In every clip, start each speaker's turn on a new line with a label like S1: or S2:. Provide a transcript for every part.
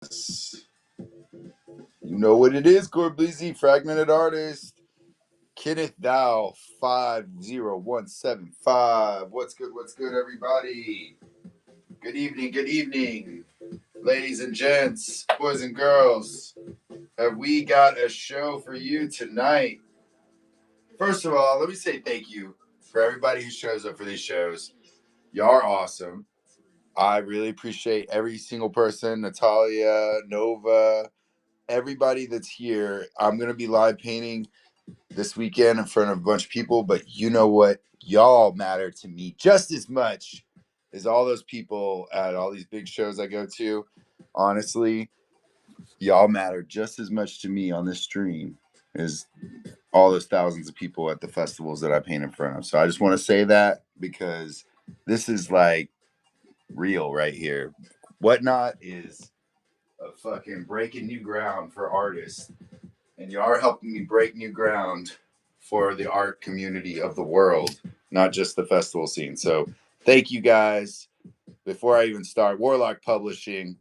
S1: You know what it is, Corblizzy, Fragmented Artist. Kenneth Thou 50175. What's good, everybody? Good evening, ladies and gents, boys and girls. Have we got a show for you tonight? First of all, let me say thank you for everybody who shows up for these shows. Y'all are awesome. I really appreciate every single person, Natalia, Nova, everybody that's here. I'm going to be live painting this weekend in front of a bunch of people, but you know what? Y'all matter to me just as much as all those people at all these big shows I go to. Honestly, y'all matter just as much to me on this stream as all those thousands of people at the festivals that I paint in front of. So I just want to say that because this is like real right here. Whatnot is a fucking breaking new ground for artists, and you are helping me break new ground for the art community of the world, not just the festival scene. So thank you guys. Before I even start, Warlock Publishing,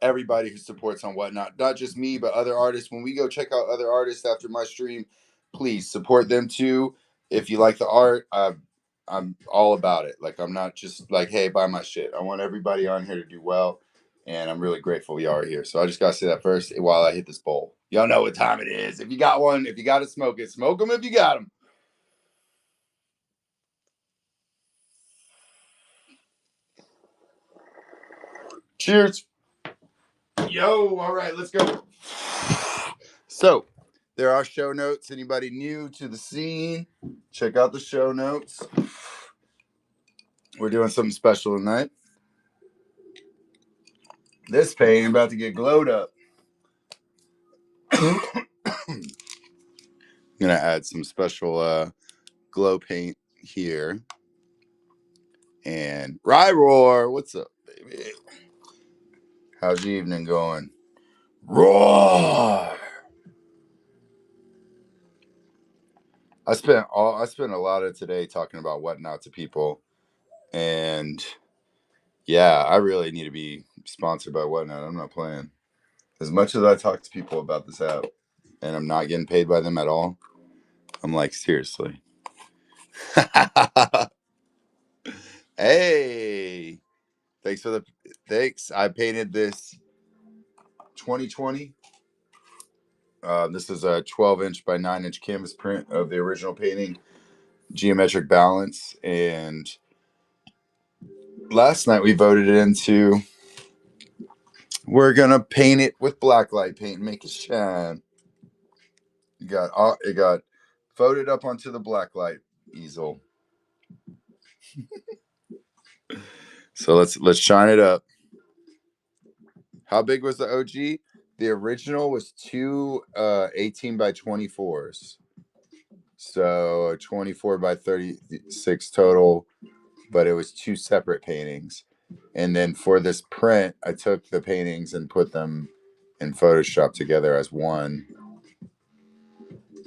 S1: everybody who supports on Whatnot, not just me, but other artists. When we go check out other artists after my stream, please support them too. If you like the art, I'm all about it. Like, I'm not just like, hey, buy my shit. I want everybody on here to do well, and I'm really grateful y'all are here. So I just gotta say that first while I hit this bowl. Y'all know what time it is. If you got one, if you got to smoke it, smoke them if you got them. Cheers. Yo, all right, let's go. So, there are show notes. Anybody new to the scene, check out the show notes. We're doing something special tonight. This paint about to get glowed up. I'm gonna add some special glow paint here. And Roar, what's up, baby? How's your evening going? Roar. I spent a lot of today talking about Whatnot to people, and yeah, I really need to be sponsored by Whatnot. I'm not playing. As much as I talk to people about this app, and I'm not getting paid by them at all, I'm like, seriously. Hey, thanks. I painted this 2020. This is a 12-inch by 9-inch canvas print of the original painting, Geometric Balance, and last night we voted it into. We're gonna paint it with blacklight paint, make it shine. It got voted up onto the blacklight easel. So let's shine it up. How big was the OG? The original was two 18 by 24s. So 24 by 36 total, but it was two separate paintings. And then for this print, I took the paintings and put them in Photoshop together as one,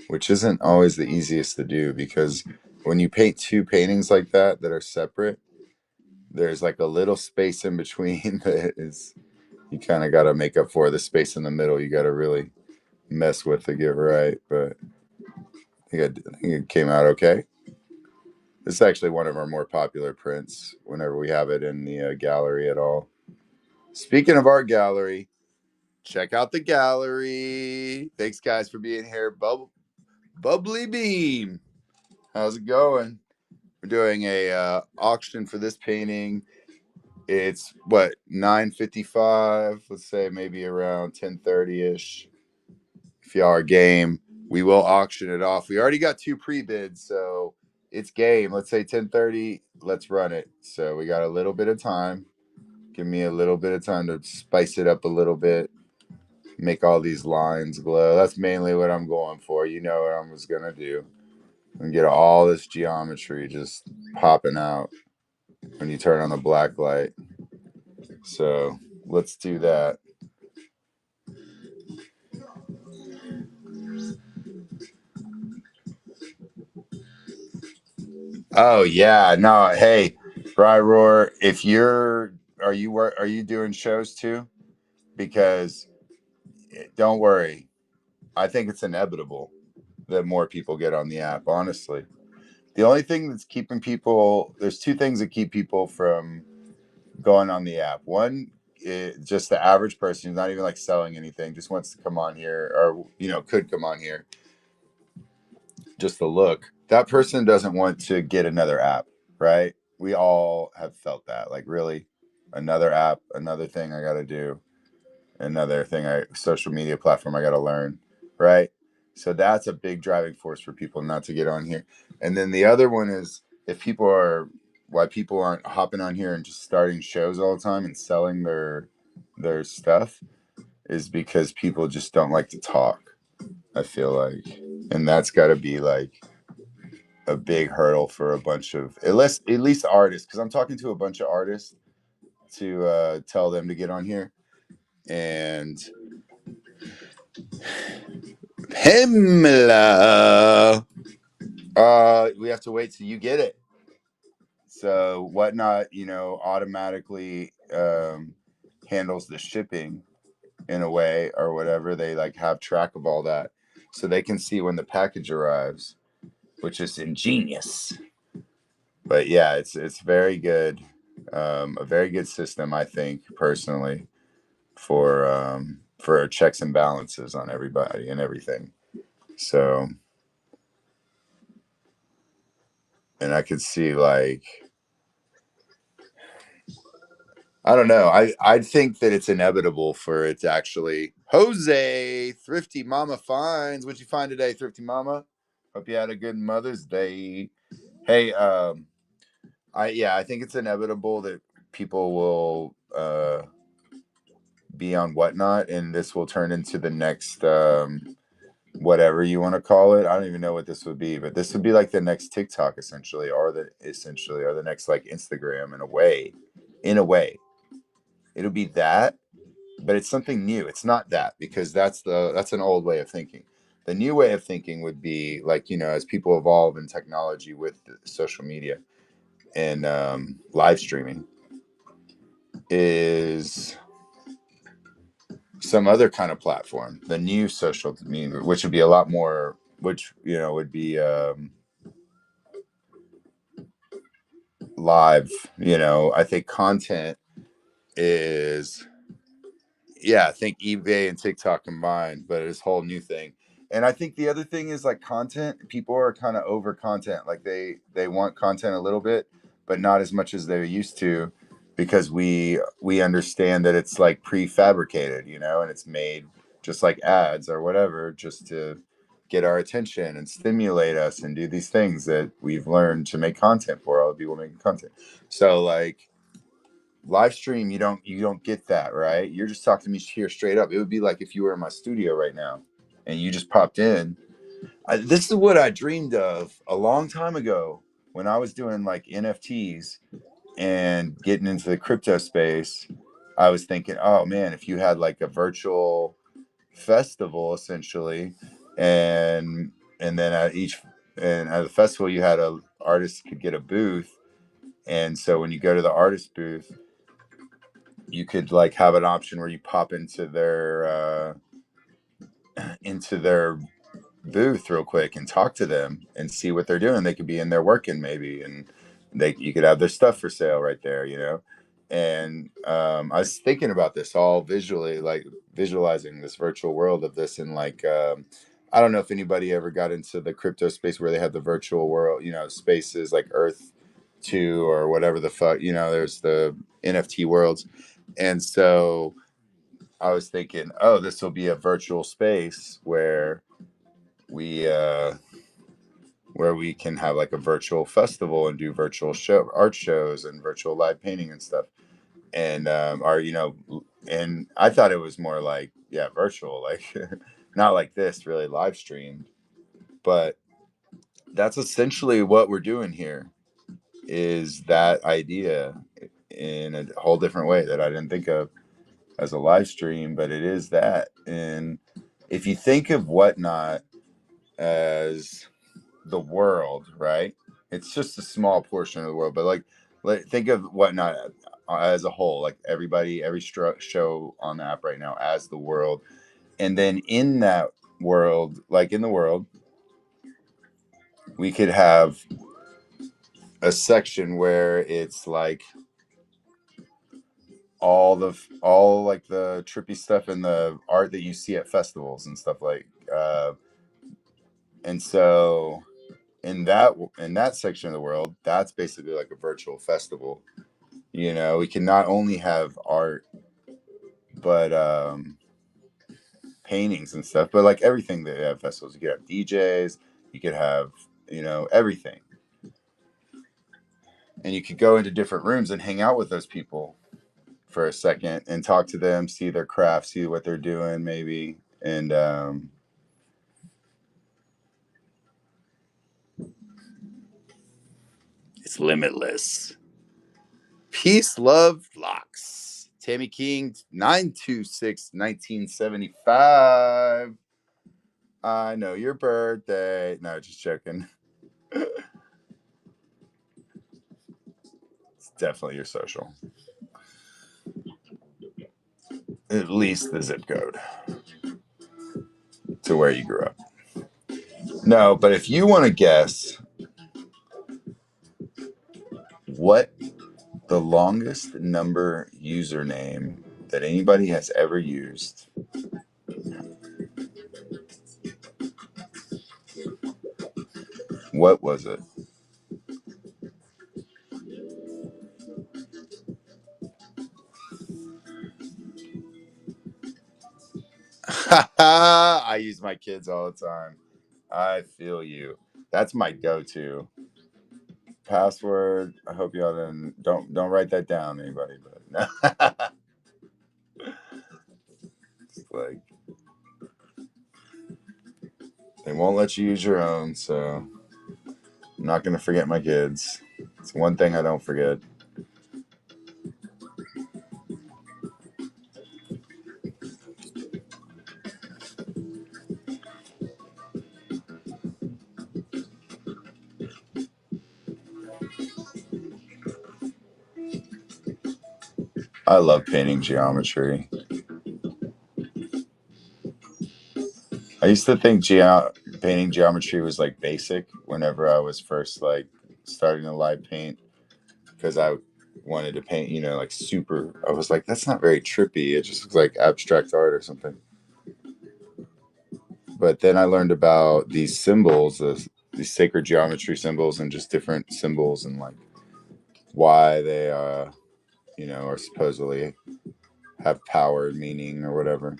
S1: which isn't always the easiest to do because when you paint two paintings like that are separate, there's like a little space in between that is you kind of got to make up for. The space in the middle you got to really mess with to get right, but I think it came out okay. This is actually one of our more popular prints whenever we have it in the gallery at all. Speaking of our gallery, check out the gallery. Thanks, guys, for being here. Bubbly Beam, how's it going? We're doing a auction for this painting. It's what, 9:55. Let's say maybe around 10:30 ish. If y'all are game, we will auction it off. We already got two pre-bids, so it's game. Let's say 10:30. Let's run it. So we got a little bit of time. Give me a little bit of time to spice it up a little bit. Make all these lines glow. That's mainly what I'm going for. You know what I was gonna do. And get all this geometry just popping out when you turn on the black light. So let's do that. Oh yeah, no, hey, Roar, if you're are you doing shows too? because don't worry, I think it's inevitable that more people get on the app, honestly. The only thing that's keeping people, there's two things that keep people from going on the app. One, just the average person who's not even like selling anything, just wants to come on here, or could come on here just to look. That person doesn't want to get another app, right? We all have felt that. Like, really, another app, another thing I got to do, another thing, social media platform I got to learn, right? So that's a big driving force for people not to get on here. And then the other one is why people aren't hopping on here and just starting shows all the time and selling their stuff is because people just don't like to talk, I feel like. And that's got to be like a big hurdle for a bunch of at least artists, because I'm talking to a bunch of artists to tell them to get on here. And Pamela, we have to wait till you get it. So Whatnot, automatically handles the shipping in a way or whatever. They like have track of all that, so they can see when the package arrives, which is ingenious. But yeah, it's very good, a very good system, I think personally, for checks and balances on everybody and everything. So, and I could see like, I don't know. I think that it's inevitable for it to actually. Jose, Thrifty Mama finds. What'd you find today, Thrifty Mama? Hope you had a good Mother's Day. Hey, I think it's inevitable that people will be on Whatnot, and this will turn into the next whatever you want to call it. I don't even know what this would be, but this would be like the next TikTok essentially, or the next like Instagram in a way. In a way, it'll be that, but it's something new. It's not that, because that's an old way of thinking. The new way of thinking would be like, as people evolve in technology with social media and live streaming, is some other kind of platform, the new social media, which would be a lot more, which would be live. I think content is, yeah, I think eBay and TikTok combined, but it's a whole new thing. And I think the other thing is like content. People are kind of over content. Like they want content a little bit, but not as much as they used to, because we understand that it's like prefabricated, and it's made just like ads or whatever, just to get our attention and stimulate us and do these things that we've learned to make content for, all the people making content. So like live stream, you don't get that, right? You're just talking to me here straight up. It would be like if you were in my studio right now and you just popped in. This is what I dreamed of a long time ago when I was doing like NFTs and getting into the crypto space. I was thinking, oh man, if you had like a virtual festival essentially, and then at the festival you had a artist could get a booth. And so when you go to the artist booth, you could like have an option where you pop into their booth real quick and talk to them and see what they're doing. They could be in there working maybe, and you could have their stuff for sale right there. And I was thinking about this all visually, like visualizing this virtual world of this, and like I don't know if anybody ever got into the crypto space where they have the virtual world, spaces like Earth 2 or whatever the fuck, there's the NFT worlds. And so I was thinking, oh, this will be a virtual space we uh, where we can have like a virtual festival and do virtual art shows and virtual live painting and stuff. And and I thought it was more like, yeah, virtual, like not like this really live streamed, but that's essentially what we're doing here, is that idea in a whole different way that I didn't think of as a live stream, but it is that. And if you think of Whatnot as the world, right? It's just a small portion of the world, but like think of Whatnot as a whole, like everybody, every show on the app right now as the world. And then in that world, like in the world, we could have a section where it's like all like the trippy stuff and the art that you see at festivals and stuff like and so in that section of the world, that's basically like a virtual festival. We can not only have art but paintings and stuff, but like everything that they have festivals, you could have DJs, you could have everything, and you could go into different rooms and hang out with those people for a second and talk to them, see their craft, see what they're doing maybe, and it's limitless. Peace, love, locks. Tammy King, 9/26/1975. I know your birthday. No, just joking. It's definitely your social. At least the zip code to where you grew up. No, but if you want to guess what the longest number username that anybody has ever used, what was it? I use my kids all the time. I feel you. That's my go-to password. I hope y'all don't write that down, anybody. But no. It's like they won't let you use your own, so I'm not gonna forget my kids. It's one thing I don't forget. I love painting geometry. I used to think painting geometry was like basic whenever I was first like starting to live paint, because I wanted to paint, like super. I was like, that's not very trippy. It just looks like abstract art or something. But then I learned about these symbols, these sacred geometry symbols, and just different symbols, and like why they, are supposedly have power and meaning or whatever,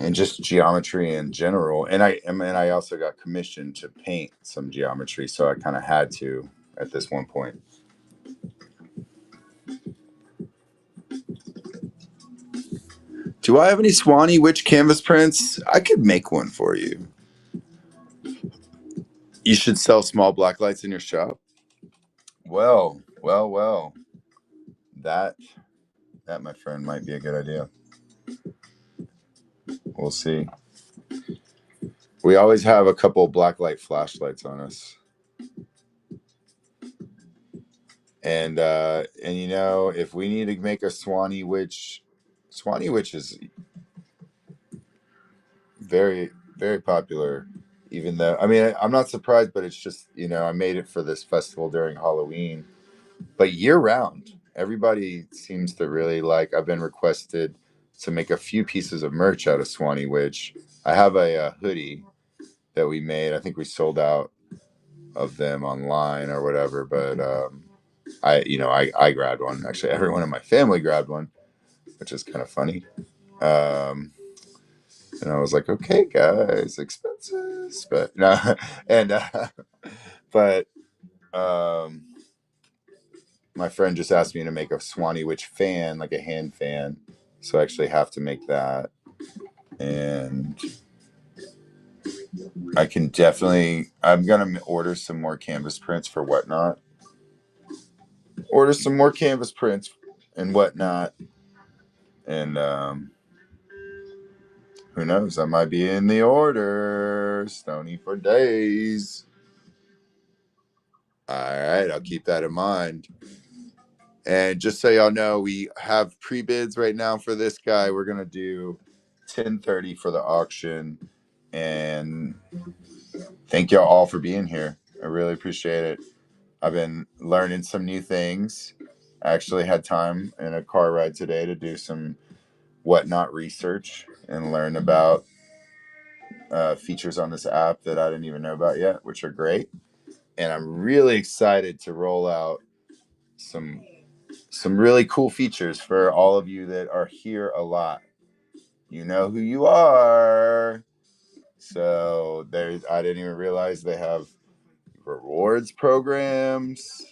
S1: and just geometry in general. And I also got commissioned to paint some geometry, so I kind of had to at this one point. Do I have any Swanee Witch canvas prints? I could make one for you. You should sell small black lights in your shop. Well, well, well. That that my friend might be a good idea. We'll see. We always have a couple blacklight flashlights on us. And if we need to make a Swanee Witch is very, very popular. Even though, I'm not surprised, but it's just, I made it for this festival during Halloween, but year round, everybody seems to really like. I've been requested to make a few pieces of merch out of Swanee Witch. I have a hoodie that we made. I think we sold out of them online or whatever, but I grabbed one. Actually, everyone in my family grabbed one, which is kind of funny. And I was like, okay, guys, expenses, but no, and but my friend just asked me to make a Swanee Witch fan, like a hand fan, so I actually have to make that, and I'm gonna order some more canvas prints for Whatnot. Order some more canvas prints and Whatnot, and who knows? I might be in the order. Stony for days. All right, I'll keep that in mind. And just so y'all know, we have pre-bids right now for this guy. We're gonna do 10:30 for the auction. And thank y'all all for being here. I really appreciate it. I've been learning some new things. I actually had time in a car ride today to do some whatnot research and learn about features on this app that I didn't even know about yet, which are great. And I'm really excited to roll out some really cool features for all of you that are here a lot. You know who you are. So I didn't even realize they have rewards programs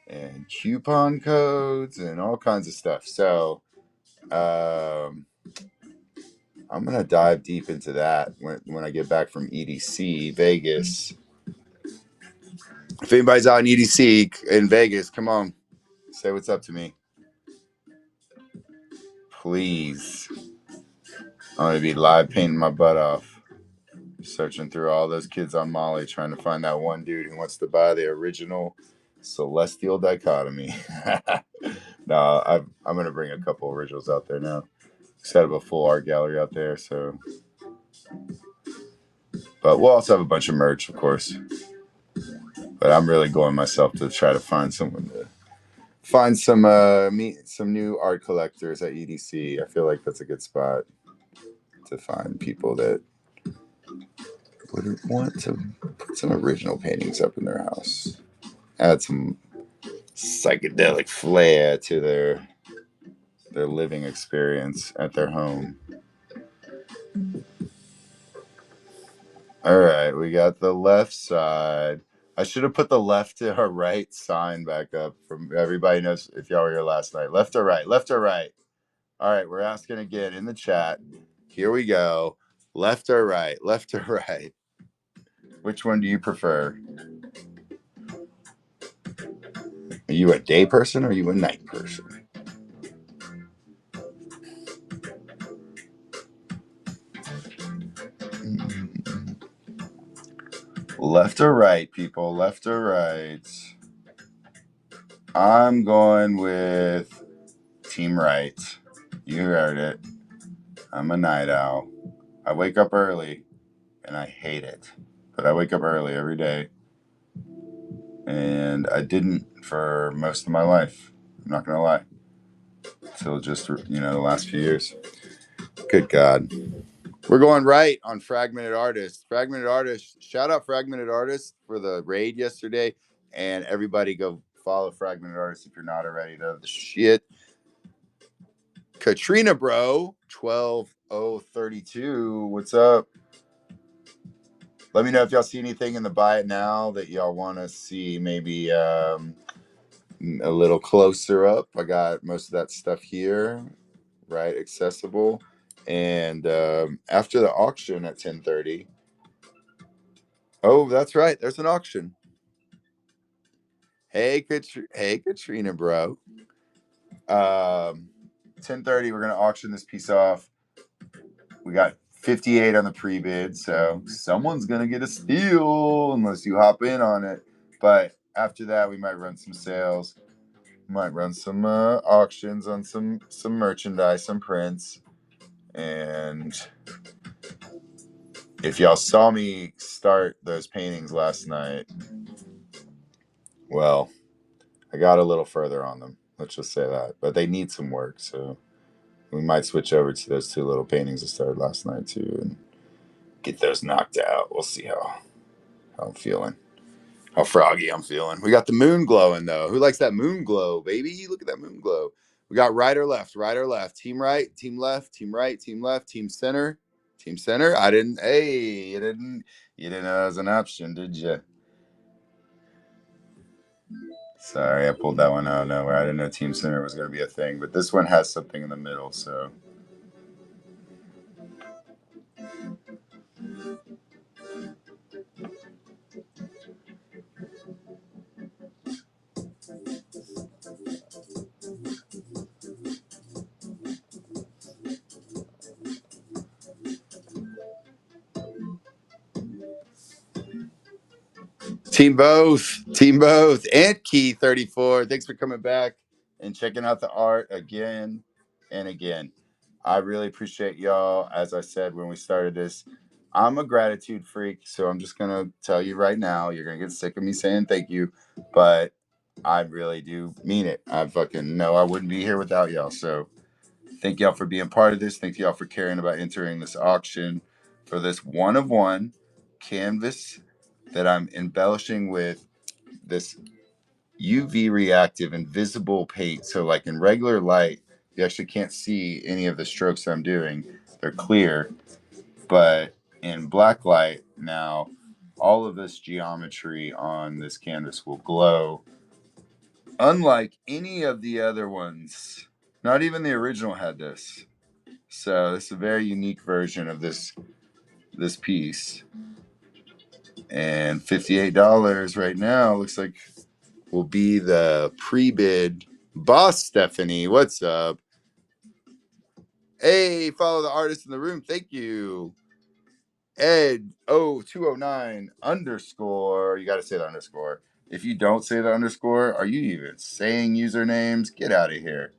S1: and coupon codes and all kinds of stuff. So I'm gonna dive deep into that when I get back from EDC Vegas. If anybody's out in EDC in Vegas, come on, say what's up to me, please. I'm gonna be live painting my butt off, searching through all those kids on Molly, trying to find that one dude who wants to buy the original Celestial Dichotomy. No, I'm gonna bring a couple originals out there now. Set up a full art gallery out there, so. But we'll also have a bunch of merch, of course. But I'm really going myself to try to find someone to find some new art collectors at EDC. I feel like that's a good spot to find people that would want to put some original paintings up in their house, add some psychedelic flair to their living experience at their home. All right, we got the left side. I should have put the left to our right sign back up. From everybody knows if y'all were here last night. Left or right? Left or right? All right, we're asking again in the chat. Here we go. Left or right? Left or right? Which one do you prefer? Are you a day person or are you a night person? Left or right, people? Left or right? I'm going with Team Right. You heard it. I'm a night owl. I wake up early and I hate it. But I wake up early every day. And I didn't for most of my life. I'm not going to lie. Until just, the last few years. Good God. We're going right on Fragmented Artists. Fragmented Artists. Shout out Fragmented Artists for the raid yesterday. And everybody go follow Fragmented Artists if you're not already. The shit. Katrina Bro 12032. What's up? Let me know if y'all see anything in the Buy It Now that y'all want to see maybe a little closer up. I got most of that stuff here, right? Accessible. And after the auction at 10:30. Oh, that's right. There's an auction. Hey, Katrina, bro. 10:30. We're gonna auction this piece off. We got 58 on the pre-bid, so someone's gonna get a steal unless you hop in on it. But after that, we might run some sales. Might run some auctions on some merchandise, some prints, and if y'all saw me start those paintings last night, well, I got a little further on them. Let's just say that. But they need some work, so we might switch over to those two little paintings I started last night too and get those knocked out. We'll see how I'm feeling. How froggy I'm feeling. We got the moon glowing though. Who likes that moon glow, baby? Look at that moon glow. We got right or left, right or left. Team right, team left, team right, team left, team center. Team center. I didn't. Hey, you didn't know that was an option, did you? Sorry, I pulled that one out of nowhere. I didn't know team center was going to be a thing, but this one has something in the middle, so. Team both, and Key 34. Thanks for coming back and checking out the art again and again. I really appreciate y'all. As I said when we started this, I'm a gratitude freak, so I'm just gonna tell you right now, you're gonna get sick of me saying thank you, but I really do mean it. I fucking know I wouldn't be here without y'all. So thank y'all for being part of this. Thank y'all for caring about entering this auction for this one of one canvas that I'm embellishing with this UV reactive invisible paint. So like in regular light, you actually can't see any of the strokes I'm doing. They're clear, but in black light now, all of this geometry on this canvas will glow unlike any of the other ones. Not even the original had this. So it's a very unique version of this piece. And $58 right now looks like will be the pre-bid. Boss Stephanie, what's up? Hey, follow the artist in the room. Thank you. Ed 0209 underscore. You got to say the underscore. If you don't say the underscore, are you even saying usernames? Get out of here.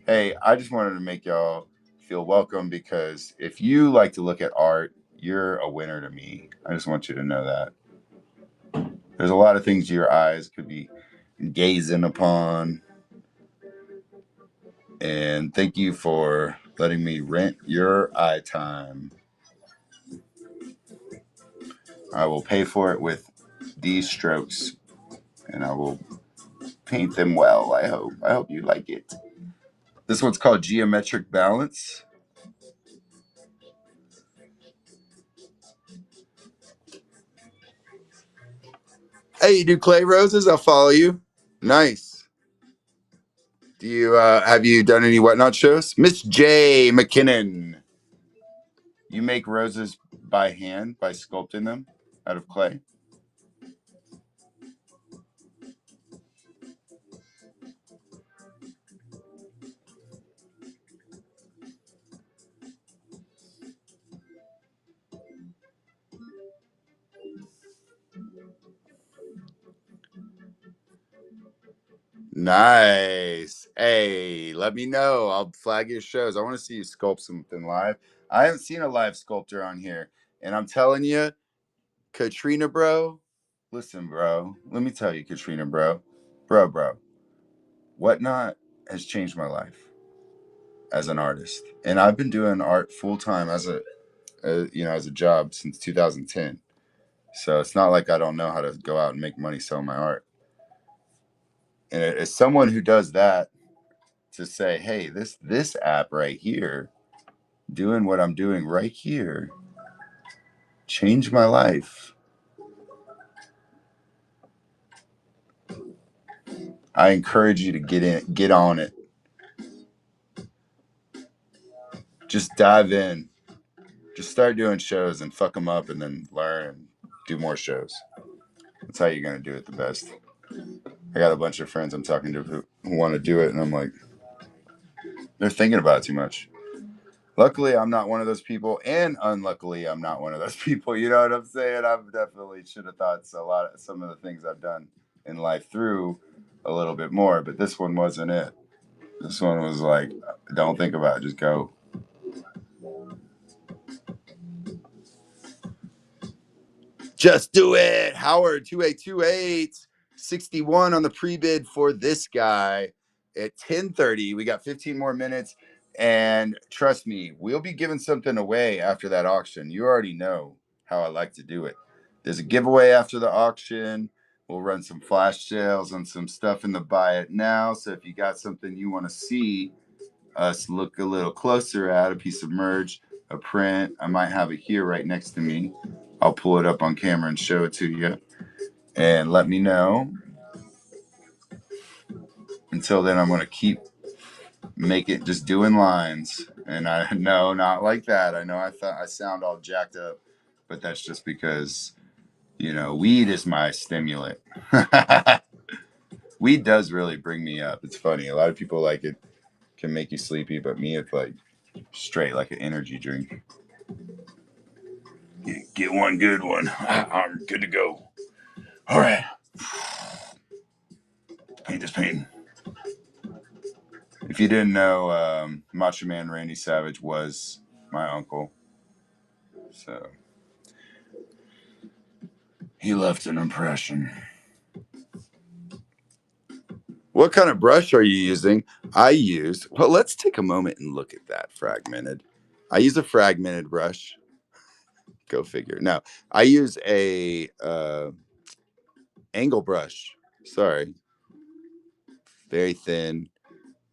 S1: Hey, I just wanted to make y'all feel welcome because if you like to look at art, you're a winner to me. I just want you to know that. There's a lot of things your eyes could be gazing upon. And thank you for letting me rent your eye time. I will pay for it with these strokes and I will paint them well. I hope you like it. This one's called Geometric Balance. Hey, you do clay roses? I'll follow you. Nice. Do you have you done any whatnot shows? Miss J McKinnon. You make roses by hand by sculpting them out of clay? Nice. Hey, let me know. I'll flag your shows. I want to see you sculpt something live. I haven't seen a live sculptor on here. And I'm telling you, Katrina, bro, listen, bro. Let me tell you, Katrina, bro. Bro. Whatnot has changed my life as an artist. And I've been doing art full time as as a job since 2010. So it's not like I don't know how to go out and make money selling my art. And as someone who does that, to say, hey, this app right here, doing what I'm doing right here, changed my life. I encourage you to get on it. Just dive in. Just start doing shows and fuck them up and then learn and do more shows. That's how you're going to do it the best. I got a bunch of friends I'm talking to who want to do it, and I'm like, they're thinking about it too much. Luckily, I'm not one of those people, and unluckily, I'm not one of those people. You know what I'm saying? I've definitely should have thought some of the things I've done in life through a little bit more, but this one wasn't it. This one was like, don't think about it, just go. Just do it. Howard 2828 61 on the pre-bid for this guy at 10:30. We got 15 more minutes. And trust me, we'll be giving something away after that auction. You already know how I like to do it. There's a giveaway after the auction. We'll run some flash sales on some stuff in the buy it now. So if you got something you want to see us look a little closer at, a piece of merch, a print, I might have it here right next to me. I'll pull it up on camera and show it to you. And let me know. Until then, I'm going to keep just doing lines. And I know, not like that. I know I sound all jacked up, but that's just because, weed is my stimulant. Weed does really bring me up. It's funny. A lot of people like it can make you sleepy, but me, it's like straight like an energy drink. Get one good one. I'm good to go. All right. Paint this painting. If you didn't know, Macho Man Randy Savage was my uncle. So he left an impression. What kind of brush are you using? Well, let's take a moment and look at that fragmented. I use a fragmented brush. Go figure. No, I use a angle brush. Sorry. Very thin,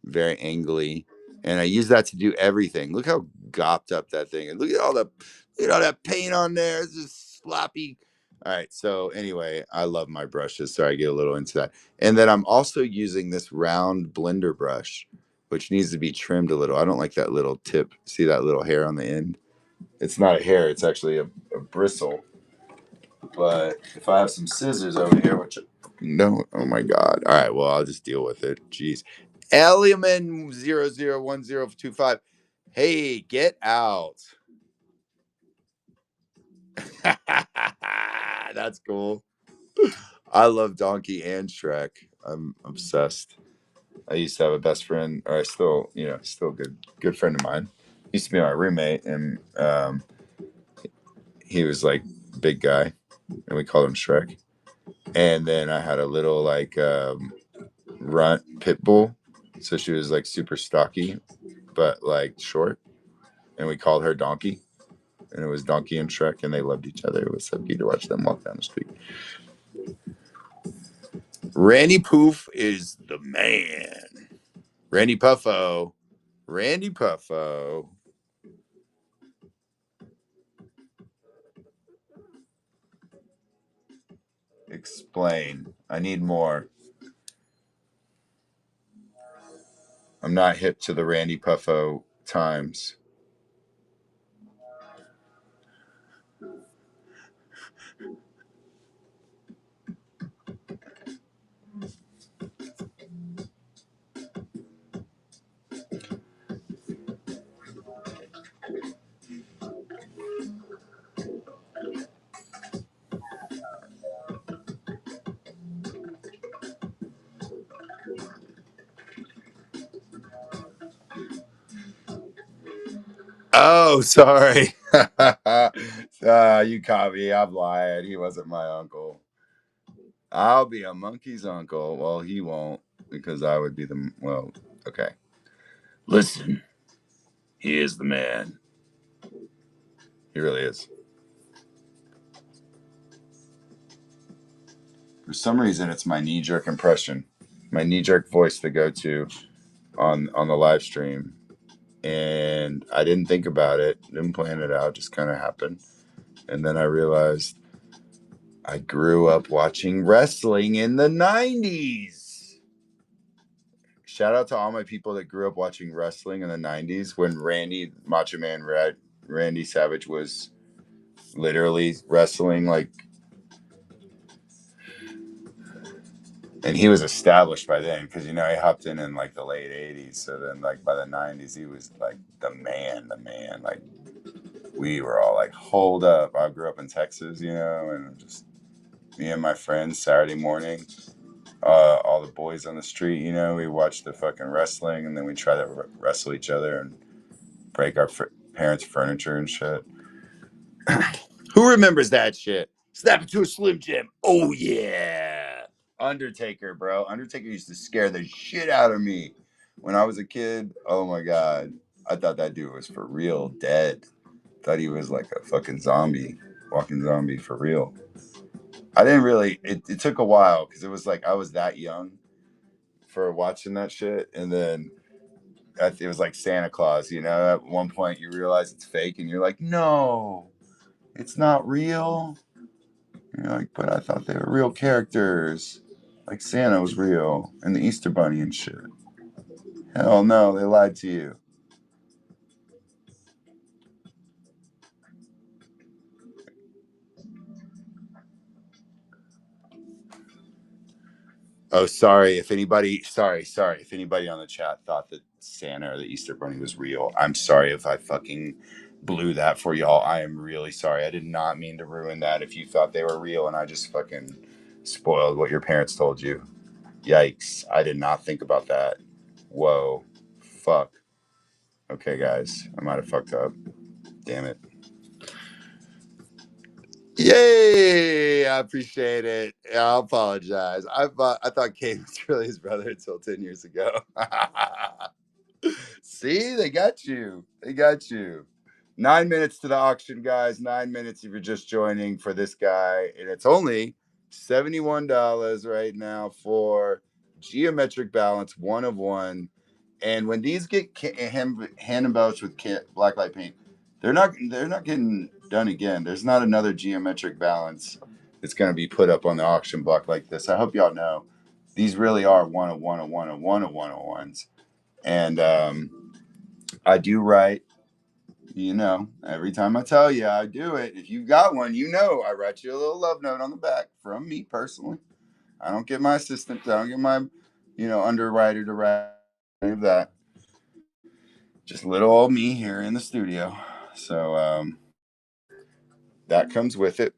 S1: very angly. And I use that to do everything. Look how gopped up that thing. And look at all that paint on there. It's just sloppy. All right. So anyway, I love my brushes. Sorry, I get a little into that. And then I'm also using this round blender brush, which needs to be trimmed a little. I don't like that little tip. See that little hair on the end? It's not a hair. It's actually a bristle. But if I have some scissors over here, which no, oh my god. All right, well, I'll just deal with it. Jeez. Eliman 001025. Hey, get out. That's cool. I love Donkey and Shrek. I'm obsessed. I used to have a best friend, or I still, still a good friend of mine. He used to be my roommate, and he was like big guy, and we called him Shrek. And then I had a little like runt pit bull, so she was like super stocky, but like short, and we called her Donkey. And it was Donkey and Shrek, and they loved each other. It was so cute to watch them walk down the street. Randy Poof is the man. Randy Puffo. Randy Puffo. Explain. I need more. I'm not hip to the Randy Puffo times. Oh, sorry. You caught me. I'm lying. He wasn't my uncle. I'll be a monkey's uncle. Well, he won't, because I would be the. Well, okay. Listen, he is the man. He really is. For some reason, it's my knee jerk impression, my knee jerk voice to go to on the live stream. And I didn't think about it, didn't plan it out, just kind of happened. And then I realized I grew up watching wrestling in the 90s. Shout out to all my people that grew up watching wrestling in the 90s when Macho Man Randy Savage was literally wrestling like, and he was established by then because he hopped in like the late 80s. So then like by the 90s he was like the man. Like we were all like, hold up. I grew up in Texas, and just me and my friends Saturday morning, all the boys on the street, we watched the fucking wrestling, and then we try to wrestle each other and break our parents' furniture and shit. Who remembers that shit? Snap it to a Slim Jim. Oh yeah. Undertaker, bro. Undertaker used to scare the shit out of me when I was a kid. Oh my god. I thought that dude was for real dead. Thought he was like a fucking zombie, walking zombie for real. I didn't really. It took a while because it was like I was that young for watching that shit, and then it was like Santa Claus. At one point you realize it's fake, and you're like, no, it's not real. And you're like, but I thought they were real characters. Like Santa was real, and the Easter Bunny and shit. Hell no, they lied to you. Oh, sorry if anybody. Sorry if anybody on the chat thought that Santa or the Easter Bunny was real. I'm sorry if I fucking blew that for y'all. I am really sorry. I did not mean to ruin that. If you thought they were real and I just fucking spoiled what your parents told you. Yikes! I did not think about that. Whoa, fuck? Okay, guys, I might have fucked up. Damn it. Yay! I appreciate it. I apologize. I thought Kane was really his brother until 10 years ago. See, they got you. They got you. 9 minutes to the auction, guys. 9 minutes if you're just joining for this guy. And it's only $71 right now for Geometric Balance, one of one. And when these get hand embellished with blacklight paint, they're not getting done again. There's not another Geometric Balance that's going to be put up on the auction block like this. I hope y'all know these really are one of one of one of one of one of ones. And I do write, every time I tell you I do it. If you got one, I write you a little love note on the back from me personally. I don't get my assistant, I don't get my, underwriter to write any of that. Just little old me here in the studio. So that comes with it,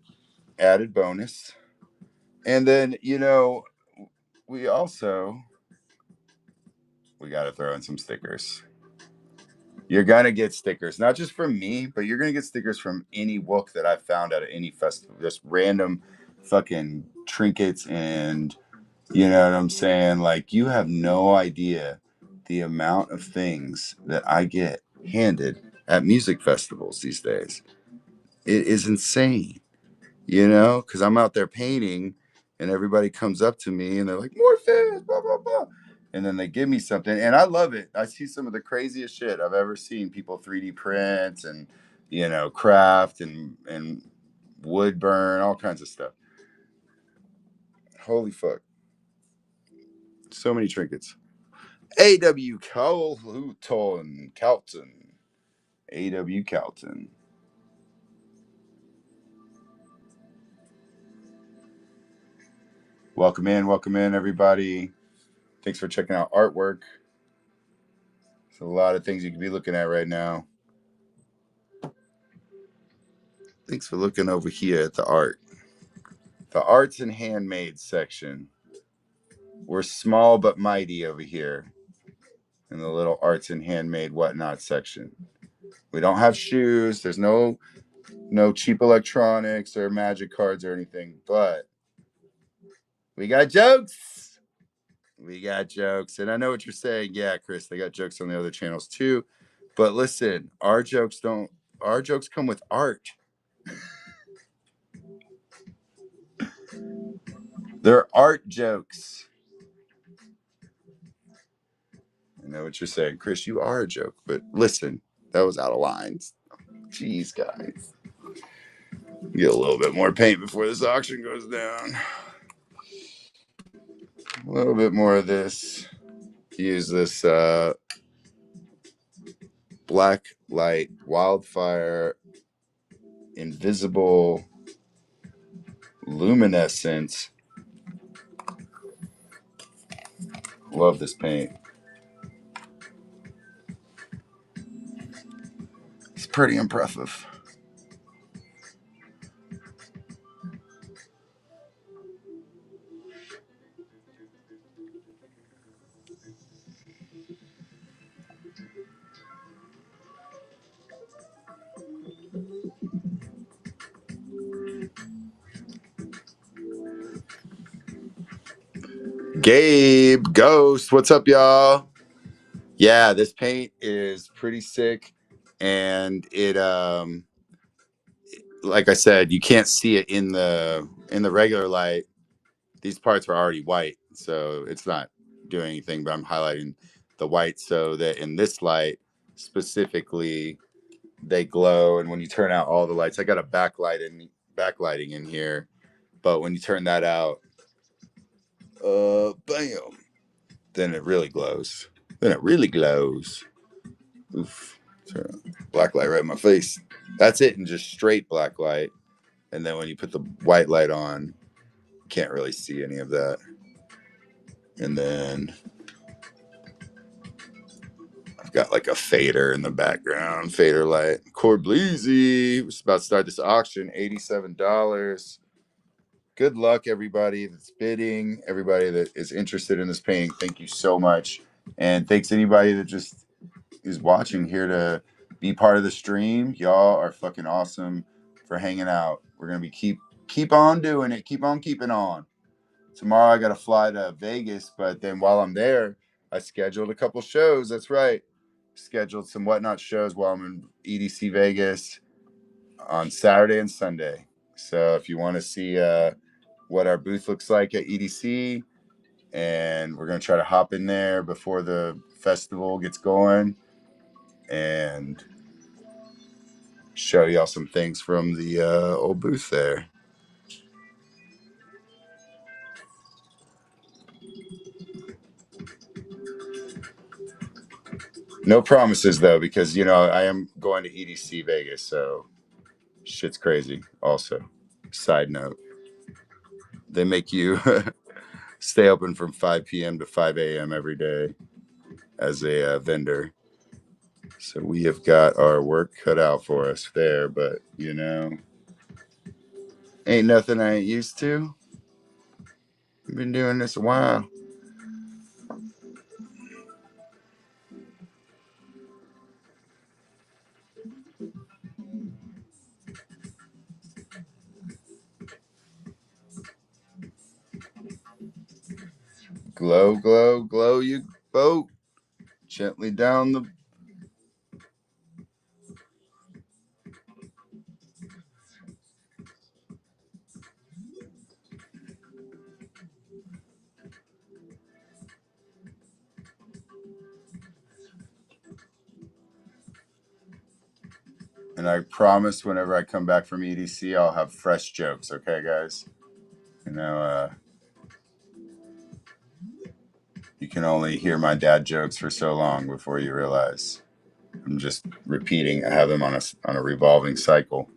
S1: added bonus. And then, we got to throw in some stickers. You're going to get stickers, not just from me, but you're going to get stickers from any wook that I found at any festival. Just random fucking trinkets and, you know what I'm saying? Like, you have no idea the amount of things that I get handed at music festivals these days. It is insane, because I'm out there painting and everybody comes up to me and they're like, Morpheus, blah, blah, blah. And then they give me something and I love it. I see some of the craziest shit I've ever seen. People 3D print and, craft and wood burn, all kinds of stuff. Holy fuck. So many trinkets. A.W. Calton. A.W. Calton. Welcome in, everybody. Thanks for checking out artwork. There's a lot of things you could be looking at right now. Thanks for looking over here at the art. The arts and handmade section. We're small but mighty over here in the little arts and handmade whatnot section. We don't have shoes. There's no cheap electronics or magic cards or anything, but we got jokes. We got jokes. And I know what you're saying. Yeah, Chris, they got jokes on the other channels too. But listen, our jokes come with art. They're art jokes. I know what you're saying. Chris, you are a joke. But listen, that was out of lines. Jeez, guys. Get a little bit more paint before this auction goes down. A little bit more of this. Use this black light wildfire invisible luminescent. Love this paint. It's pretty impressive. Gabe Ghost, what's up, y'all? Yeah, this paint is pretty sick, and it like I said, you can't see it in the regular light. These parts are already white, so it's not doing anything, but I'm highlighting the white so that in this light specifically they glow. And when you turn out all the lights, I got a backlighting in here, but when you turn that out, bam, then it really glows. Oof. Black light right in my face. That's it, and just straight black light. And then when you put the white light on, you can't really see any of that. And then I've got like a fader in the background, fader light. Corbleezy. We're about to start this auction, $87. Good luck, everybody that's bidding, everybody that is interested in this painting. Thank you so much. And thanks anybody that just is watching here to be part of the stream. Y'all are fucking awesome for hanging out. We're gonna be keep on doing it. Keep on keeping on. Tomorrow I got to fly to Vegas, but then while I'm there, I scheduled a couple shows. That's right. Scheduled some whatnot shows while I'm in EDC Vegas on Saturday and Sunday. So if you want to see what our booth looks like at EDC, and we're going to try to hop in there before the festival gets going and show y'all some things from the old booth there. No promises though, because I am going to EDC Vegas, so shit's crazy. Also, side note, they make you stay open from 5 p.m. to 5 a.m. every day as a vendor. So we have got our work cut out for us there, but ain't nothing I ain't used to. I've been doing this a while. Glow, glow, glow, you boat gently down the. And I promise whenever I come back from EDC, I'll have fresh jokes. Okay, guys? You can only hear my dad jokes for so long before you realize I'm just repeating. I have them on a revolving cycle.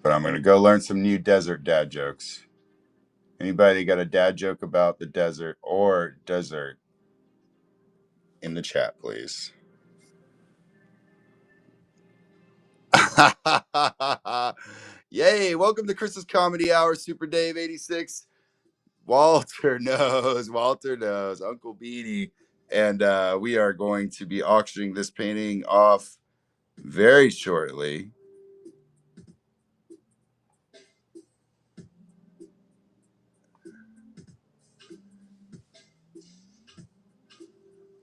S1: But I'm going to go learn some new desert dad jokes. Anybody got a dad joke about the desert or dessert in the chat, please? Yay! Welcome to Chris's Comedy Hour, Super Dave 86. Walter knows, Uncle Beanie. And we are going to be auctioning this painting off very shortly.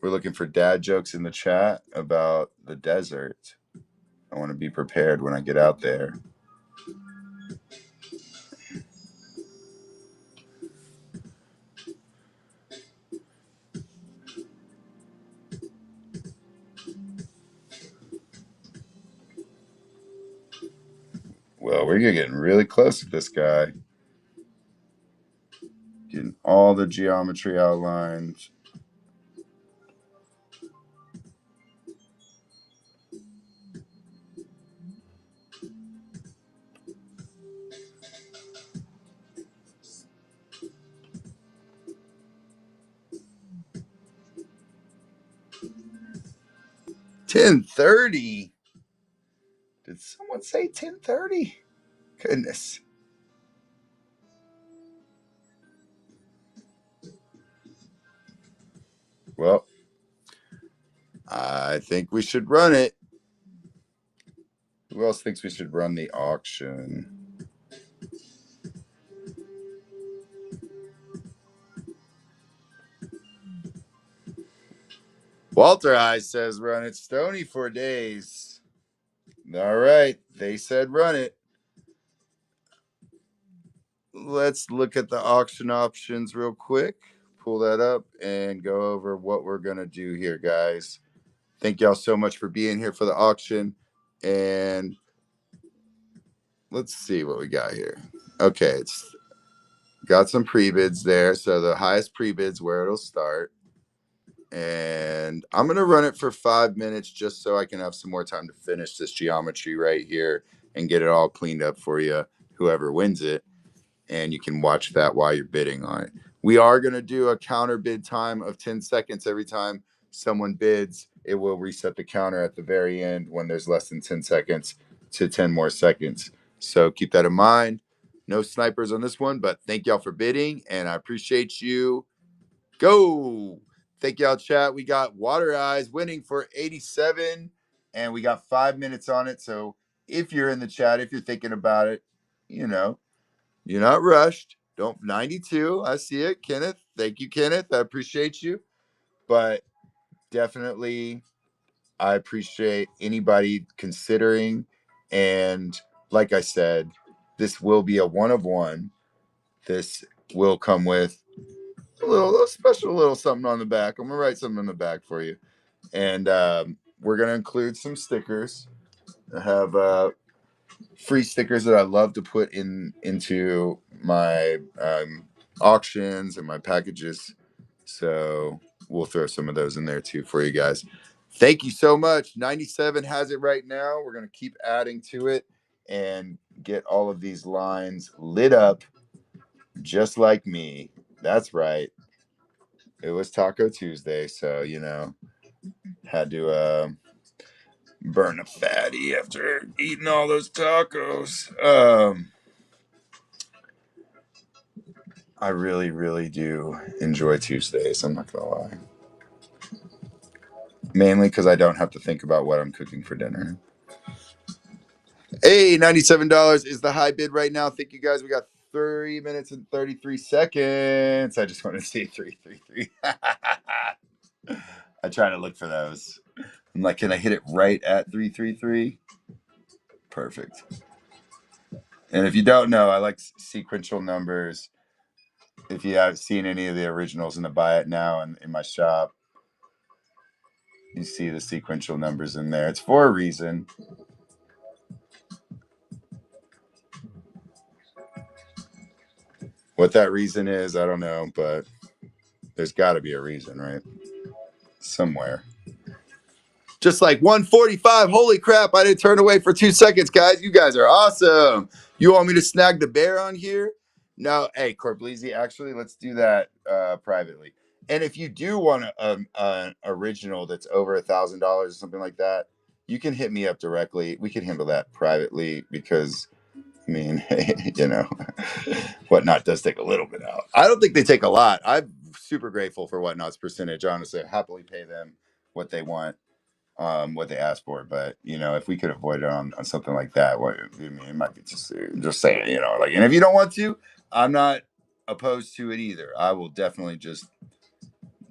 S1: We're looking for dad jokes in the chat about the desert. I want to be prepared when I get out there. Well, we're getting really close to this guy. Getting all the geometry outlined. $10.30. Did someone say $10.30? Goodness. Well, I think we should run it. Who else thinks we should run the auction? Walter Eyes says run it. Stony for days. All right. They said run it. Let's look at the auction options real quick. Pull that up and go over what we're going to do here, guys. Thank y'all so much for being here for the auction. And let's see what we got here. Okay, it's got some pre-bids there. So the highest pre-bids where it'll start. And I'm going to run it for 5 minutes just so I can have some more time to finish this geometry right here and get it all cleaned up for you, whoever wins it. And you can watch that while you're bidding on it. We are going to do a counter bid time of 10 seconds every time someone bids. It will reset the counter at the very end when there's less than 10 seconds to 10 more seconds. So keep that in mind. No snipers on this one, but thank y'all for bidding, and I appreciate you. Go. Thank y'all, chat. We got Water Eyes winning for 87, and we got 5 minutes on it. So if you're in the chat, if you're thinking about it, you know, you're not rushed. Don't 92. I see it, Kenneth. Thank you, Kenneth. I appreciate you. But definitely, I appreciate anybody considering. And like I said, this will be a one of one. This will come with a special little something on the back. I'm gonna write something on the back for you, and we're gonna include some stickers. I have free stickers that I love to put into my auctions and my packages. So we'll throw some of those in there too for you guys. Thank you so much. 97 has it right now. We're gonna keep adding to it and get all of these lines lit up just like me. That's right. It was Taco Tuesday, so had to burn a fatty after eating all those tacos. I really, really do enjoy Tuesdays. I'm not gonna lie, mainly because I don't have to think about what I'm cooking for dinner. Hey, $97 is the high bid right now. Thank you guys. We got 3 minutes and 33 seconds. I just want to say 333. I try to look for those. I'm like, can I hit it right at 333? Perfect. And if you don't know, I like sequential numbers. If you haven't seen any of the originals in the Buy It Now and in my shop, you see the sequential numbers in there. It's for a reason. What that reason is, I don't know, but there's got to be a reason, right? Somewhere. Just like 145. Holy crap, I didn't turn away for 2 seconds, guys. You guys are awesome. You want me to snag the bear on here? No, hey, Corblizzi, actually, let's do that privately. And if you do want an original that's over $1,000 or something like that, you can hit me up directly. We can handle that privately because, I mean, Whatnot does take a little bit out. I don't think they take a lot. I'm super grateful for Whatnot's percentage. Honestly, I happily pay them what they want, what they ask for. But if we could avoid it on something like that, it might be just saying, like, and if you don't want to, I'm not opposed to it either. I will definitely just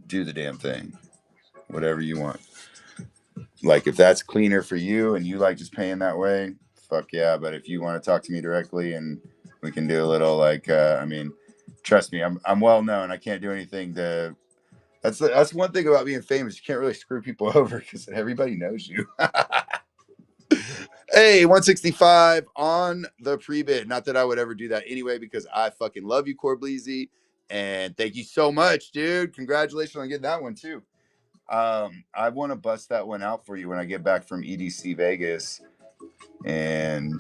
S1: do the damn thing, whatever you want. Like if that's cleaner for you and you like just paying that way, fuck yeah. But if you want to talk to me directly and we can do a little trust me, I'm well known. I can't do anything to. That's one thing about being famous. You can't really screw people over because everybody knows you. Hey, 165 on the pre-bid. Not that I would ever do that anyway, because I fucking love you, Corbleezy. And thank you so much, dude. Congratulations on getting that one too. I want to bust that one out for you when I get back from EDC Vegas, and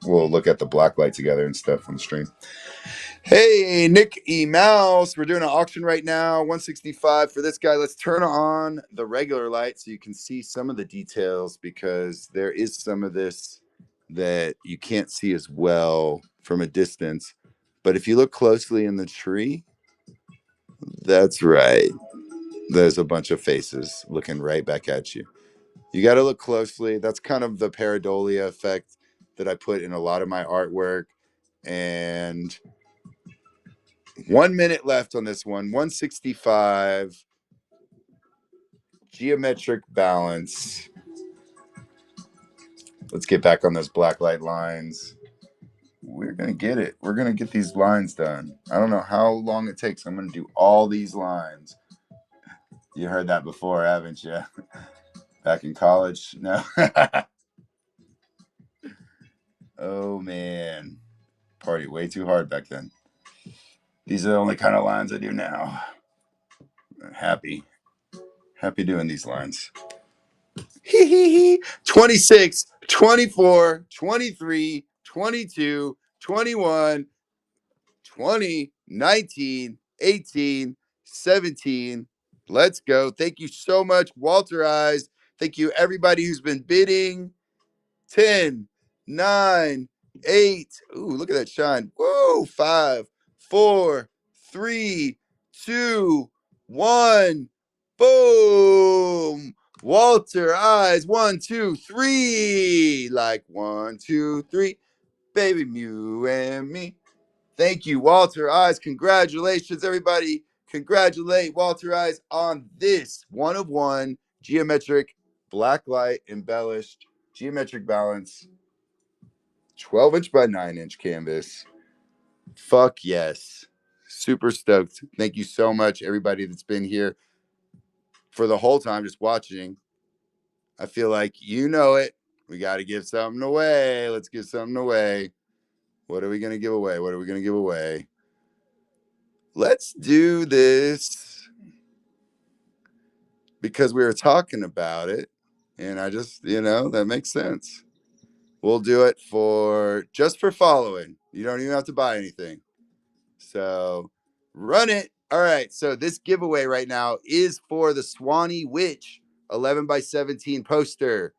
S1: we'll look at the blacklight together and stuff on the stream. Hey, Nick E. Mouse, we're doing an auction right now, 165 for this guy. Let's turn on the regular light so you can see some of the details, because there is some of this that you can't see as well from a distance. But if you look closely in the tree, that's right. There's a bunch of faces looking right back at you. You got to look closely. That's kind of the pareidolia effect that I put in a lot of my artwork. And 1 minute left on this one. 165. Geometric balance. Let's get back on those black light lines. We're going to get it. We're going to get these lines done. I don't know how long it takes. I'm going to do all these lines. You heard that before, haven't you? Back in college? No. Oh, man. Party way too hard back then. These are the only kind of lines I do now. Happy doing these lines. 26, 24, 23, 22, 21, 20, 19, 18, 17. Let's go. Thank you so much, Walter Eyes. Thank you, everybody who's been bidding. 10, 9, 8. Ooh, look at that shine. Whoa, 5, 4, 3, 2, 1. Boom. Walter Eyes, 1, 2, 3. Like 1, 2, 3. Baby Mew and me. Thank you, Walter Eyes. Congratulations, everybody. Congratulate Walter Eyes on this 1 of 1 geometric blacklight embellished geometric balance 12-inch by 9-inch canvas. Fuck yes. Super stoked. Thank you so much, everybody that's been here for the whole time just watching. I feel like you know it. We got to give something away. Let's give something away. What are we going to give away? What are we going to give away? Let's do this because we were talking about it. And I just, that makes sense. We'll do it just for following. You don't even have to buy anything. So run it. All right. So this giveaway right now is for the Swanee Witch 11 by 17 poster.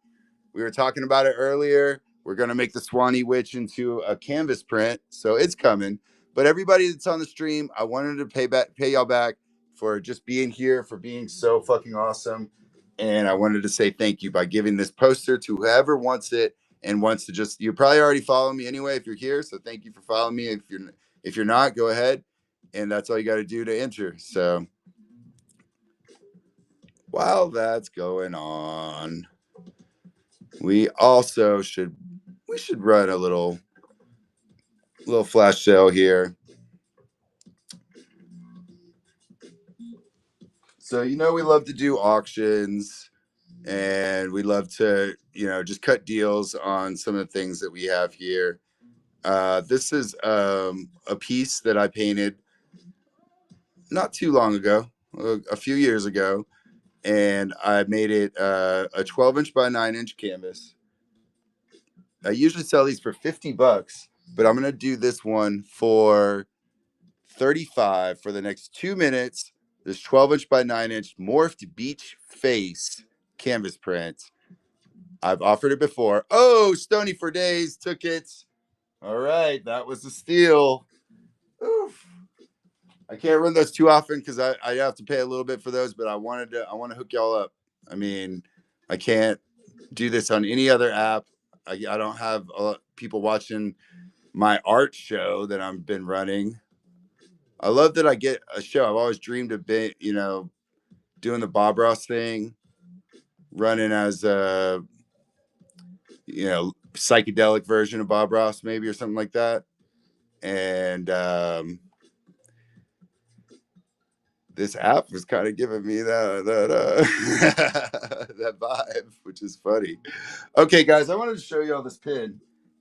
S1: We were talking about it earlier. We're going to make the Swanee Witch into a canvas print. So it's coming. But everybody that's on the stream, I wanted to pay y'all back for just being here, for being so fucking awesome. And I wanted to say thank you by giving this poster to whoever wants it and wants to just, you probably already follow me anyway if you're here. So thank you for following me. If you're not, go ahead. And that's all you got to do to enter. So while that's going on, we also should run a little flash sale here. So we love to do auctions, and we love to just cut deals on some of the things that we have here. This is a piece that I painted not too long ago, a few years ago, and I made it a 12-inch by 9-inch canvas. I usually sell these for $50, but I'm gonna do this one for $35 for the next 2 minutes. This 12-inch by 9-inch morphed beach face canvas print. I've offered it before. Oh, Stony for Days took it. All right, that was a steal. Oof. I can't run those too often because I have to pay a little bit for those, but I want to hook y'all up. I mean, I can't do this on any other app. I don't have people watching my art show that I've been running. I love that I get a show. I've always dreamed of being, doing the Bob Ross thing, running as a, psychedelic version of Bob Ross, maybe, or something like that. And this app was kind of giving me that that vibe, which is funny. Okay, guys, I wanted to show you all this pin.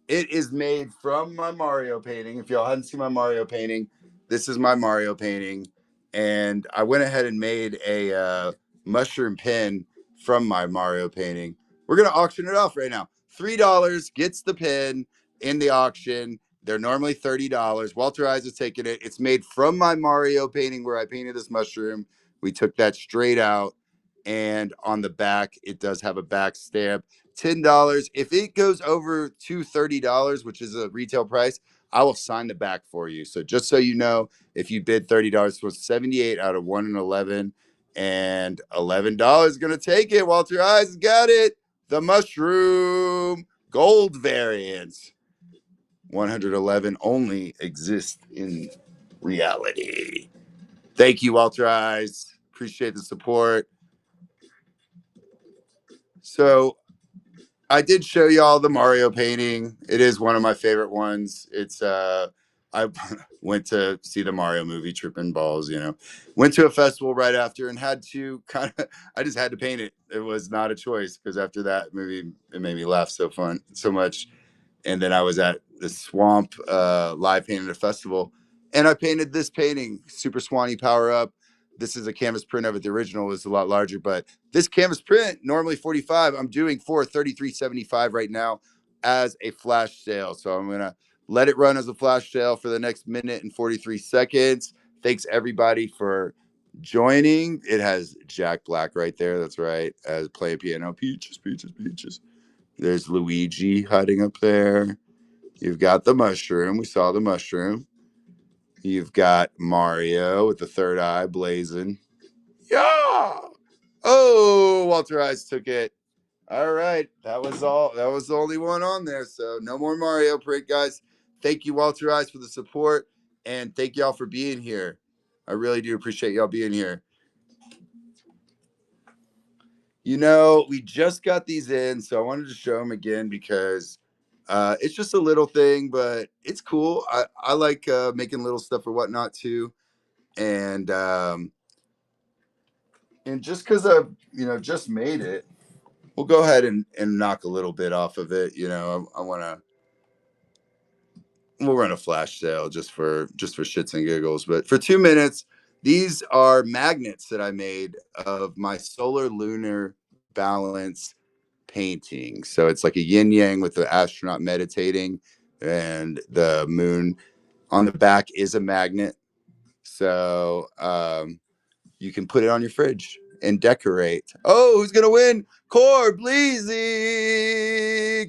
S1: It is made from my Mario painting. If y'all hadn't seen my Mario painting, this is my Mario painting. And I went ahead and made a mushroom pin from my Mario painting. We're going to auction it off right now. $3 gets the pin in the auction. They're normally $30. Walter Eyes is taking it. It's made from my Mario painting where I painted this mushroom. We took that straight out. And on the back, it does have a back stamp. $10. If it goes over to $30, which is a retail price, I will sign the back for you. So just so you know, if you bid $30, so 78 out of 1 and 11, and $11 is gonna take it. Walter Eyes got it. The mushroom gold variant. 111 only exists in reality. Thank you, Walter Eyes. Appreciate the support. So I did show y'all the Mario painting. It is one of my favorite ones. It's I went to see the Mario movie, tripping balls, Went to a festival right after and had to I just had to paint it. It was not a choice because after that movie, it made me laugh so much. And then I was at the Swamp live painting at a festival, and I painted this painting, Super Swanee Power Up. This is a canvas print of it. The original was a lot larger, but this canvas print, normally $45, I'm doing for $33.75 right now as a flash sale. So I'm going to let it run as a flash sale for the next minute and 43 seconds. Thanks, everybody, for joining. It has Jack Black right there. That's right. As playing piano. Peaches, peaches, peaches. There's Luigi hiding up there. You've got the mushroom. We saw the mushroom. You've got Mario with the third eye blazing. Yeah. Oh, Walter Eyes took it. All right. That was all. That was the only one on there. So no more Mario print, guys. Thank you, Walter Eyes, for the support. And thank y'all for being here. I really do appreciate y'all being here. You know, we just got these in, so I wanted to show them again because it's just a little thing, but it's cool. I like making little stuff or whatnot too. And just because I just made it, we'll go ahead and knock a little bit off of it. I want to. We'll run a flash sale just for shits and giggles. But for 2 minutes, these are magnets that I made of my solar lunar balance painting. So it's like a yin yang with the astronaut meditating, and the moon on the back is a magnet. So you can put it on your fridge and decorate. Oh, who's gonna win? Core Bleezy!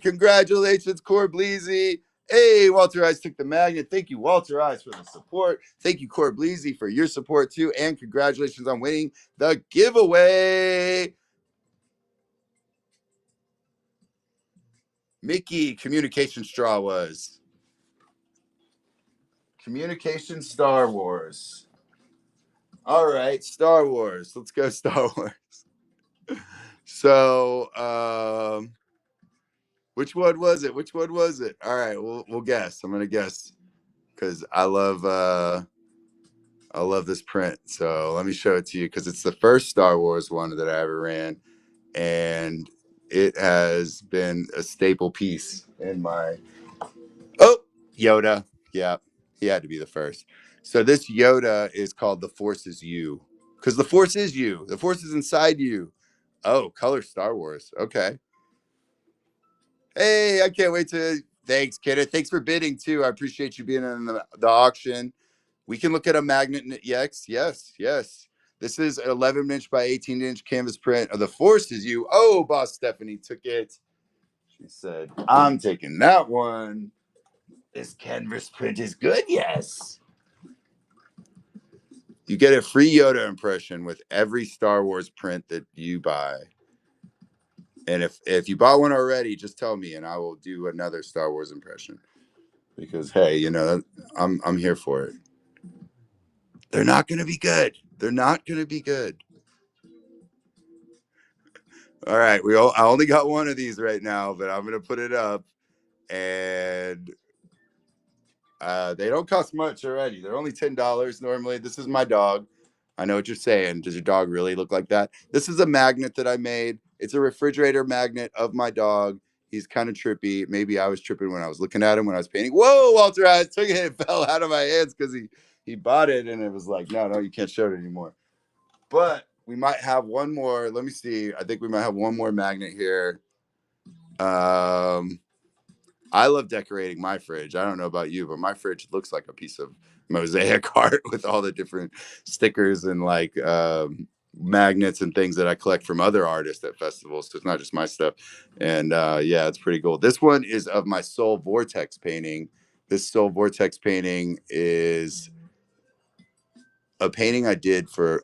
S1: Congratulations, Core Bleezy. Hey, Walter Eyes took the magnet. Thank you, Walter Eyes, for the support. Thank you, Core Bleezy, for your support too. And congratulations on winning the giveaway. Mickey, Communication Straw was. Communication Star Wars. All right, Star Wars. Let's go, Star Wars. So, which one was it? Which one was it? All right, we'll guess. I'm gonna guess because I love this print. So let me show it to you because it's the first Star Wars one that I ever ran, and it has been a staple piece in my. Oh, Yoda. Yeah, he had to be the first. So this Yoda is called the Force is you because the Force is you. The Force is inside you. Oh, color Star Wars. Okay. Hey, I can't wait to. Thanks, Kenneth. Thanks for bidding too. I appreciate you being in the auction. We can look at a magnet. Yes, yes, yes. This is an 11-inch by 18-inch canvas print of the Force is you. Oh, Boss Stephanie took it. She said, I'm taking that one. This canvas print is good. Yes. You get a free Yoda impression with every Star Wars print that you buy. And if you bought one already, just tell me and I will do another Star Wars impression. Because hey, I'm here for it. They're not going to be good. They're not going to be good. All right, I only got one of these right now, but I'm going to put it up, and they don't cost much already. They're only $10 normally. This is my dog. I know what you're saying. Does your dog really look like that? This is a magnet that I made. It's a refrigerator magnet of my dog. He's kind of trippy. Maybe I was tripping when I was looking at him when I was painting. Whoa, Walter! I took it and it fell out of my hands because he bought it and it was like, no, you can't show it anymore. But we might have one more. Let me see. I think we might have one more magnet here. I love decorating my fridge. I don't know about you, but my fridge looks like a piece of mosaic art with all the different stickers and like magnets and things that I collect from other artists at festivals. So it's not just my stuff. And yeah, it's pretty cool. This one is of my Soul Vortex painting. This Soul Vortex painting is a painting I did for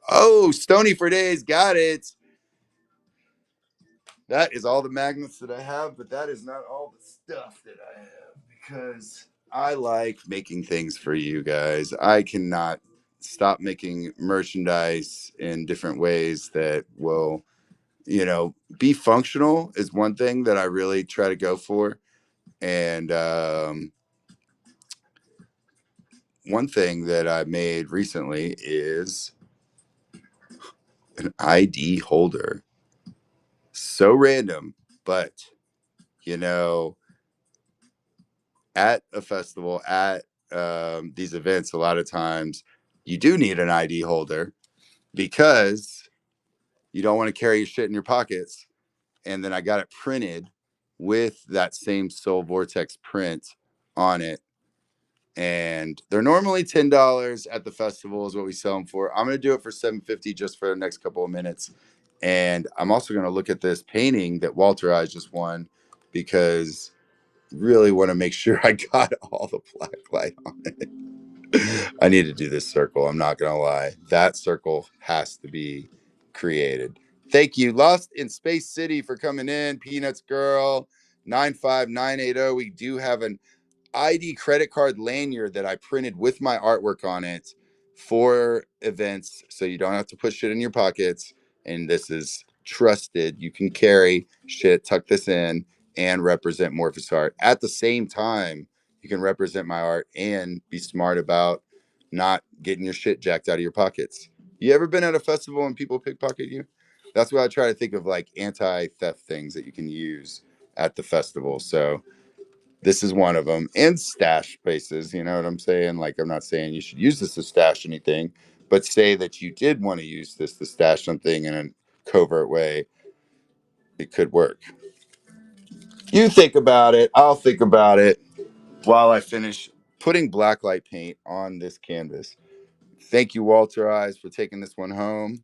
S1: Stony for Days. Got it. That is all the magnets that I have, but that is not all the stuff that I have because I like making things for you guys. I cannot stop making merchandise in different ways that will, be functional is one thing that I really try to go for. And one thing that I made recently is an ID holder. So random, but you know, at a festival, at these events, a lot of times you do need an ID holder because you don't want to carry your shit in your pockets. And then I got it printed with that same Soul Vortex print on it. And they're normally $10 at the festival is what we sell them for. I'm going to do it for $7.50 just for the next couple of minutes. And I'm also going to look at this painting that Walter Eyes just won because really want to make sure I got all the black light on it. I need to do this circle. I'm not going to lie. That circle has to be created. Thank you, Lost in Space City, for coming in. Peanuts Girl, 95980. We do have an ID credit card lanyard that I printed with my artwork on it for events, so you don't have to put shit in your pockets. And this is trusted. You can carry shit, tuck this in, and represent Morphous art. At the same time, you can represent my art and be smart about not getting your shit jacked out of your pockets. You ever been at a festival and people pickpocket you? That's what I try to think of, like anti-theft things that you can use at the festival. So this is one of them. And stash places, you know what I'm saying? Like, I'm not saying you should use this to stash anything, but say that you did want to use this to stash something in a covert way, it could work. You think about it. I'll think about it while I finish putting blacklight paint on this canvas. Thank you, Walter Eyes, for taking this one home.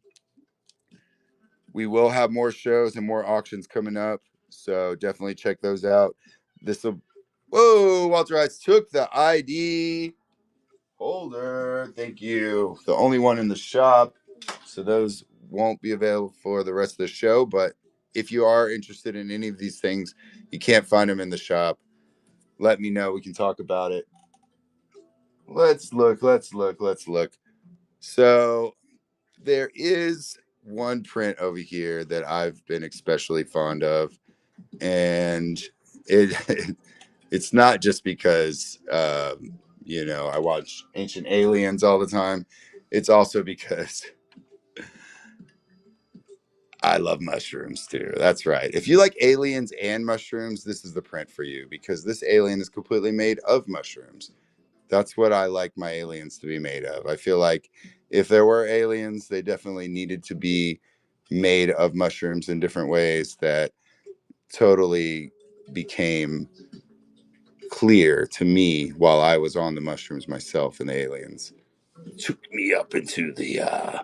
S1: We will have more shows and more auctions coming up, so definitely check those out. This will. Whoa, Walter Eyes took the ID holder. Thank you. The only one in the shop, so those won't be available for the rest of the show. But if you are interested in any of these things, you can't find them in the shop, let me know. We can talk about it. Let's look. Let's look. Let's look. So there is one print over here that I've been especially fond of, and it it's not just because I watch Ancient Aliens all the time. It's also because I love mushrooms too. That's right. If you like aliens and mushrooms, this is the print for you, because this alien is completely made of mushrooms. That's what I like my aliens to be made of. I feel like if there were aliens, they definitely needed to be made of mushrooms in different ways that totally became clear to me while I was on the mushrooms myself, and the aliens took me up into the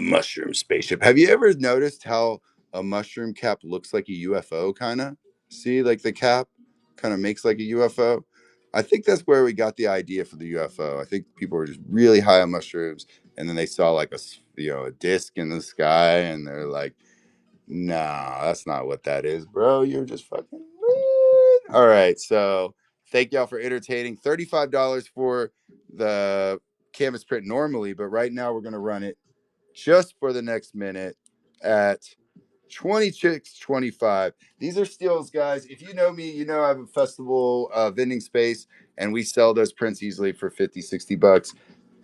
S1: mushroom spaceship. Have you ever noticed how a mushroom cap looks like a UFO kind of? See, like the cap kind of makes like a UFO. I think that's where we got the idea for the UFO. I think people were just really high on mushrooms, and then they saw like a disc in the sky, and they're like, "Nah, that's not what that is, bro. You're just fucking weird." All right, so thank y'all for entertaining. $35 for the canvas print normally, but right now we're gonna run it just for the next minute at 26.25. These are steals, guys. If you know me, you know I have a festival vending space, and we sell those prints easily for 50, $60.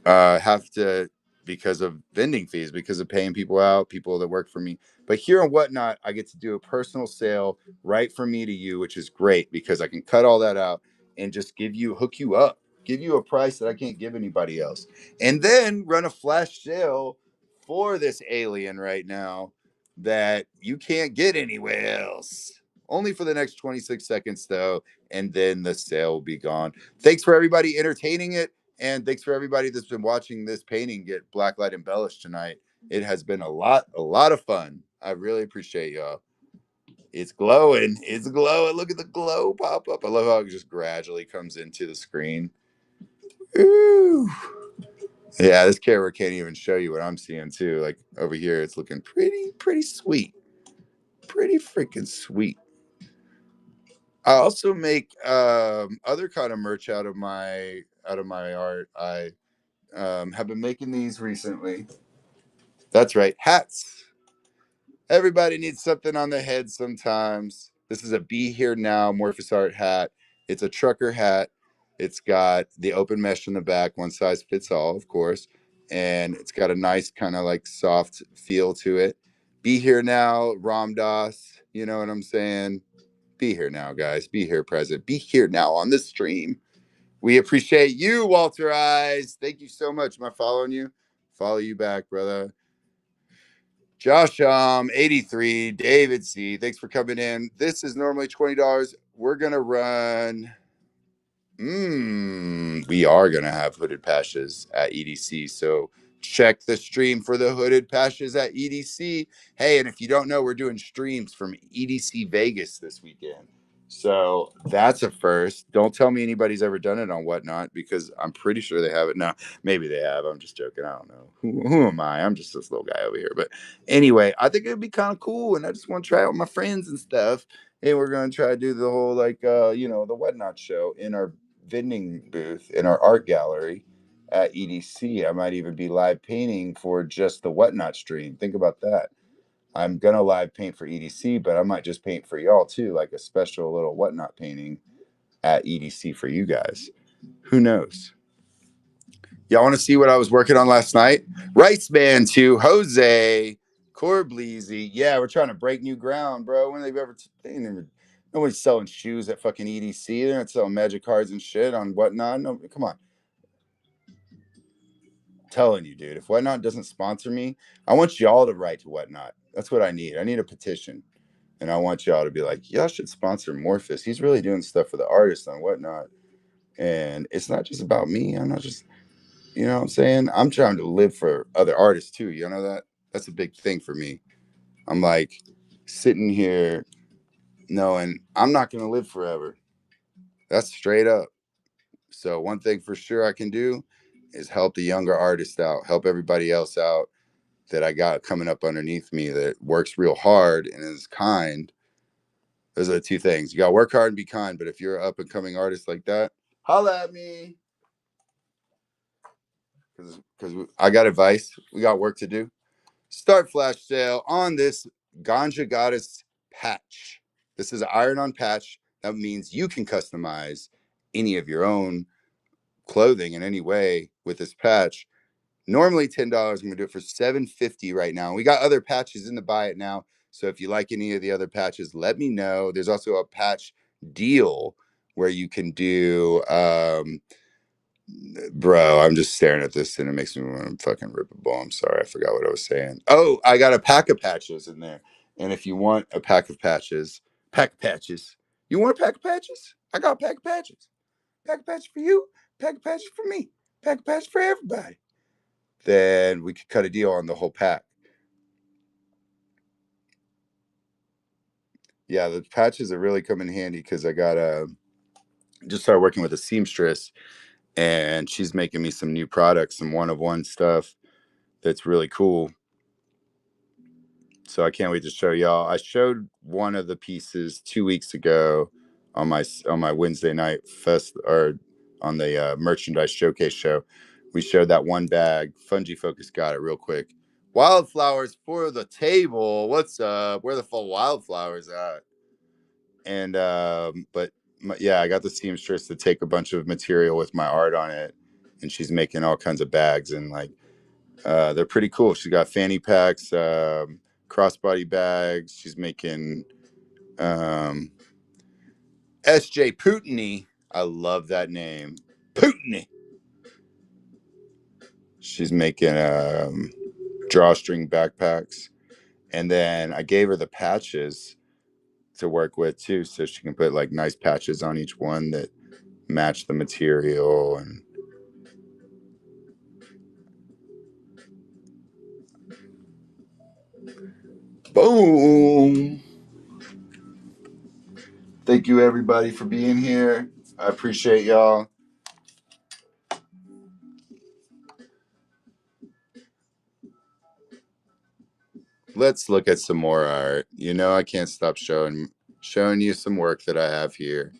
S1: Have to, because of vending fees, because of paying people out, people that work for me. But here on Whatnot, I get to do a personal sale right from me to you, which is great because I can cut all that out and just hook you up, give you a price that I can't give anybody else, and then run a flash sale for this alien right now that you can't get anywhere else. Only for the next 26 seconds, though, and then the sale will be gone. Thanks for everybody entertaining it. And thanks for everybody that's been watching this painting get blacklight embellished tonight. It has been a lot of fun. I really appreciate y'all. It's glowing. It's glowing. Look at the glow pop up. I love how it just gradually comes into the screen. Ooh. Yeah, this camera can't even show you what I'm seeing too. Like over here, it's looking pretty sweet. Pretty freaking sweet. I also make other kind of merch out of my art. I have been making these recently. That's right, hats. Everybody needs something on their head sometimes. This is a Be Here Now Morphous Art hat. It's a trucker hat. It's got the open mesh in the back, one size fits all, of course. And it's got a nice kind of like soft feel to it. Be Here Now, Ram Dass. You know what I'm saying? Be here now, guys. Be here present. Be here now on this stream. We appreciate you, Walter Eyes. Thank you so much. Am I following you? Follow you back, brother. Josh 83, David C. Thanks for coming in. This is normally $20. We're gonna run. We are gonna have hooded patches at EDC. So check the stream for the hooded patches at EDC. Hey, and if you don't know, we're doing streams from EDC Vegas this weekend. So that's a first. Don't tell me anybody's ever done it on Whatnot because I'm pretty sure they have it. Now, maybe they have. I'm just joking. I don't know. Who am I? I'm just this little guy over here. But anyway, I think it'd be kind of cool. And I just want to try it with my friends and stuff. And we're going to try to do the whole, like, the Whatnot show in our vending booth, in our art gallery at EDC. I might even be live painting for just the Whatnot stream. Think about that. I'm gonna live paint for EDC, but I might just paint for y'all too, like a special little Whatnot painting at EDC for you guys. Who knows? Y'all want to see what I was working on last night? Rice Band 2, Jose, Corbleasy. Yeah, we're trying to break new ground, bro. When they've ever, they ain't never, nobody's selling shoes at fucking EDC. They're not selling magic cards and shit on Whatnot. No, come on. Telling you, dude, if Whatnot doesn't sponsor me, I want y'all to write to Whatnot. That's what I need. I need a petition. And I want y'all to be like, y'all should sponsor Morphus. He's really doing stuff for the artists and Whatnot. And it's not just about me. I'm not just, you know what I'm saying? I'm trying to live for other artists too. You know that? That's a big thing for me. I'm like sitting here knowing I'm not going to live forever. That's straight up. So, one thing for sure I can do is help the younger artists out, help everybody else out that I got coming up underneath me that works real hard and is kind. Those are the two things. You got to work hard and be kind. But if you're an up and coming artist like that, holla at me. Because I got advice. We got work to do. Start flash sale on this Ganja Goddess patch. This is an iron on patch. That means you can customize any of your own clothing in any way with this patch. Normally $10. I'm gonna do it for $7.50 right now. We got other patches in the buy it now. So if you like any of the other patches, let me know. There's also a patch deal where you can do bro, I'm just staring at this and it makes me want to fucking rip a ball. I'm sorry, I forgot what I was saying. Oh, I got a pack of patches in there. And if you want a pack of patches. You want a pack of patches? I got a pack of patches. Pack of patches for you, pack of patches for me, pack of patches for everybody. Then we could cut a deal on the whole pack. Yeah, the patches are really come in handy because I got just started working with a seamstress and she's making me some new products, some one of one stuff that's really cool. So I can't wait to show y'all. I showed one of the pieces 2 weeks ago on my Wednesday night fest or on the merchandise showcase show. We showed that one bag. Fungi Focus got it real quick. Wildflowers for the table. What's up? Where the full wildflowers at? And but yeah, I got the seamstress to take a bunch of material with my art on it, and she's making all kinds of bags and like they're pretty cool. She's got fanny packs, crossbody bags. She's making um, SJ Putiny. I love that name, Putiny. She's making drawstring backpacks, and then I gave her the patches to work with too, so she can put like nice patches on each one that match the material and. Boom. Thank you everybody for being here. I appreciate y'all. Let's look at some more art. You know, I can't stop showing you some work that I have here.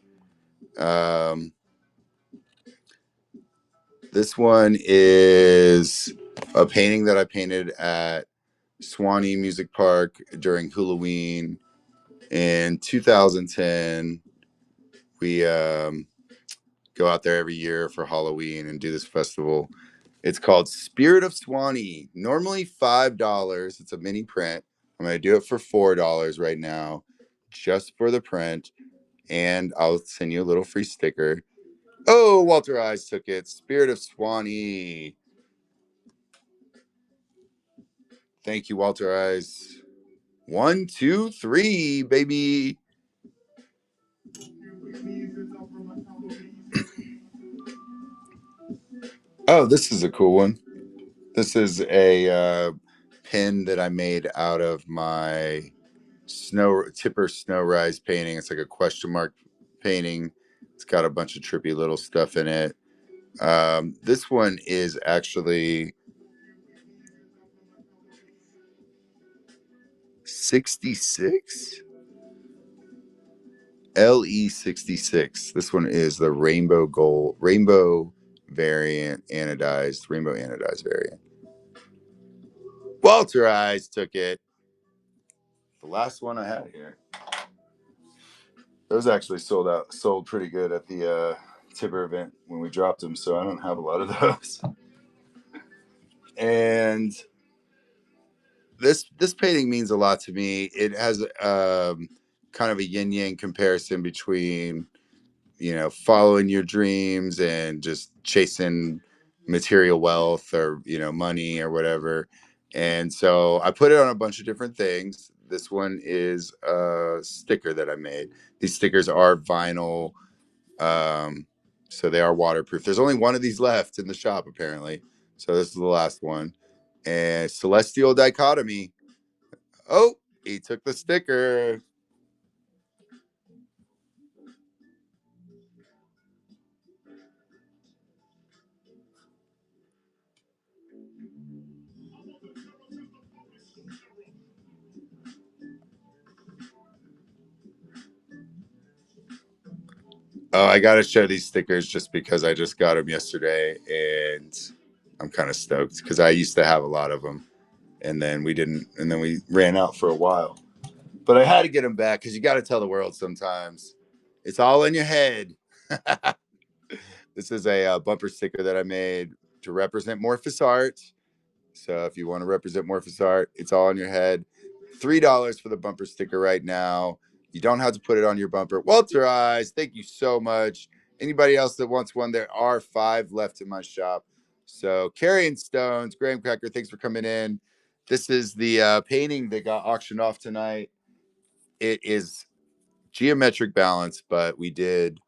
S1: Um, this one is a painting that I painted at Swanee Music Park during Halloween in 2010. We go out there every year for Halloween and do this festival. It's called Spirit of Swanee. Normally $5. It's a mini print. I'm going to do it for $4 right now, just for the print. And I'll send you a little free sticker. Oh, Walter Eyes took it. Spirit of Swanee. Thank you, Walter Eyes. 1, 2, 3, baby. Oh, this is a cool one. This is a pin that I made out of my Tipper Snow Rise painting. It's like a question mark painting. It's got a bunch of trippy little stuff in it. This one is actually 66 LE66. This one is the rainbow rainbow anodized variant. Walter Eyes took it. The last one I had here. Those actually sold pretty good at the Tipper event when we dropped them, so I don't have a lot of those. And this painting means a lot to me. It has kind of a yin yang comparison between, following your dreams and just chasing material wealth or, money or whatever. And so I put it on a bunch of different things. This one is a sticker that I made. These stickers are vinyl, so they are waterproof. There's only one of these left in the shop, apparently. So this is the last one. And Celestial Dichotomy. Oh, he took the sticker. Oh, I got to show these stickers just because I just got them yesterday and I'm kind of stoked because I used to have a lot of them and then we ran out for a while. But I had to get them back because you got to tell the world sometimes. It's all in your head. This is a bumper sticker that I made to represent Morphous Art. So if you want to represent Morphous Art, it's all in your head. $3 for the bumper sticker right now. You don't have to put it on your bumper. Walter Eyes, thank you so much. Anybody else that wants one, there are 5 left in my shop. So Carrying Stones, Graham Cracker, thanks for coming in. This is the painting that got auctioned off tonight. It is geometric balance, but we did,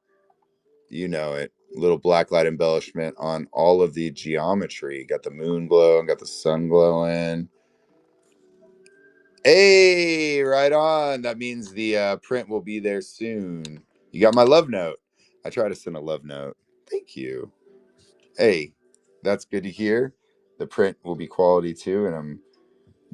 S1: little blacklight embellishment on all of the geometry. Got the moon glow and got the sun glowing. Hey, right on. That means the print will be there soon. You got my love note. I try to send a love note. Thank you. Hey, that's good to hear. The print will be quality too, and I'm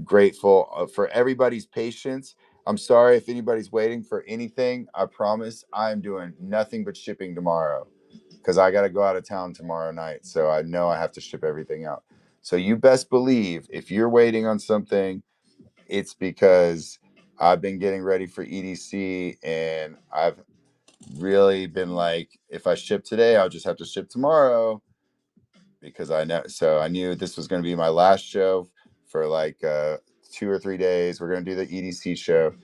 S1: grateful for everybody's patience. I'm sorry if anybody's waiting for anything. I promise I'm doing nothing but shipping tomorrow because I got to go out of town tomorrow night. So I know I have to ship everything out. So you best believe if you're waiting on something, it's because I've been getting ready for EDC and I've really been like, if I ship today, I'll just have to ship tomorrow because I know. So I knew this was going to be my last show for like 2 or 3 days. We're going to do the EDC show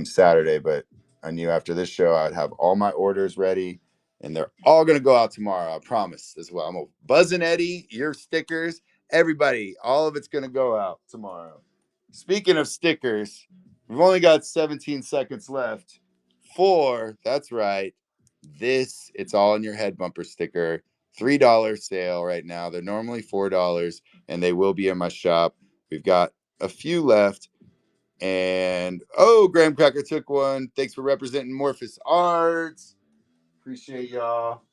S1: Saturday, but I knew after this show I'd have all my orders ready and they're all going to go out tomorrow. I promise as well. I'm a buzzing Eddie, your stickers, everybody, all of it's going to go out tomorrow. Speaking of stickers, we've only got 17 seconds left for, that's right, this It's All in Your Head bumper sticker. $3 sale right now. They're normally $4 and they will be in my shop. We've got a few left. And Graham Cracker took one. Thanks for representing Morphous Arts. Appreciate y'all.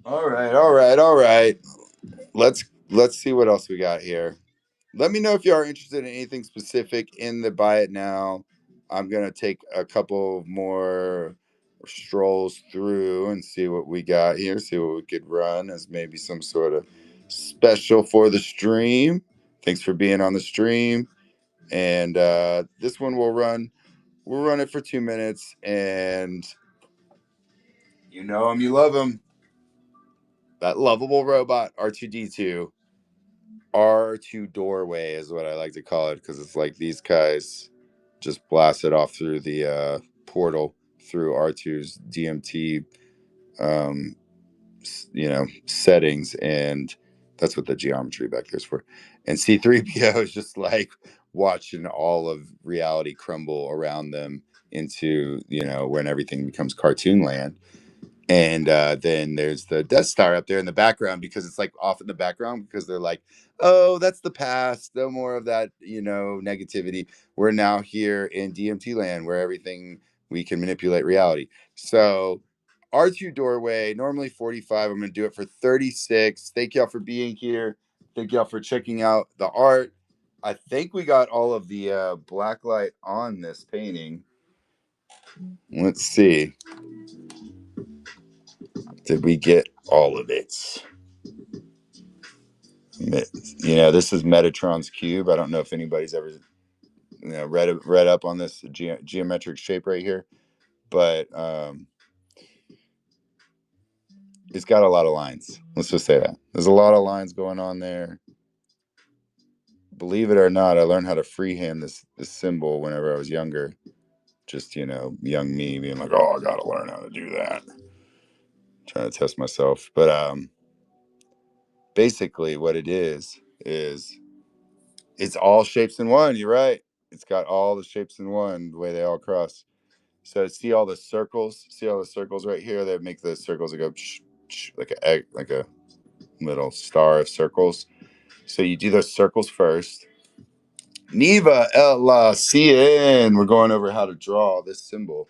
S1: All right. Let's see what else we got here. Let me know if you are interested in anything specific in the buy it now. I'm gonna take a couple more strolls through and see what we got here. See what we could run as maybe some sort of special for the stream. Thanks for being on the stream. And this one we'll run it for 2 minutes, and you know him, you love him. That lovable robot, R2D2. R2 doorway is what I like to call it, because it's like these guys just blasted off through the portal through R2's DMT settings, and that's what the geometry back there is for. And C3PO is just like watching all of reality crumble around them into when everything becomes cartoon land. And then there's the Death Star up there in the background because it's like off in the background because they're like, oh, that's the past. No more of that, negativity. We're now here in DMT land where everything we can manipulate reality. So R2 doorway, normally 45. I'm going to do it for 36. Thank y'all for being here. Thank y'all for checking out the art. I think we got all of the black light on this painting. Let's see. Did we get all of it? This is Metatron's cube. I don't know if anybody's ever read up on this geometric shape right here, but it's got a lot of lines. Let's just say that there's a lot of lines going on there. Believe it or not, I learned how to freehand this symbol whenever I was younger. Just young me being like, oh, I gotta learn how to do that. Trying to test myself, but basically what it is it's all shapes in one. You're right. It's got all the shapes in one, the way they all cross. So see all the circles? See all the circles right here that make the circles that go like a egg, like a little star of circles. So you do those circles first. Neva Ella CN. We're going over how to draw this symbol.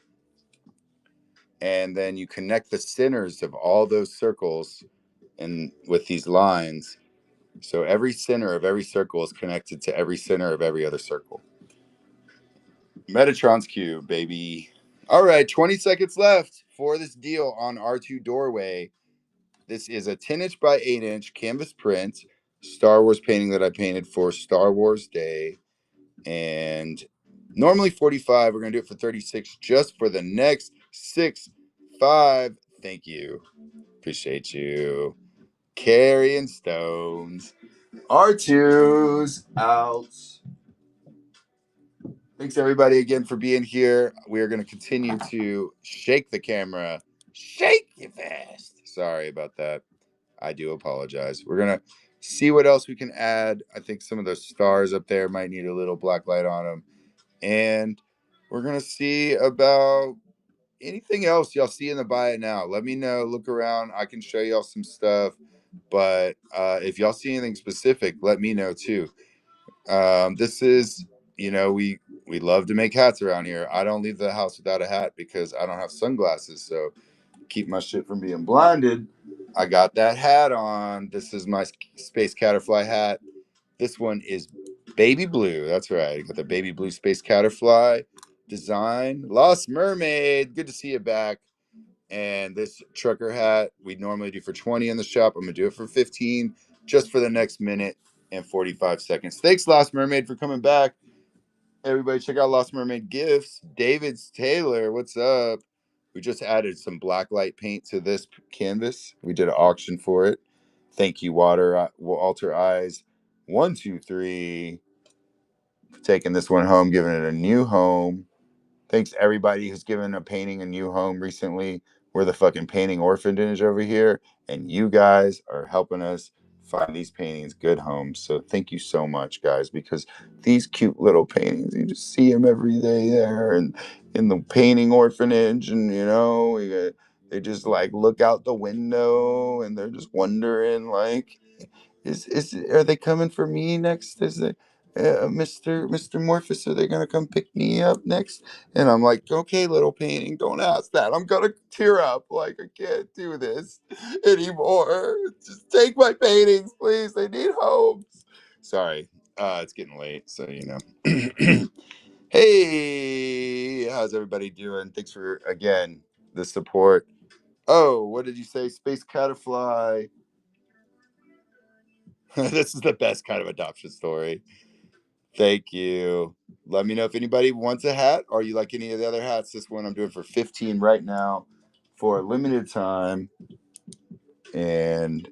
S1: And then you connect the centers of all those circles and with these lines. So every center of every circle is connected to every center of every other circle. Metatron's cube, baby. All right, 20 seconds left for this deal on R2 doorway. This is a 10-inch by 8-inch canvas print Star Wars painting that I painted for Star Wars Day. And normally 45. We're going to do it for 36 just for the next 6, 5. Thank you. Appreciate you. Carrying stones. R2's out. Thanks everybody again for being here. We are going to continue to shake the camera. Shake it fast. Sorry about that. I do apologize. We're going to see what else we can add. I think some of those stars up there might need a little black light on them. And we're going to see about anything else y'all see in the buy it now. Let me know. Look around. I can show y'all some stuff. But if y'all see anything specific, let me know too. This is, we love to make hats around here. I don't leave the house without a hat because I don't have sunglasses. So keep my shit from being blinded. I got that hat on. This is my Space Caterfly hat. This one is baby blue. That's right. I got the baby blue Space Caterfly design. Lost Mermaid. Good to see you back. And this trucker hat we normally do for 20 in the shop. I'm gonna do it for 15 just for the next minute and 45 seconds. Thanks, Lost Mermaid, for coming back. Everybody, check out Lost Mermaid Gifts. David's Taylor, what's up? We just added some black light paint to this canvas. We did an auction for it. Thank you, Walter Eyes. 123 for taking this one home, giving it a new home. Thanks everybody who's given a painting a new home recently. We're the fucking painting orphanage over here, and you guys are helping us find these paintings good homes. So thank you so much, guys, because these cute little paintings, you just see them every day there and in the painting orphanage, and they just like look out the window and they're just wondering like, are they coming for me next? Is it Mr. Morpheus? Are they gonna come pick me up next? And I'm like, okay, little painting, don't ask that. I'm gonna tear up. Like, I can't do this anymore. Just take my paintings, please. They need homes. Sorry, it's getting late, so Hey, how's everybody doing? Thanks for again the support. Oh, what did you say? Space Caterfly. This is the best kind of adoption story. Thank you. Let me know if anybody wants a hat or you like any of the other hats. This one I'm doing for 15 right now for a limited time. And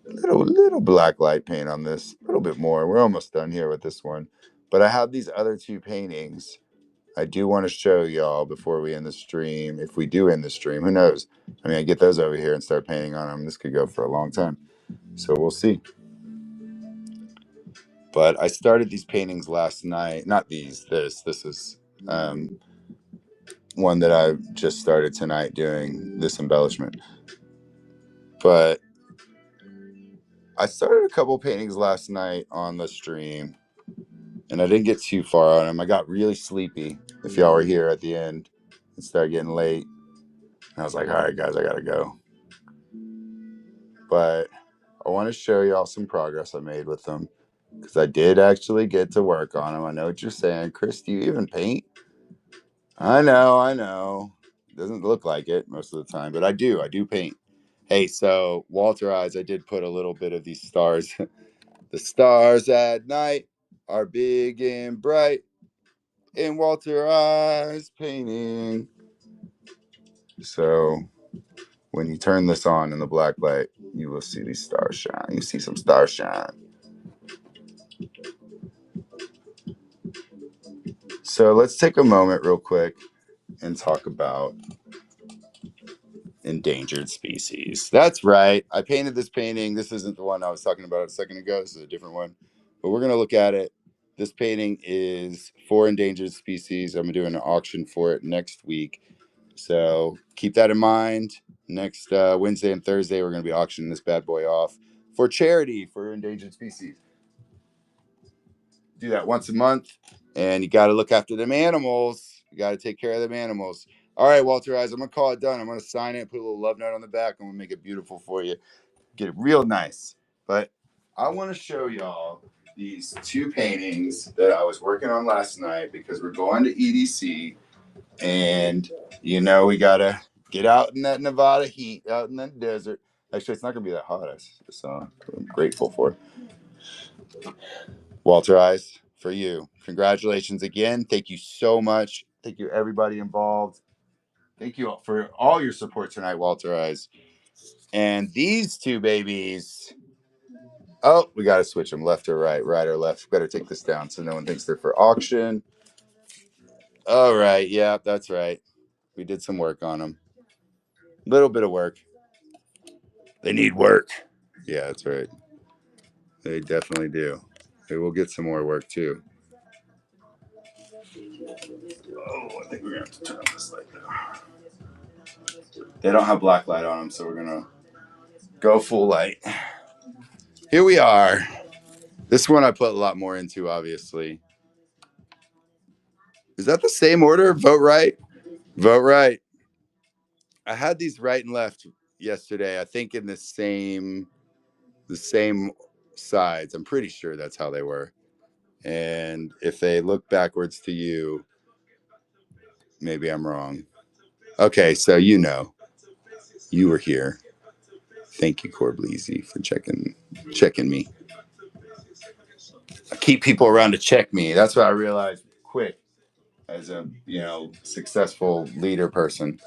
S1: little black light paint on this. A little bit more. We're almost done here with this one. But I have these other two paintings I do want to show y'all before we end the stream. If we do end the stream, who knows? I mean, I get those over here and start painting on them. This could go for a long time. So we'll see. But I started these paintings last night. Not these. This is one that I just started tonight doing this embellishment. But I started a couple paintings last night on the stream, and I didn't get too far on them. I got really sleepy. If y'all were here at the end, it started getting late. And I was like, all right, guys, I got to go. But I want to show y'all some progress I made with them, because I did actually get to work on them. I know what you're saying. Chris, do you even paint? I know. It doesn't look like it most of the time, but I do paint. Hey, so Walter Eyes, I did put a little bit of these stars. The stars at night are big and bright in Walter Eyes painting. So when you turn this on in the black light, you will see these stars shine. You see some stars shine. So let's take a moment real quick and talk about endangered species. That's right. I painted this painting. This isn't the one I was talking about a second ago. This is a different one. But we're going to look at it. This painting is for endangered species. I'm doing an auction for it next week. So keep that in mind. Next Wednesday and Thursday, we're going to be auctioning this bad boy off for charity for endangered species. Do that once a month. And you got to look after them animals. You got to take care of them animals. All right, Walter Eyes, I'm going to call it done. I'm going to sign it, put a little love note on the back. I'm going to make it beautiful for you. Get it real nice. But I want to show y'all these two paintings that I was working on last night, because we're going to EDC. And, you know, we got to get out in that Nevada heat, out in that desert. Actually, it's not going to be that hot. I'm grateful for Walter Eyes, for you. Congratulations again. Thank you so much. Thank you, everybody involved. Thank you for all your support tonight, Walter Eyes. And these two babies. Oh, we got to switch them left or right or left. Better take this down so no one thinks they're for auction. All right. Yeah, that's right. We did some work on them. Little bit of work. They need work. Yeah, that's right. They definitely do. They will get some more work too. Oh, I think we're going to have to turn on this light now. They don't have black light on them, so we're going to go full light. Here we are. This one I put a lot more into, obviously. Is that the same order? Vote right. Vote right. I had these right and left yesterday. I think in the same sides. I'm pretty sure that's how they were. And if they look backwards to you, maybe I'm wrong. Okay, so you were here. Thank you, Corbleezy, for checking me. I keep people around to check me. That's what I realized quick as a successful leader person.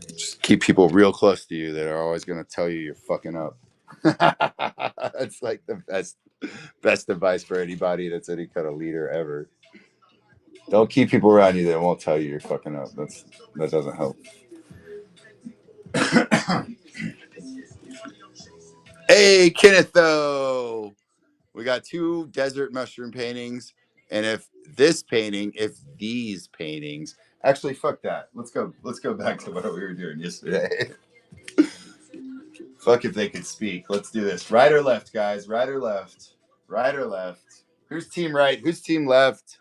S1: Just keep people real close to you that are always going to tell you you're fucking up. That's like the best advice for anybody that's any kind of leader ever. Don't keep people around you that won't tell you you're fucking up. That doesn't help. Hey, Kenneth, though. We got two desert mushroom paintings. And if these paintings, actually, fuck that. Let's go back to what we were doing yesterday. Fuck if they could speak. Let's do this. Right or left, guys? Right or left? Right or left? Who's team right? Who's team left?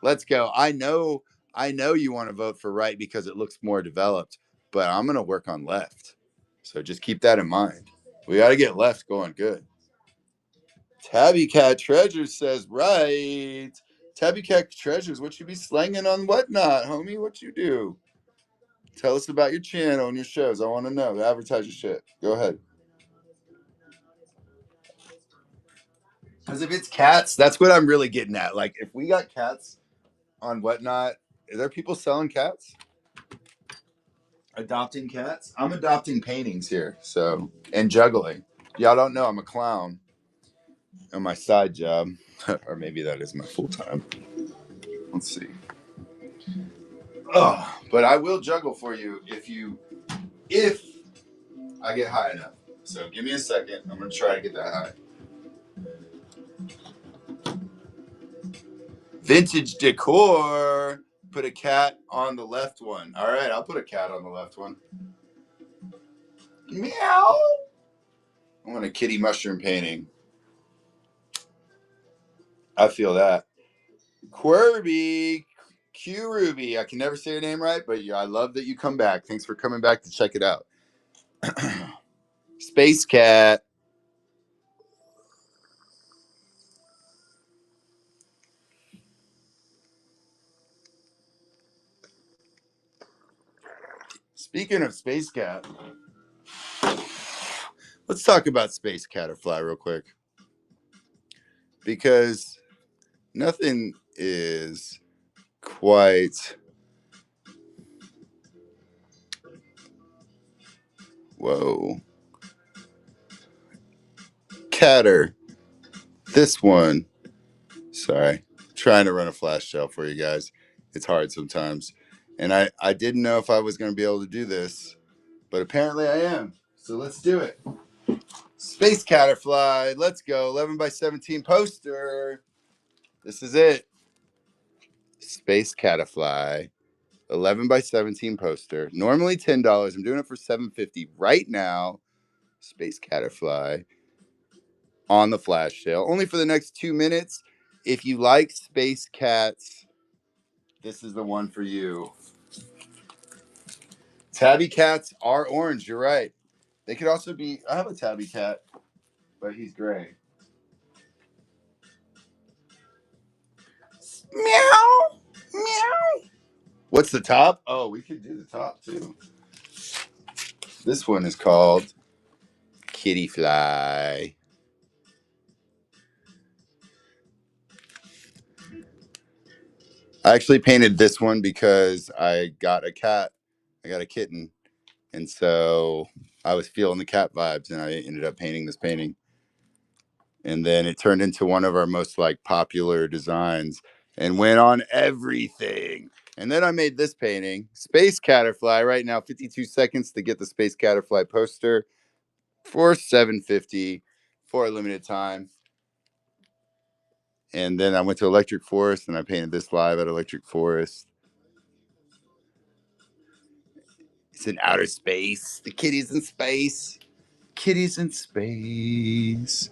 S1: Let's go. I know you want to vote for right because it looks more developed, but I'm going to work on left. So just keep that in mind. We got to get left going good. Tabby Cat Treasures says right. Tabby Cat Treasures, what you be slanging on whatnot, homie? What you do? Tell us about your channel and your shows. I want to know. Advertise your shit. Go ahead. Because if it's cats, that's what I'm really getting at. Like, if we got cats on whatnot, are there people selling cats? Adopting cats? I'm adopting paintings here, so, and juggling. Y'all don't know I'm a clown on my side job, or maybe that is my full time. Let's see. Oh, but I will juggle for you if I get high enough. So give me a second. I'm gonna try to get that high. Vintage decor. Put a cat on the left one. All right, I'll put a cat on the left one. Meow. I want a kitty mushroom painting. I feel that. Quirby, Q Ruby. I can never say your name right, but I love that you come back. Thanks for coming back to check it out. Space Cat. Speaking of Space Cat, let's talk about Space Caterfly real quick. Because nothing is quite... Whoa. Catter. This one. Sorry. Trying to run a flash sale for you guys. It's hard sometimes. And I didn't know if I was going to be able to do this, but apparently I am. So let's do it. Space Caterfly. Let's go. 11 by 17 poster. This is it. Space Caterfly. 11 by 17 poster. Normally $10. I'm doing it for $7.50 right now. Space Caterfly on the flash sale. Only for the next 2 minutes. If you like space cats, this is the one for you. Tabby cats are orange. You're right. They could also be... I have a tabby cat, but he's gray. Meow. Meow. What's the top? Oh, we could do the top too. This one is called Kitty Fly. I actually painted this one because I got a cat. I got a kitten. And so I was feeling the cat vibes and I ended up painting this painting. And then it turned into one of our most like popular designs and went on everything. And then I made this painting, Space Caterfly. Right now, 52 seconds to get the Space Caterfly poster for $7.50 for a limited time. And then I went to Electric Forest and I painted this live at Electric Forest. It's in outer space. The kitty's in space. Kitty's in space.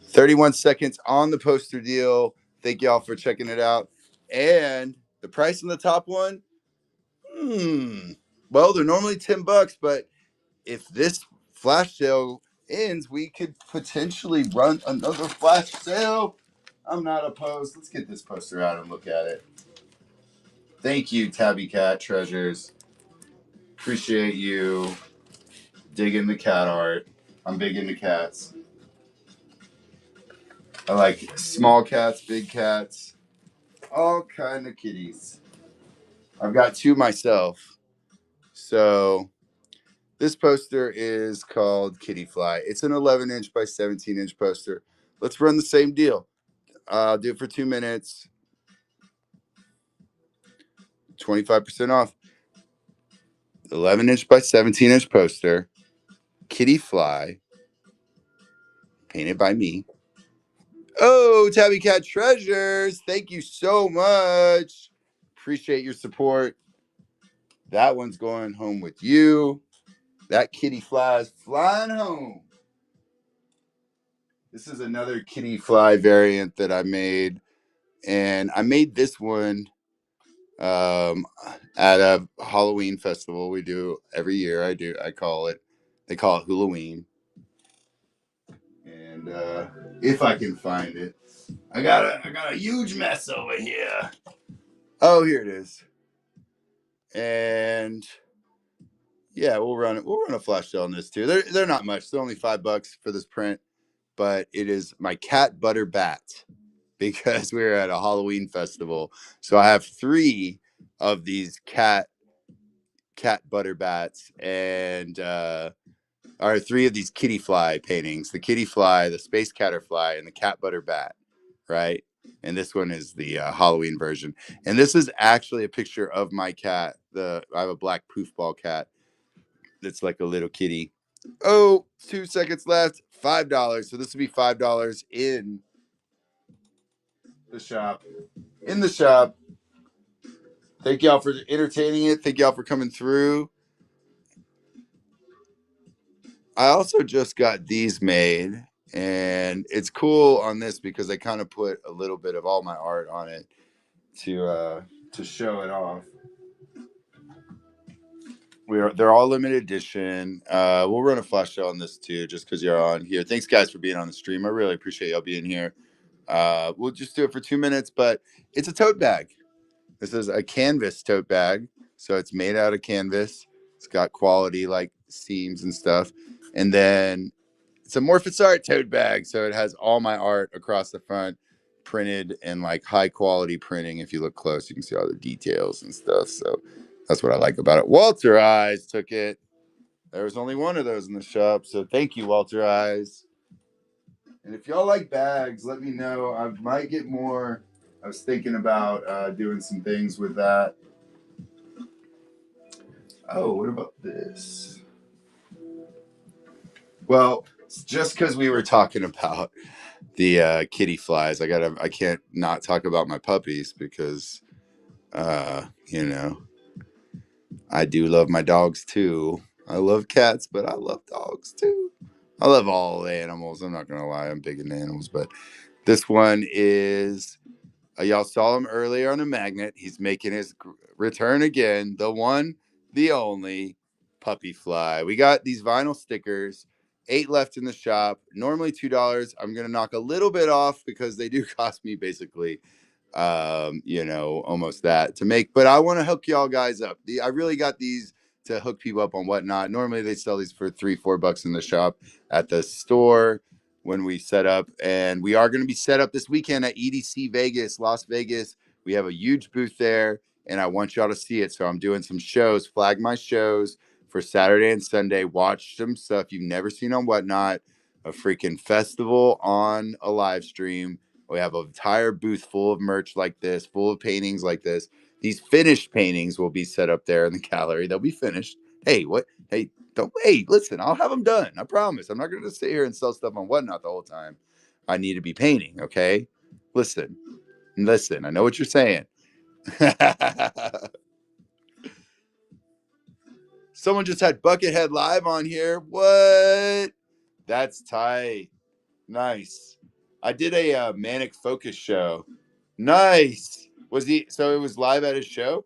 S1: 31 seconds on the poster deal. Thank y'all for checking it out. And the price on the top one, well, they're normally $10, but if this flash sale ends, we could potentially run another flash sale. I'm not opposed. Let's get this poster out and look at it. Thank you, Tabby Cat Treasures. Appreciate you digging the cat art. I'm big into cats. I like small cats, big cats, all kind of kitties. I've got two myself. So this poster is called Kitty Fly. It's an 11-inch by 17-inch poster. Let's run the same deal. I'll do it for 2 minutes. 25% off. 11-inch by 17-inch poster. Kitty Fly. Painted by me. Oh, Tabby Cat Treasures. Thank you so much. Appreciate your support. That one's going home with you. That kitty fly is flying home. This is another kitty fly variant that I made. And I made this one at a Halloween festival we do every year. They call it Halloween. And if I can find it. I got a huge mess over here. Oh, here it is. And yeah, we'll run a flash sale on this too. They're not much. They're only $5 for this print, but it is my cat butter bat because we were at a Halloween festival. So I have 3 of these cat butter bats and or 3 of these kitty fly paintings. The kitty fly, the space caterfly, and the cat butter bat, right? And this one is the Halloween version. And this is actually a picture of my cat. I have a black poofball cat that's like a little kitty. Oh, 2 seconds left. $5. So this would be $5 in the shop. In the shop. Thank y'all for entertaining it. Thank y'all for coming through. I also just got these made, and it's cool on this because I kind of put a little bit of all my art on it to show it off. They're all limited edition. We'll run a flash sale on this too, just because you're on here. Thanks guys for being on the stream. I really appreciate y'all being here. We'll just do it for 2 minutes, but it's a tote bag. This is a canvas tote bag, so it's made out of canvas. It's got quality like seams and stuff, and then it's a Morphous Art tote bag, so it has all my art across the front, printed in like high quality printing. If you look close, you can see all the details and stuff. So that's what I like about it. Walter Eyes took it. There was only one of those in the shop, so thank you, Walter Eyes. And if y'all like bags, let me know. I might get more. I was thinking about doing some things with that. Oh, what about this? Well, just because we were talking about the kitty flies, I can't not talk about my puppies because you know, I do love my dogs too. I love cats, but I love dogs too. I love all animals. I'm not gonna lie, I'm big into animals, but this one is y'all saw him earlier on a magnet. He's making his return again. The one, the only puppy fly. We got these vinyl stickers. 8 left in the shop. Normally $2. I'm gonna knock a little bit off because they do cost me basically almost that to make, but I want to hook y'all guys up. I really got these to hook people up on Whatnot. Normally they sell these for $3-4 in the shop. At the store when we set up, and we are going to be set up this weekend at EDC Vegas, Las Vegas. We have a huge booth there, and I want y'all to see it. So I'm doing some shows, flag my shows for Saturday and Sunday. Watch some stuff you've never seen on Whatnot, a freaking festival on a live stream. We have an entire booth full of merch like this, full of paintings like this. These finished paintings will be set up there in the gallery. They'll be finished. Hey, what? Hey, don't wait. Listen, I'll have them done. I promise. I'm not going to sit here and sell stuff on Whatnot the whole time. I need to be painting. Okay. Listen. I know what you're saying. Someone just had Buckethead live on here. What? That's tight. Nice. I did a Manic Focus show. Nice. Was he? So it was live at his show.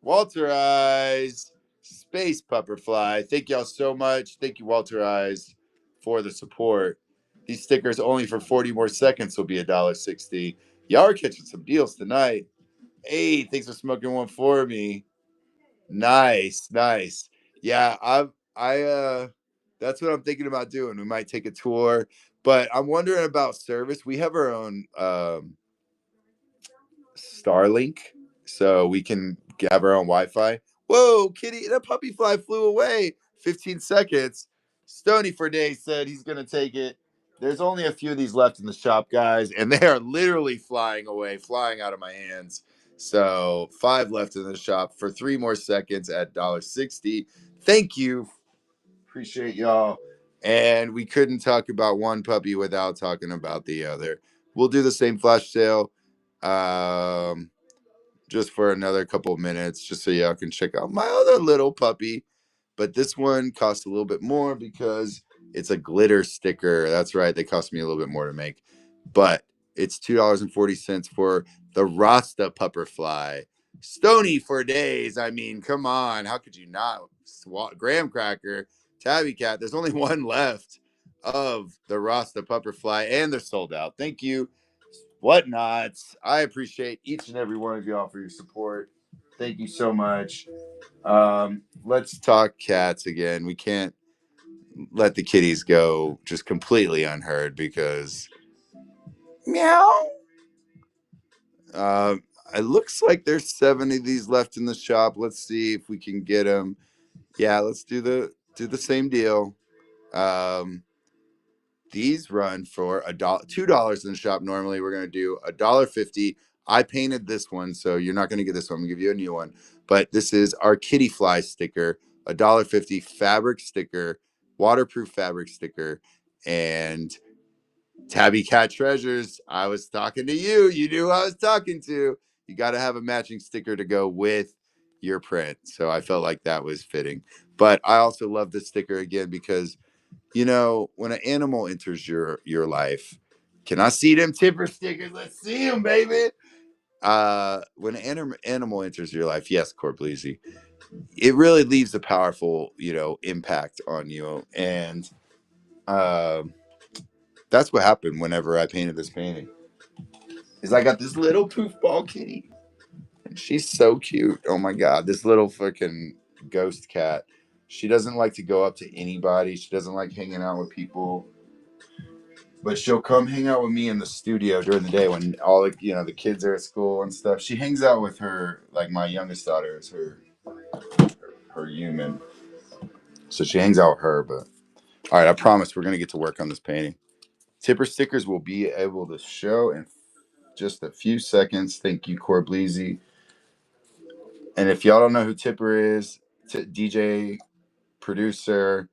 S1: Walter Eyes, Space Pupperfly. Thank y'all so much. Thank you, Walter Eyes, for the support. These stickers only for 40 more seconds will be $1.60. Y'all are catching some deals tonight. Hey, thanks for smoking one for me. Nice, nice. Yeah, I that's what I'm thinking about doing. We might take a tour, but I'm wondering about service. We have our own Starlink, so we can have our own Wi-Fi. Whoa, kitty, that puppy fly flew away. 15 seconds. Stony for Day said he's gonna take it. There's only a few of these left in the shop, guys, and they are literally flying away, flying out of my hands. So 5 left in the shop for 3 more seconds at $1.60. Thank you. Appreciate y'all. And we couldn't talk about one puppy without talking about the other. We'll do the same flash sale. Just for another couple of minutes, just so y'all can check out my other little puppy. But this one costs a little bit more because it's a glitter sticker. That's right, they cost me a little bit more to make. But it's $2.40 for the Rasta Pupperfly. Stony for days. I mean, come on. How could you not? Graham Cracker, Tabby Cat. There's only one left of the Rasta Pupperfly, and they're sold out. Thank you. Whatnots. I appreciate each and every one of y'all for your support. Thank you so much. Let's talk cats again. We can't let the kitties go just completely unheard because meow. Uh, it looks like there's 7 of these left in the shop. Let's see if we can get them. Yeah, let's do the same deal. These run for $2 in the shop. Normally, we're gonna do $1.50. I painted this one, so you're not gonna get this one. I'm gonna give you a new one. But this is our kitty fly sticker, $1.50 fabric sticker, waterproof fabric sticker, and Tabby Cat Treasures. I was talking to you. You knew who I was talking to. You got to have a matching sticker to go with your print. So I felt like that was fitting. But I also love this sticker again because, you know, when an animal enters your life, can I see them tipper stickers? Let's see them, baby. When an animal enters your life, yes, Corblisi, it really leaves a powerful, you know, impact on you. And that's what happened whenever I painted this painting. Is I got this little poofball kitty. And she's so cute. Oh my god, this little fucking ghost cat. She doesn't like to go up to anybody. She doesn't like hanging out with people. But she'll come hang out with me in the studio during the day when all the, you know, the kids are at school and stuff. She hangs out with her, like my youngest daughter is her human. So she hangs out with her, but all right, I promise we're gonna get to work on this painting. Tipper stickers will be able to show in just a few seconds. Thank you, Corblisi. And if y'all don't know who Tipper is, DJ, producer,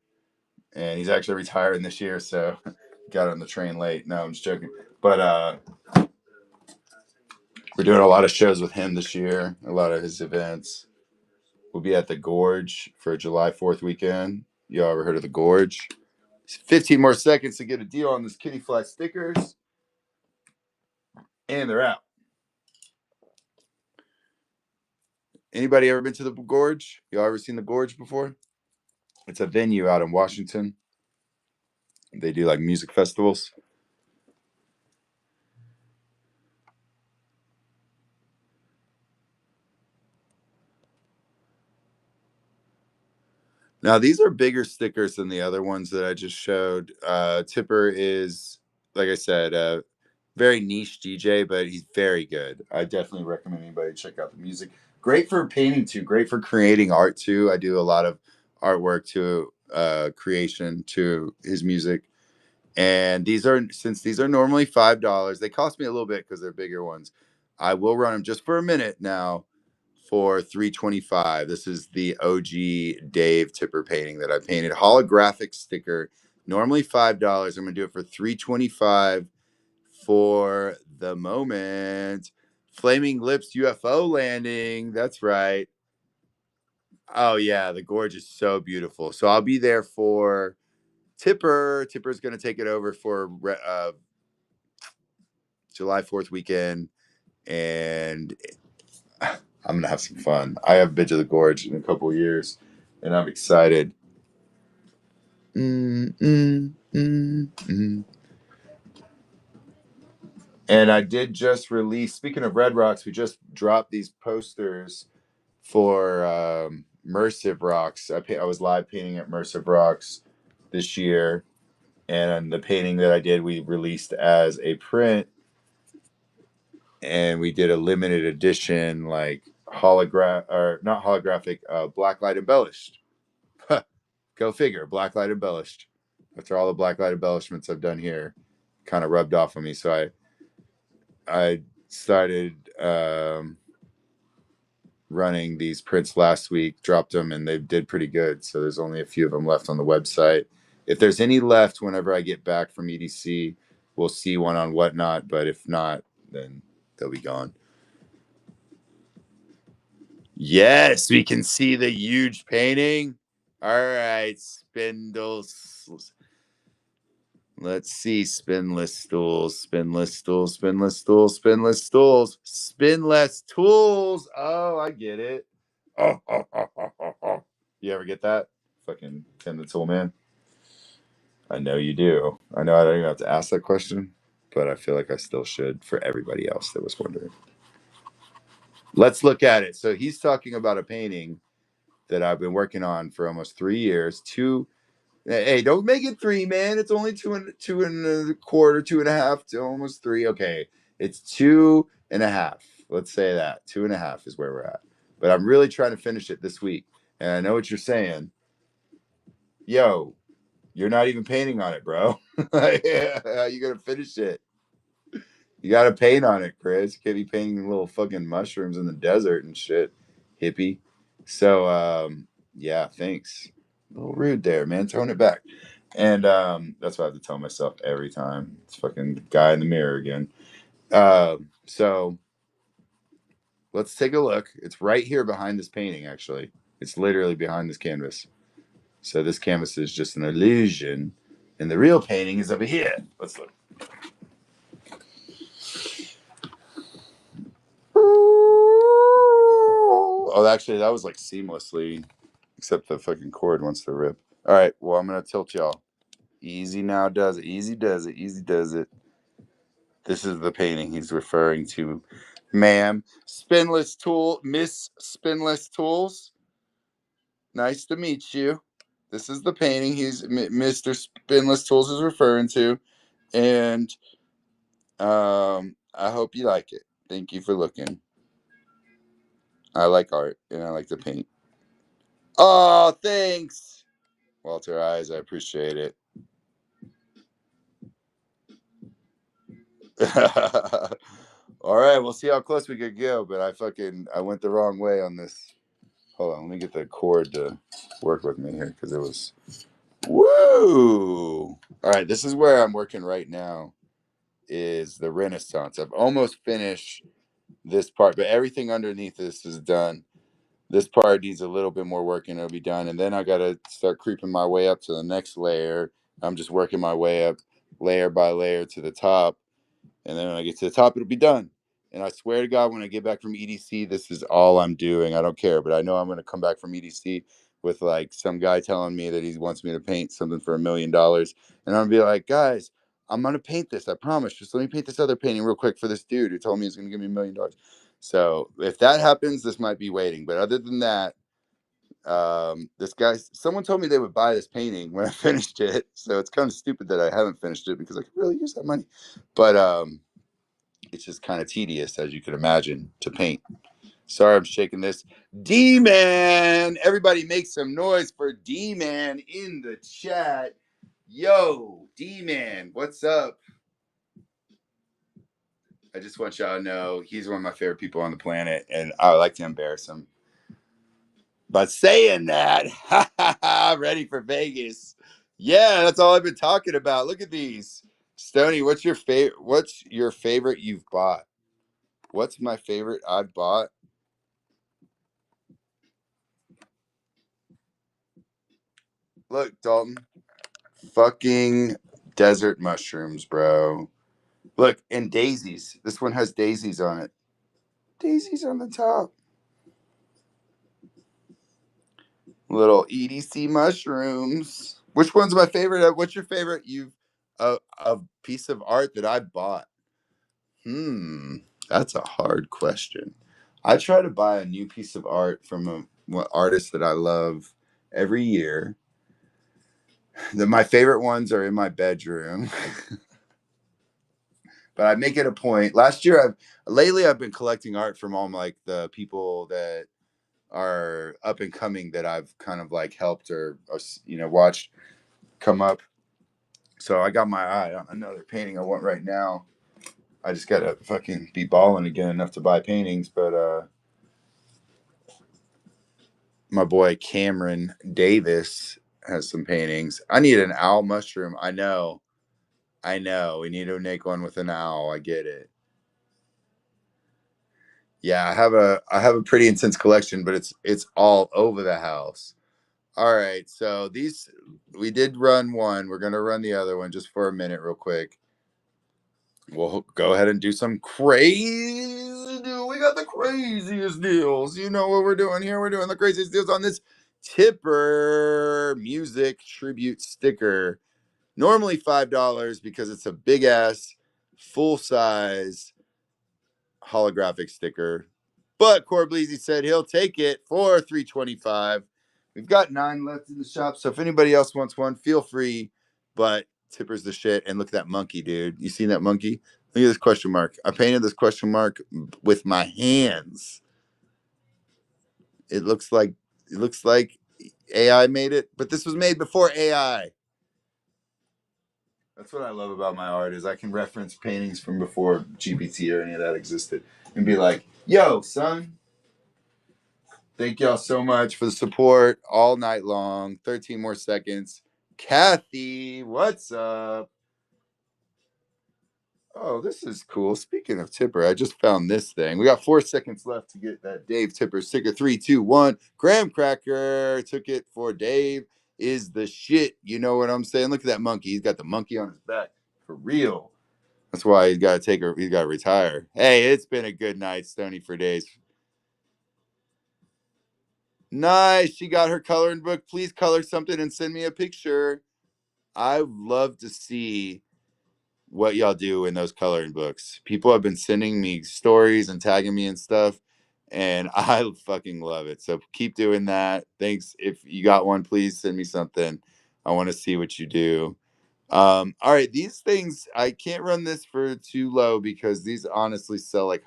S1: and he's actually retiring this year, so got on the train late. No, I'm just joking. But we're doing a lot of shows with him this year, a lot of his events. We'll be at the Gorge for July 4th weekend. Y'all ever heard of the Gorge? 15 more seconds to get a deal on this Kitty Fly stickers. And they're out. Anybody ever been to the Gorge? Y'all ever seen the Gorge before? It's a venue out in Washington. They do like music festivals. Now these are bigger stickers than the other ones that I just showed. Tipper is, like I said, a very niche DJ, but he's very good. I definitely recommend anybody check out the music. Great for painting too. Great for creating art too. I do a lot of artwork to creation to his music. And since these are normally $5, they cost me a little bit because they're bigger ones. I will run them just for a minute now for $325. This is the OG Dave Tipper painting that I painted. Holographic sticker, normally $5. I'm gonna do it for $325 for the moment. Flaming Lips UFO landing. That's right. Oh yeah, the gorge is so beautiful. So I'll be there for Tipper. Tipper's gonna take it over for July 4th weekend, and I'm gonna have some fun. I haven't been to the gorge in a couple years, and I'm excited. Mm, mm, mm, mm. And I did just release. Speaking of Red Rocks, we just dropped these posters for Mersive Rocks. I was live painting at Mersive Rocks this year, and the painting that I did, we released as a print, and we did a limited edition, like holograph or not holographic, blacklight embellished. Go figure, blacklight embellished. After all the blacklight embellishments I've done here, kind of rubbed off on me, so I started running these prints last week, dropped them, and they did pretty good. So there's only a few of them left on the website. If there's any left, whenever I get back from EDC, we'll see one on Whatnot. But if not, then they'll be gone. Yes, we can see the huge painting. All right, spindles. Let's see, spinless stools, spinless stools, spinless stools, spinless stools, spinless tools. Oh, I get it. Oh, oh, oh, oh, oh, oh. You ever get that? Fucking Tim the Tool Man. I know you do. I know I don't even have to ask that question, but I feel like I still should for everybody else that was wondering. Let's look at it. So he's talking about a painting that I've been working on for almost 3 years. Hey, don't make it three, man. It's only two and a quarter, 2.5 to almost three. Okay, it's 2.5. Let's say that 2.5 is where we're at. But I'm really trying to finish it this week, and I know what you're saying. Yo, you're not even painting on it, bro. How you gonna finish it? You gotta paint on it, Chris. You can't be painting little fucking mushrooms in the desert and shit, hippie. So, yeah, thanks. A little rude there, man. Tone it back. And that's what I have to tell myself every time. It's fucking guy in the mirror again. So let's take a look. It's right here behind this painting, actually. It's literally behind this canvas. So this canvas is just an illusion, and the real painting is over here. Let's look. Oh, actually, that was like seamlessly, except the fucking cord wants to rip. All right, well, I'm going to tilt y'all. Easy now does it. Easy does it. Easy does it. This is the painting he's referring to, ma'am. Spinless Tool, Miss Spinless Tools. Nice to meet you. This is the painting Mr. Spinless Tools is referring to, and I hope you like it. Thank you for looking. I like art and I like to paint. Oh, thanks, Walter Eyes. I appreciate it. All right, we'll see how close we could go, but I went the wrong way on this. Hold on, let me get the cord to work with me here because it was woo. All right, this is where I'm working right now. Is the Renaissance. I've almost finished this part, but everything underneath this is done. This part needs a little bit more work and it'll be done. And then I got to start creeping my way up to the next layer. I'm just working my way up layer by layer to the top. And then when I get to the top, it'll be done. And I swear to God, when I get back from EDC, this is all I'm doing. I don't care, but I know I'm going to come back from EDC with like some guy telling me that he wants me to paint something for $1 million. And I'm going to be like, guys, I'm going to paint this. I promise. Just let me paint this other painting real quick for this dude who told me he's going to give me $1 million. So if that happens, this might be waiting. But other than that, this guy, someone told me they would buy this painting when I finished it. So it's kind of stupid that I haven't finished it because I could really use that money. But it's just kind of tedious, as you can imagine, to paint. Sorry, I'm shaking this. D-Man! Everybody make some noise for D-Man in the chat. Yo, D-Man, what's up? I just want y'all to know he's one of my favorite people on the planet, and I like to embarrass him. But saying that, ready for Vegas. Yeah, that's all I've been talking about. Look at these. Stony, what's your favorite you've bought? What's my favorite I've bought? Look, Dalton. Fucking desert mushrooms, bro. Look, and daisies. This one has daisies on it. Daisies on the top. Little EDC mushrooms. Which one's my favorite? What's your favorite a piece of art that I bought? That's a hard question. I try to buy a new piece of art from an artist that I love every year. My favorite ones are in my bedroom. But I make it a point. Lately I've been collecting art from all like the people that are up and coming that I've kind of like helped or watched come up. So I got my eye on another painting I want right now. I just gotta fucking be balling again enough to buy paintings, but my boy Cameron Davis has some paintings. I need an owl mushroom. I know. We need to make one with an owl. I get it. Yeah, I have a pretty intense collection, but it's all over the house. All right, so these we did run one. We're gonna run the other one just for a minute, real quick. We'll go ahead and do some crazy deal. We got the craziest deals. You know what we're doing here? We're doing the craziest deals on this Tipper Music tribute sticker. Normally $5 because it's a big ass, full size holographic sticker. But Corbleasy said he'll take it for $3.25. We've got 9 left in the shop, so if anybody else wants one, feel free. But Tipper's the shit. And look at that monkey, dude. You seen that monkey? Look at this question mark. I painted this question mark with my hands. It looks like AI made it, but this was made before AI. That's what I love about my art is I can reference paintings from before GPT or any of that existed and be like, "Yo, son, thank y'all so much for the support all night long. 13 more seconds. Kathy, what's up? Oh, this is cool. Speaking of Tipper, I just found this thing. We got 4 seconds left to get that Dave Tipper sticker. 3, 2, 1. Graham Cracker took it for Dave. Is the shit. You know what I'm saying? Look at that monkey. He's got the monkey on his back. For real. That's why he's got to take her. He's got to retire. Hey, it's been a good night, Stony for days. Nice. She got her coloring book. Please color something and send me a picture. I love to see what y'all do in those coloring books. People have been sending me stories and tagging me and stuff, and I fucking love it. So keep doing that. Thanks. If you got one, please send me something. I want to see what you do. All right, these things I can't run this for too low because these honestly sell like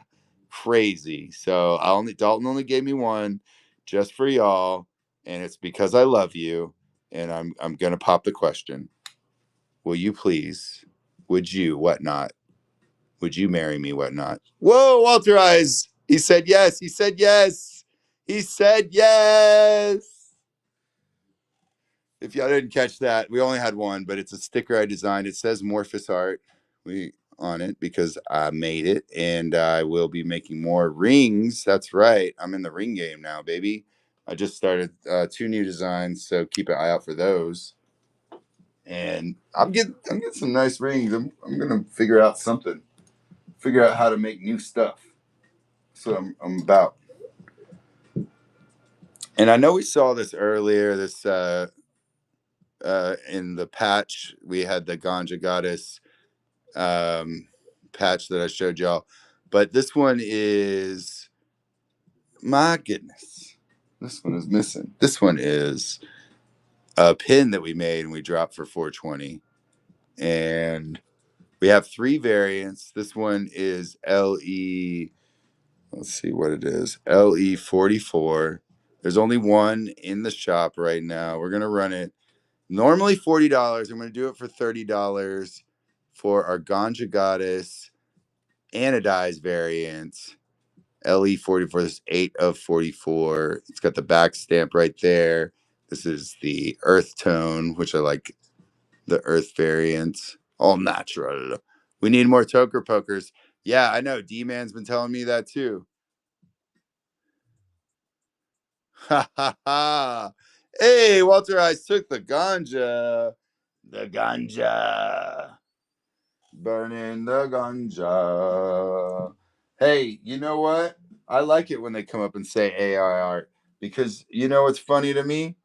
S1: crazy. So I only Dalton only gave me one just for y'all, and it's because I love you, and I'm gonna pop the question. Will you please? Would you whatnot? Would you marry me whatnot? Whoa, Walter Eyes. He said yes. He said yes. He said yes. If y'all didn't catch that, we only had one, but it's a sticker I designed. It says Morphous Art on it because I made it, and I will be making more rings. That's right. I'm in the ring game now, baby. I just started 2 new designs, so keep an eye out for those. And I'm getting some nice rings. I'm gonna figure out something. Figure out how to make new stuff. That's what I'm about. And I know we saw this earlier. This in the patch we had the Ganja Goddess patch that I showed y'all, but this one is my goodness. This one is missing. This one is a pin that we made and we dropped for 420, and we have 3 variants. This one is LE. Let's see what it is. LE44. There's only one in the shop right now. We're gonna run it. Normally $40. I'm gonna do it for $30 for our Ganja Goddess anodized variant. LE44. This is 8 of 44. It's got the back stamp right there. This is the earth tone, which I like the earth variant. All natural. We need more toker pokers. Yeah, I know. D-Man's been telling me that too. Ha ha ha. Hey, Walter, I took the ganja. The ganja. Burning the ganja. Hey, you know what? I like it when they come up and say AI art because you know what's funny to me?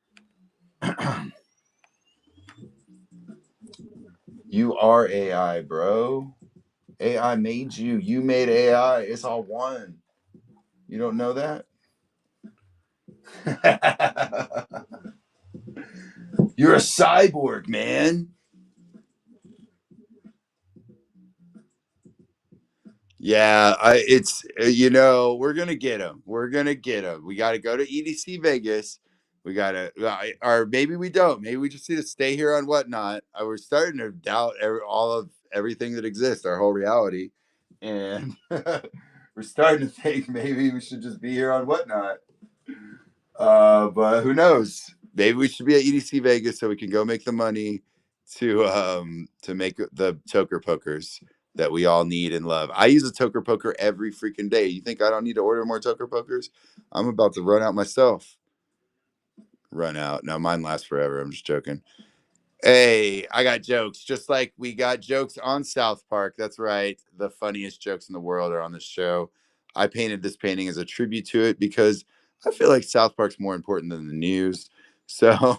S1: You are AI, bro. AI made you. You made AI. It's all one. You don't know that? You're a cyborg, man. Yeah, it's we're gonna get him. We're gonna get him. We got to go to EDC Vegas. We gotta, or maybe we don't. Maybe we just need to stay here on whatnot. We're starting to doubt all of everything that exists, our whole reality, and we're starting to think maybe we should just be here on whatnot. But who knows? Maybe we should be at EDC Vegas so we can go make the money to make the toker pokers that we all need and love. I use a toker poker every freaking day. You think I don't need to order more toker pokers? I'm about to run out myself. Run out. Now mine lasts forever. I'm just joking. Hey, I got jokes. Just like we got jokes on South Park. That's right. The funniest jokes in the world are on this show. I painted this painting as a tribute to it because I feel like South Park's more important than the news. So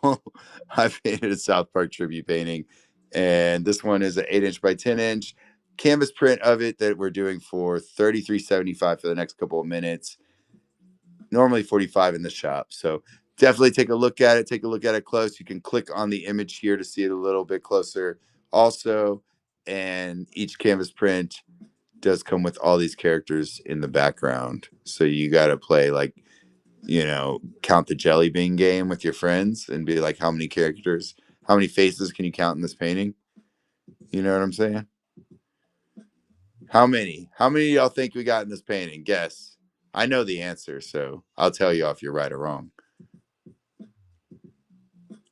S1: I painted a South Park tribute painting. And this one is an 8-inch by 10-inch canvas print of it that we're doing for $33.75 for the next couple of minutes. Normally 45 in the shop. So definitely take a look at it. Take a look at it close. You can click on the image here to see it a little bit closer also. And each canvas print does come with all these characters in the background. So you got to play like, count the jelly bean game with your friends and be like, how many characters, how many faces can you count in this painting? You know what I'm saying? How many? How many y'all think we got in this painting? Guess. I know the answer, so I'll tell you if you're right or wrong.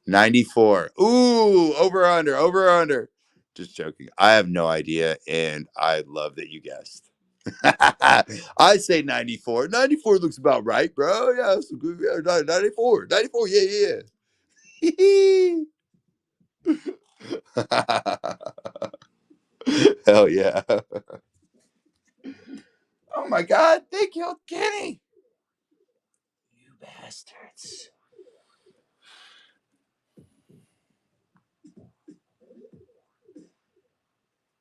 S1: 94. Ooh, over under. Just joking. I have no idea, and I love that you guessed. I say 94. 94 looks about right, bro. Yeah, that's good. Yeah, 94. 94. Yeah, yeah. Hell yeah. Oh my God. They killed Kenny. You bastards.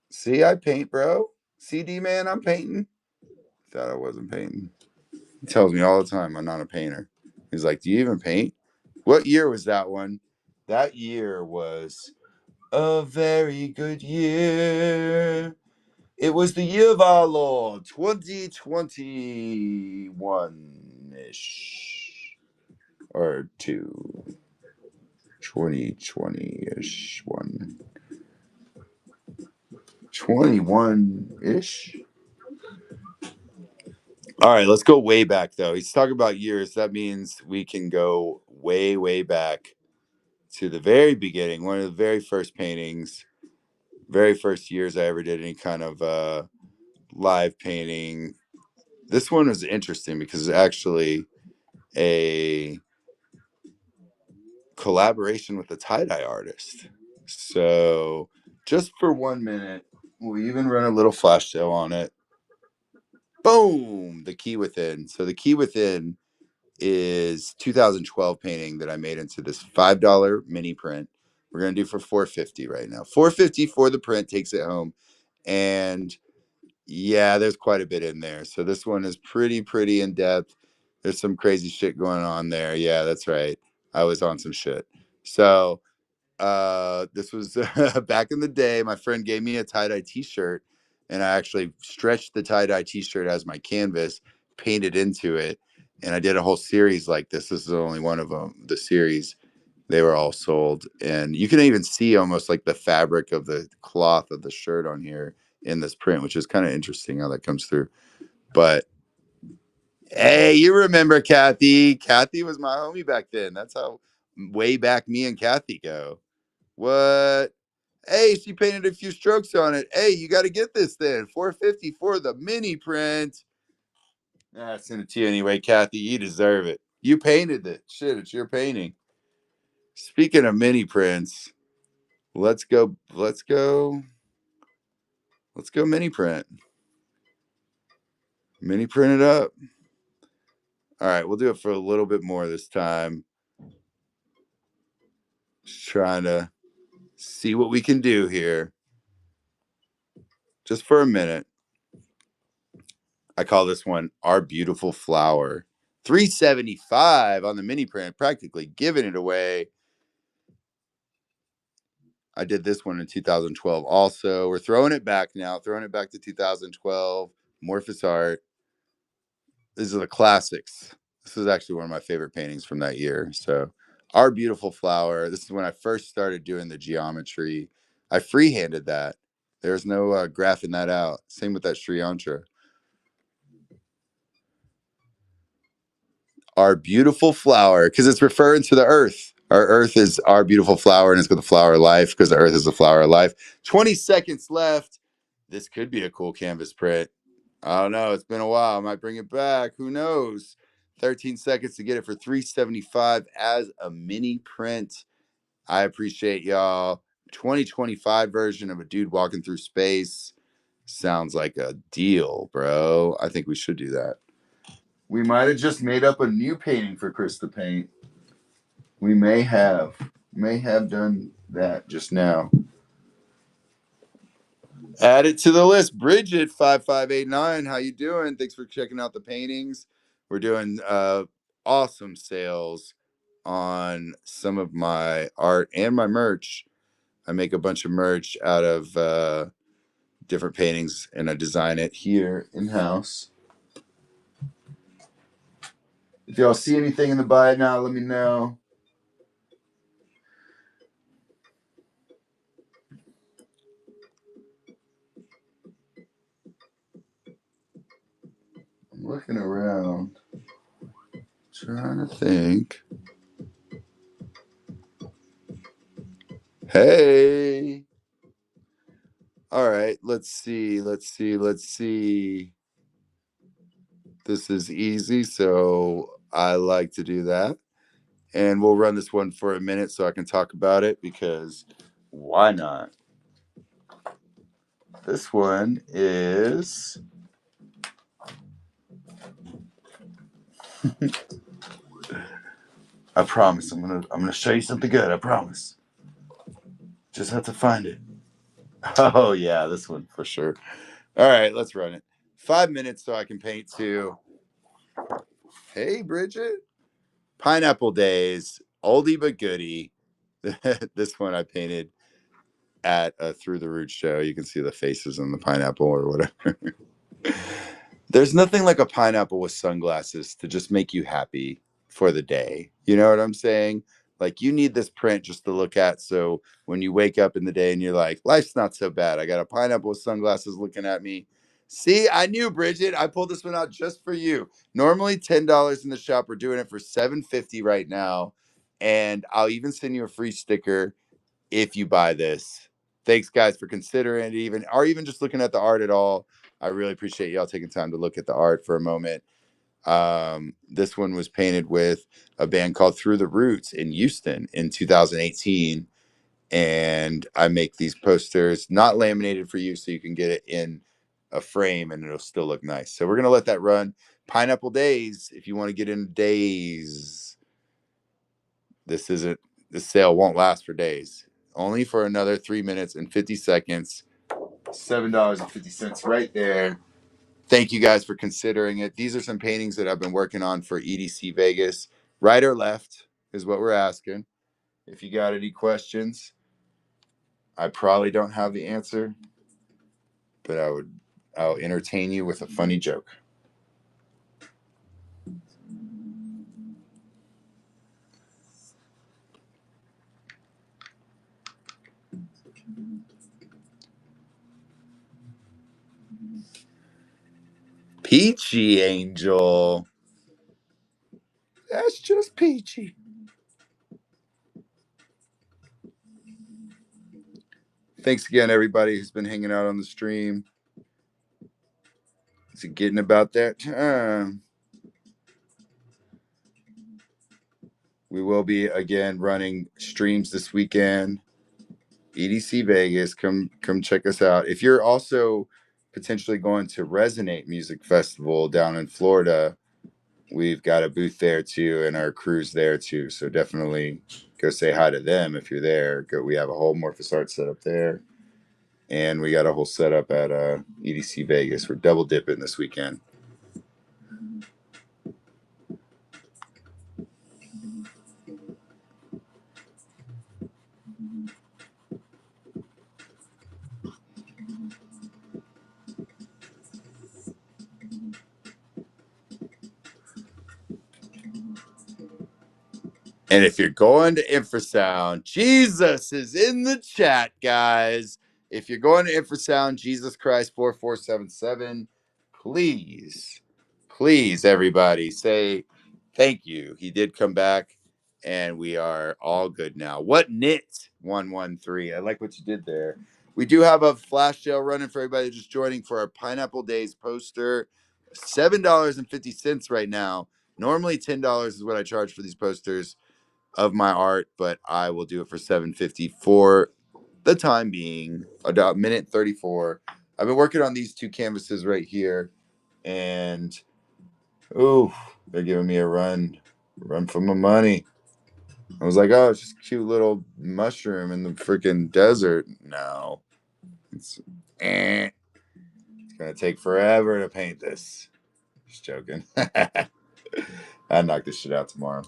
S1: See, I paint, bro. CD man, I'm painting. Thought I wasn't painting. He tells me all the time I'm not a painter. He's like, do you even paint? What year was that one? That year was a very good year. It was the year of our Lord, 2021 ish. Or 2020 ish. 21 ish. All right, let's go way back though. He's talking about years. That means we can go way, way back to the very beginning. One of the very first paintings, very first years I ever did any kind of live painting. This one was interesting because it's actually a collaboration with a tie-dye artist. So just for 1 minute, we'll even run a little flash sale on it. Boom! The Key Within. So the Key Within is 2012 painting that I made into this $5 mini print. We're gonna do for $4.50 right now. $4.50 for the print takes it home, and yeah, there's quite a bit in there. So this one is pretty in depth. There's some crazy shit going on there. Yeah, that's right. I was on some shit. So this was back in the day. My friend gave me a tie-dye t-shirt, and I actually stretched the tie-dye t-shirt as my canvas, painted into it, and I did a whole series like this. This is only one of them, the series. They were all sold, and you can even see almost like the fabric of the cloth of the shirt on here in this print, which is kind of interesting how that comes through. But hey, you remember Kathy? Kathy was my homie back then. That's how way back me and Kathy go. What? Hey, she painted a few strokes on it. Hey, you got to get this then. $4.50 for the mini print. I send it to you anyway, Kathy. You deserve it. You painted it. Shit, it's your painting. Speaking of mini prints, let's go. Let's go. Let's go mini print. Mini print it up. All right, we'll do it for a little bit more this time. Just trying to see what we can do here. Just for a minute. I call this one Our Beautiful Flower. $3.75 on the mini print, practically giving it away. I did this one in 2012 also. We're throwing it back now, throwing it back to 2012. Morphous Art. These are the classics. This is actually one of my favorite paintings from that year. So, Our Beautiful Flower. This is when I first started doing the geometry. I freehanded that. There's no graphing that out. Same with that Sri Yantra. Our beautiful flower, because it's referring to the earth. Our earth is our beautiful flower, and it's got the flower of life because the earth is the flower of life. 20 seconds left. This could be a cool canvas print. I don't know. It's been a while. I might bring it back. Who knows? 13 seconds to get it for $3.75 as a mini print. I appreciate y'all. 2025 version of a dude walking through space. Sounds like a deal, bro. I think we should do that. We might have just made up a new painting for Chris to paint. We may have done that just now. Add it to the list. Bridget 5589, how you doing? Thanks for checking out the paintings. We're doing awesome sales on some of my art and my merch. I make a bunch of merch out of different paintings, and I design it here in house. If y'all see anything in the buy now, let me know. I'm looking around, trying to think. Hey, All right, let's see. This is easy, so I like to do that. And we'll run this one for a minute so I can talk about it because why not? This one is I promise I'm gonna show you something good, I promise. Just have to find it. Oh yeah, this one for sure. All right, let's run it. 5 minutes so I can paint too. Hey Bridget. Pineapple Days, oldie but goodie. This one I painted at a Through the Roots show. You can see the faces on the pineapple or whatever. There's nothing like a pineapple with sunglasses to just make you happy for the day. You know what I'm saying? Like you need this print just to look at. So when you wake up in the day and you're like, life's not so bad. I got a pineapple with sunglasses looking at me. See, I knew Bridget. I pulled this one out just for you. Normally $10 in the shop. We're doing it for $7.50 right now. And I'll even send you a free sticker if you buy this. Thanks, guys, for considering it, even or even just looking at the art at all. I really appreciate y'all taking time to look at the art for a moment. This one was painted with a band called Through the Roots in Houston in 2018. And I make these posters not laminated for you so you can get it in a frame and it'll still look nice. So we're going to let that run. Pineapple Days, if you want to get into days, this sale won't last for days. Only for another 3 minutes and 50 seconds. $7.50 right there. Thank you guys for considering it. These are some paintings that I've been working on for EDC Vegas. Right or left is what we're asking. If you got any questions, I probably don't have the answer, but I'll entertain you with a funny joke. Peachy Angel. That's just peachy. Thanks again, everybody who's been hanging out on the stream. It's getting about that time. We will be again running streams this weekend. EDC Vegas, come check us out. If you're also potentially going to Resonate Music Festival down in Florida, we've got a booth there too, and our crew's there too. So definitely go say hi to them if you're there. We have a whole Morphous Art setup there, and we got a whole setup at EDC Vegas. We're double dipping this weekend. And if you're going to Infrasound, Jesus is in the chat, guys. If you're going to Infrasound, Jesus Christ 4477, please, everybody say thank you. He did come back, and we are all good now. What knit 113? I like what you did there. We do have a flash sale running for everybody just joining for our Pineapple Days poster. $7.50 right now. Normally $10 is what I charge for these posters of my art, but I will do it for $7.50 for the time being. About minute 34. I've been working on these two canvases right here, and they're giving me a run for my money. I was like, oh, it's just a cute little mushroom in the freaking desert. No, it's gonna take forever to paint this. Just joking. I'll knock this shit out tomorrow.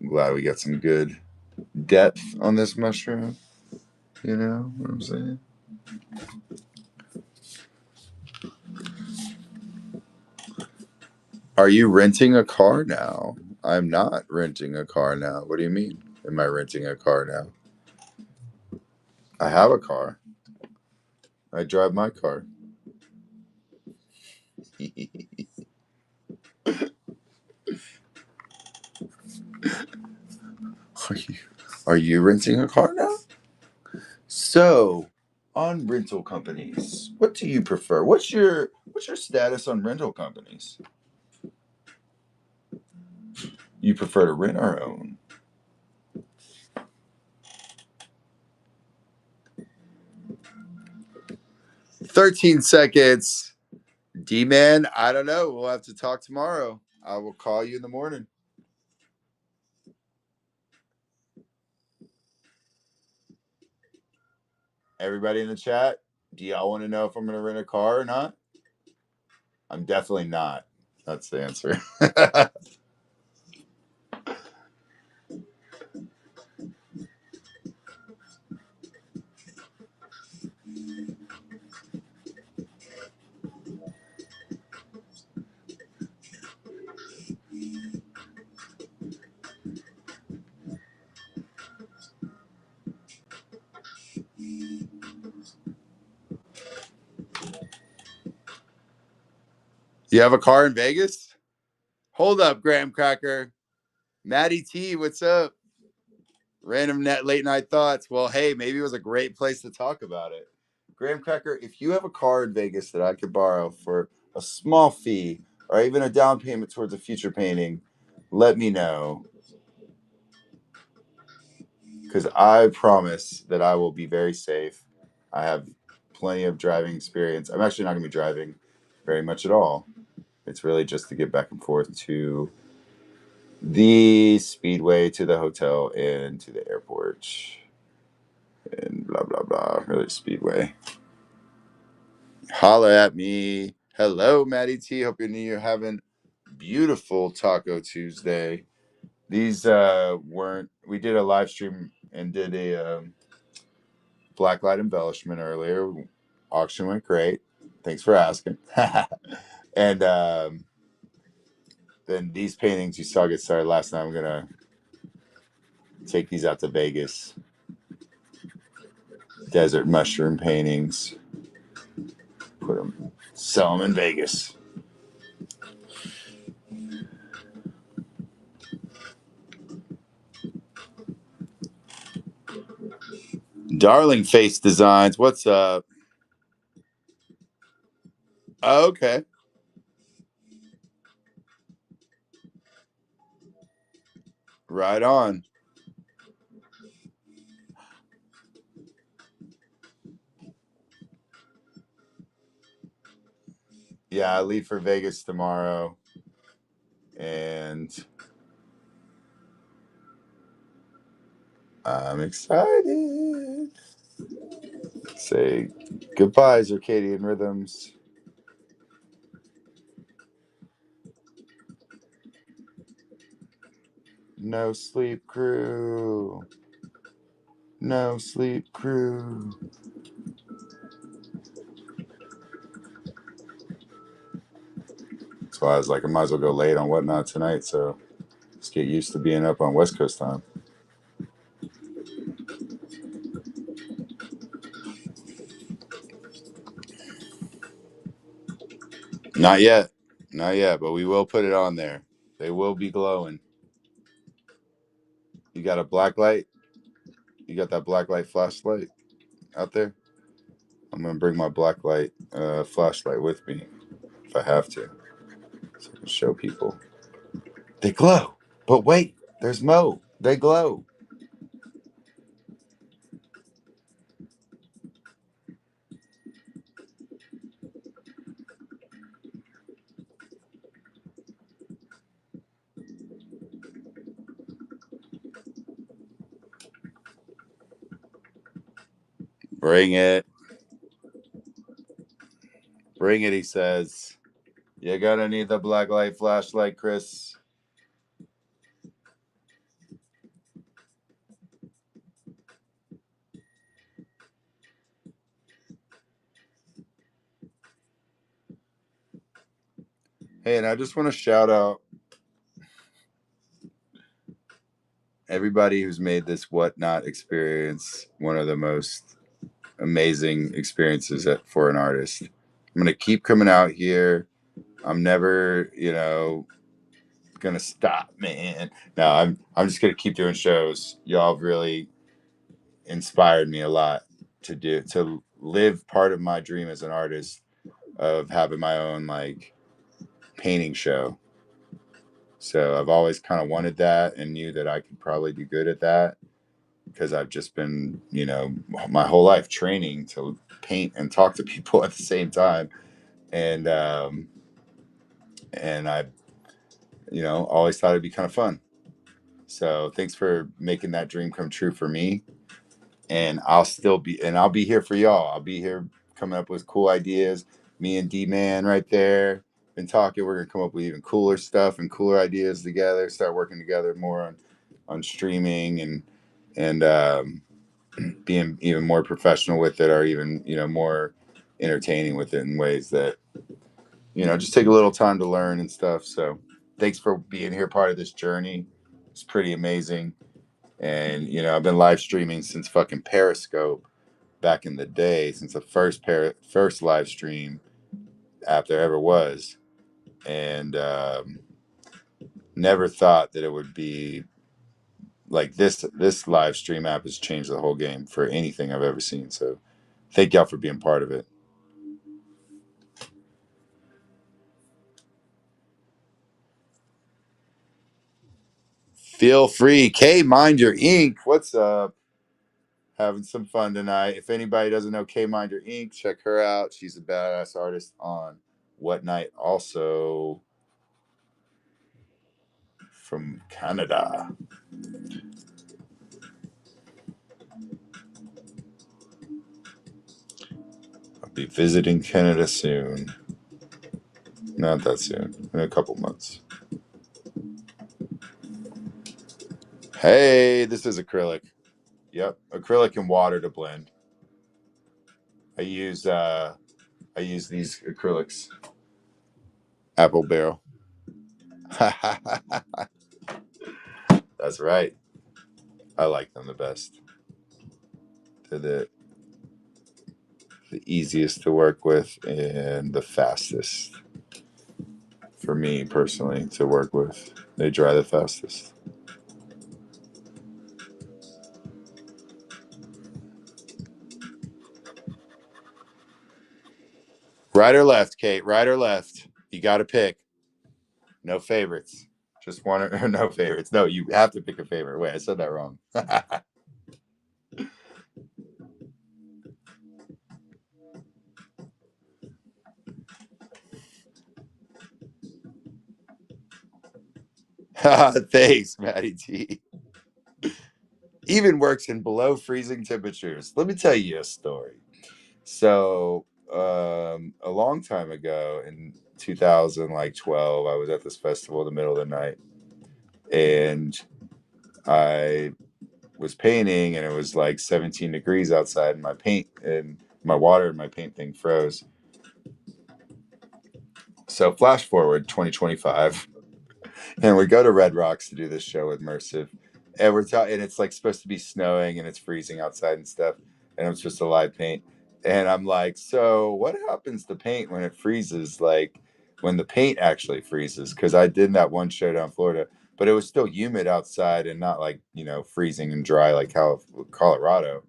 S1: I'm glad we got some good depth on this mushroom. You know what I'm saying? Are you renting a car now? I'm not renting a car now. What do you mean? Am I renting a car now? I have a car. I drive my car. Are you Are you renting a car now? So, on rental companies, what do you prefer? What's your status on rental companies? You prefer to rent or own? 13 seconds. D-Man, I don't know. We'll have to talk tomorrow. I will call you in the morning. Everybody in the chat, do y'all want to know if I'm going to rent a car or not? I'm definitely not. That's the answer. You have a car in Vegas? Hold up, Graham Cracker. Maddie T, what's up? Random net late night thoughts. Well, hey, maybe it was a great place to talk about it. Graham Cracker, if you have a car in Vegas that I could borrow for a small fee or even a down payment towards a future painting, let me know. Because I promise that I will be very safe. I have plenty of driving experience. I'm actually not going to be driving very much at all. It's really just to get back and forth to the speedway, to the hotel, and to the airport. And blah, blah, blah. Really, speedway. Holla at me. Hello, Maddie T. Hope you're having beautiful Taco Tuesday. These weren't. We did a live stream and did a blacklight embellishment earlier. Auction went great. Thanks for asking. And then these paintings you saw get started last night. I'm gonna take these out to Vegas. Desert mushroom paintings. Sell them in Vegas. Darling Face Designs. What's up? Oh, okay. Right on. Yeah, I leave for Vegas tomorrow. And I'm excited. Say goodbye, Circadian Rhythms. No sleep crew. No sleep crew. So I was like, I might as well go late on Whatnot tonight. So just get used to being up on West Coast time. Not yet. Not yet, but we will put it on there. They will be glowing. You got a black light? You got that black light flashlight out there? I'm going to bring my black light flashlight with me if I have to. So I can show people. They glow. But wait, there's Mo. They glow. Bring it. Bring it, he says. You're going to need the black light flashlight, Chris. Hey, and I just want to shout out everybody who's made this Whatnot experience one of the most amazing experiences for an artist. I'm going to keep coming out here. I'm never, gonna stop, man. No, I'm just gonna keep doing shows. Y'all have really inspired me a lot to live part of my dream as an artist of having my own like painting show. So I've always kind of wanted that and knew that I could probably be good at that because I've just been, my whole life training to paint and talk to people at the same time. And I, always thought it'd be kind of fun. So thanks for making that dream come true for me. And I'll be here for y'all. I'll be here coming up with cool ideas. Me and D-Man right there been talking. We're gonna come up with even cooler stuff and cooler ideas together. Start working together more on streaming and being even more professional with it, or even more entertaining with it in ways that just take a little time to learn and stuff. So thanks for being here, part of this journey. It's pretty amazing. And I've been live streaming since fucking Periscope back in the day, since the first live stream app there ever was, and never thought that it would be like this. This live stream app has changed the whole game for anything I've ever seen. So thank y'all for being part of it. Feel free. K Mind Your Ink. What's up? Having some fun tonight. If anybody doesn't know K Mind Your Ink, check her out. She's a badass artist on What Night, also from Canada. I'll be visiting Canada soon. Not that soon. In a couple months. Hey, this is acrylic. Yep, acrylic and water to blend. I use these acrylics. Apple Barrel. That's right. I like them the best. They're the easiest to work with and the fastest for me personally to work with. They dry the fastest. Right or left, Kate? Right or left? You got to pick. No favorites. Just one or no favorites. No, you have to pick a favorite. Wait, I said that wrong. Thanks, Maddie T. Even works in below freezing temperatures. Let me tell you a story. So, a long time ago in 2012, I was at this festival in the middle of the night, and I was painting, and it was like 17 degrees outside, and my paint and my water and my paint thing froze. So, flash forward 2025. And we go to Red Rocks to do this show with Mersive, and and it's like supposed to be snowing and it's freezing outside and stuff, and I'm supposed to live paint, and I'm like, so what happens to paint when it freezes? Like when the paint actually freezes? Because I did that one show down in Florida, but it was still humid outside and not like freezing and dry like Colorado.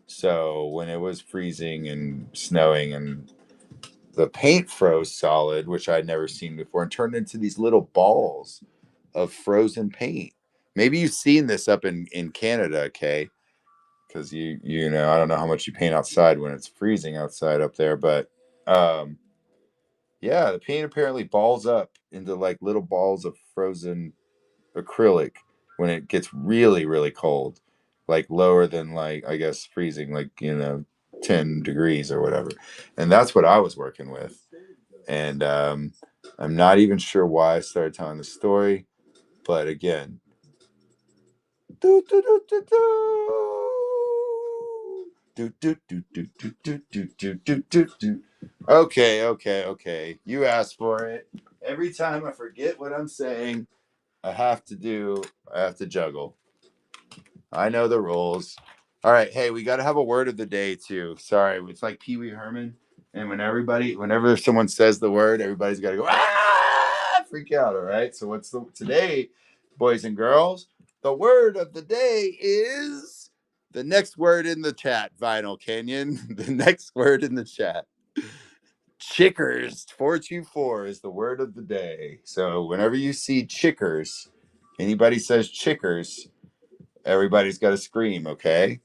S1: So when it was freezing and snowing and the paint froze solid, which I'd never seen before, and turned into these little balls of frozen paint. Maybe you've seen this up in Canada, Kay, because I don't know how much you paint outside when it's freezing outside up there, but um, yeah, the paint apparently balls up into like little balls of frozen acrylic when it gets really really cold, like lower than like I guess freezing, like 10 degrees or whatever, and that's what I was working with, and I'm not even sure why I started telling the story, but again. Do, do, do, do, do. Do, do, do, do, do, do, do, do, do, do, do. Okay, okay, okay. You asked for it. Every time I forget what I'm saying, I have to juggle. I know the rules. All right, hey, we got to have a word of the day too. Sorry, it's like Pee Wee Herman, and whenever someone says the word, everybody's got to go ah freak out. All right. So what's today, boys and girls? The word of the day is the next word in the chat. Vinyl Canyon. The next word in the chat. Chickers 424 is the word of the day. So whenever you see chickers, anybody says chickers, everybody's got to scream. Okay.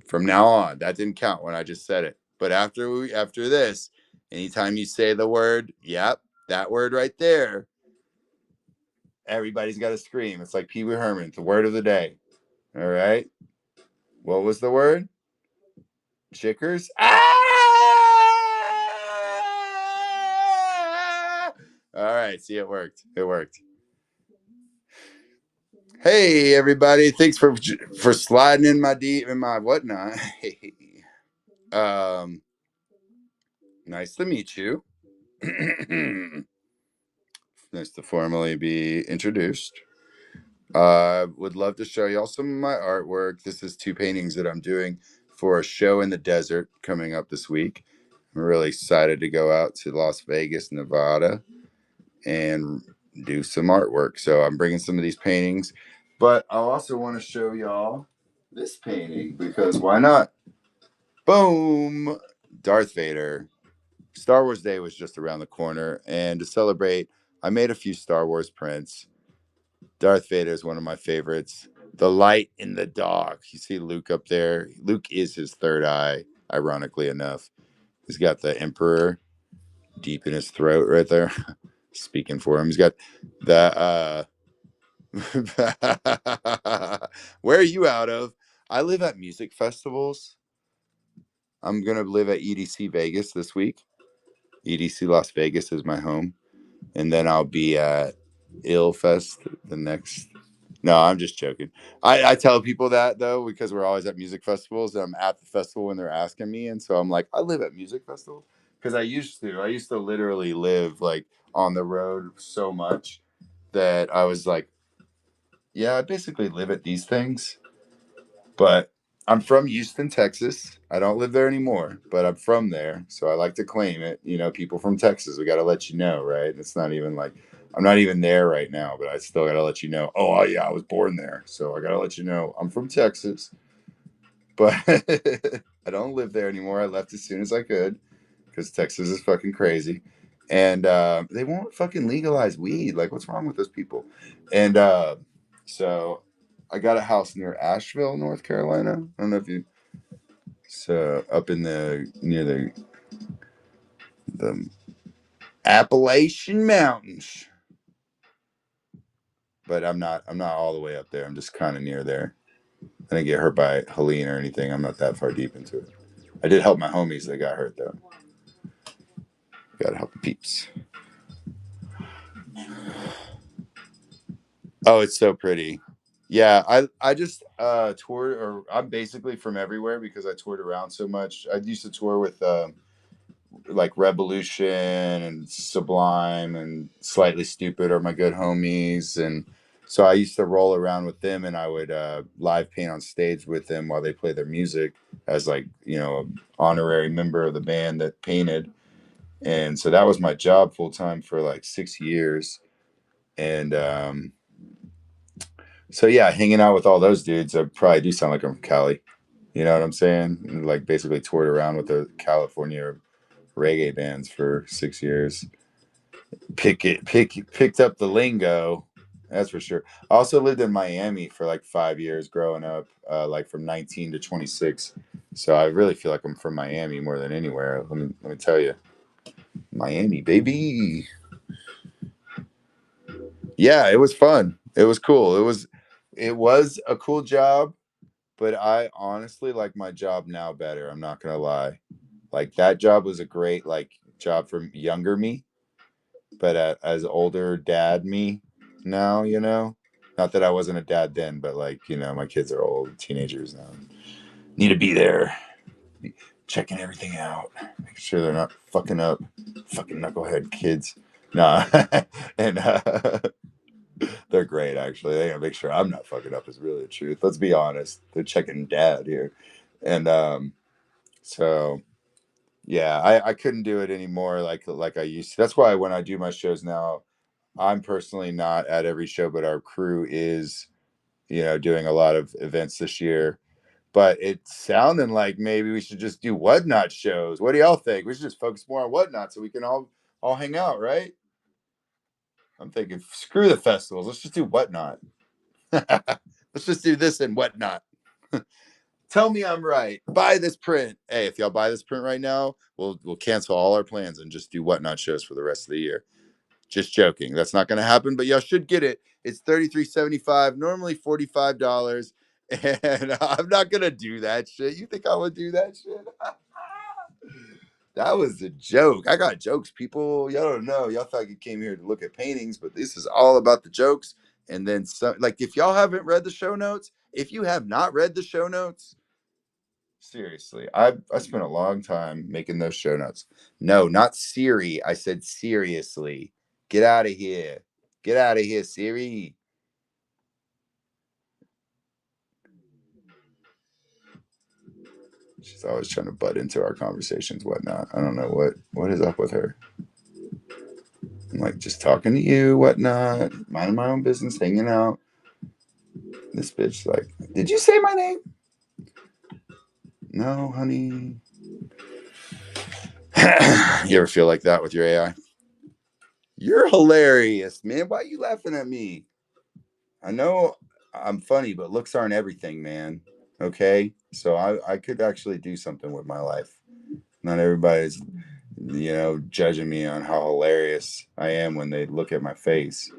S1: From now on, that didn't count when I just said it. But after this, anytime you say the word, yep, that word right there, everybody's got to scream. It's like Pee Wee Herman, the word of the day. All right. What was the word? Chickers. Ah! All right. See, it worked. It worked. Hey, everybody! Thanks for sliding in my whatnot. um, nice to meet you. Nice to formally be introduced. I would love to show y'all some of my artwork. This is 2 paintings that I'm doing for a show in the desert coming up this week. I'm really excited to go out to Las Vegas, Nevada, and do some artwork. So I'm bringing some of these paintings, but I also want to show y'all this painting because why not? Boom! Darth Vader. Star Wars Day was just around the corner, and to celebrate, I made a few Star Wars prints. Darth Vader is one of my favorites. The light in the dark. You see Luke up there? Luke is his third eye, ironically enough. He's got the Emperor deep in his throat right there, speaking for him. He's got the. Where are you out of? I live at music festivals. I'm going to live at EDC Vegas this week. EDC Las Vegas is my home. And then I'll be at Illfest the next. No, I'm just joking. I tell people that though because we're always at music festivals and I'm at the festival when they're asking me, and so I'm like, I live at music festivals because I used to literally live like on the road so much that I was like, yeah, I basically live at these things. But I'm from Houston, Texas. I don't live there anymore, but I'm from there, so I like to claim it. You know, people from Texas, we got to let you know, right? It's not even like I'm not even there right now, but I still got to let you know. Oh, yeah, I was born there, so I got to let you know I'm from Texas, but I don't live there anymore. I left as soon as I could because Texas is fucking crazy, and they won't fucking legalize weed. Like, what's wrong with those people? And so I got a house near Asheville, North Carolina. I don't know if you. So up in the near the Appalachian Mountains, but I'm not all the way up there. I'm just kind of near there. I didn't get hurt by Helene or anything. I'm not that far deep into it. I did help my homies that got hurt though. Gotta help the peeps. Oh, it's so pretty. Yeah, I just toured, or I'm basically from everywhere because I toured around so much. I used to tour with like Revolution and Sublime and Slightly Stupid are my good homies, and so I used to roll around with them, and I would live paint on stage with them while they play their music as like an honorary member of the band that painted, and so that was my job full time for like 6 years, and so yeah, hanging out with all those dudes, I probably do sound like I'm from Cali. You know what I'm saying? Like basically toured around with the California reggae bands for 6 years. Picked up the lingo, that's for sure. I also lived in Miami for like 5 years growing up, like from 19 to 26. So I really feel like I'm from Miami more than anywhere. Let me tell you, Miami, baby. Yeah, it was fun. It was cool. It was a cool job, but I honestly like my job now better. I'm not gonna lie. Like that job was a great like job for younger me, but as older dad me now, not that I wasn't a dad then, but like my kids are old teenagers now. Need to be there, checking everything out, making sure they're not fucking up, fucking knucklehead kids. Nah, and they're great actually. They gotta make sure I'm not fucking up. Is really the truth. Let's be honest. They're checking dad here, and so yeah, I couldn't do it anymore like I used to. That's why when I do my shows now, I'm personally not at every show, but our crew is, doing a lot of events this year. But it's sounding like maybe we should just do Whatnot shows. What do y'all think? We should just focus more on Whatnot so we can all hang out, right? I'm thinking, screw the festivals. Let's just do Whatnot. Let's just do this and Whatnot. Tell me I'm right. Buy this print. Hey, if y'all buy this print right now, we'll cancel all our plans and just do Whatnot shows for the rest of the year. Just joking. That's not going to happen, but y'all should get it. It's $33.75, normally $45, and I'm not going to do that shit. You think I would do that shit? That was a joke. I got jokes, people. Y'all don't know. Y'all thought you came here to look at paintings, but this is all about the jokes. And then some. Like, if y'all haven't read the show notes, if you have not read the show notes, seriously, I spent a long time making those show notes. No, not Siri. I said seriously. Get out of here. Get out of here, Siri. She's always trying to butt into our conversations, whatnot. I don't know what is up with her. I'm like, just talking to you, whatnot, minding my own business, hanging out. This bitch, like, did you say my name? No, honey. You ever feel like that with your AI? You're hilarious, man. Why are you laughing at me? I know I'm funny, but looks aren't everything, man. Okay? So I could actually do something with my life. Not everybody's, judging me on how hilarious I am when they look at my face.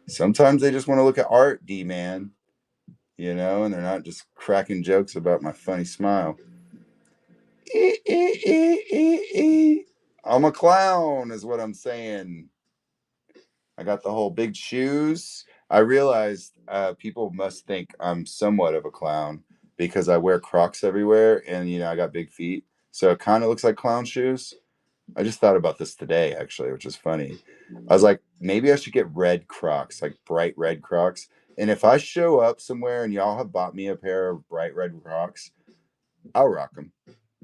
S1: Sometimes they just want to look at art, D man, and they're not just cracking jokes about my funny smile. I'm a clown, is what I'm saying. I got the whole big shoes. I realized people must think I'm somewhat of a clown because I wear Crocs everywhere and, I got big feet. So it kind of looks like clown shoes. I just thought about this today, actually, which is funny. I was like, maybe I should get red Crocs, like bright red Crocs. And if I show up somewhere and y'all have bought me a pair of bright red Crocs, I'll rock them.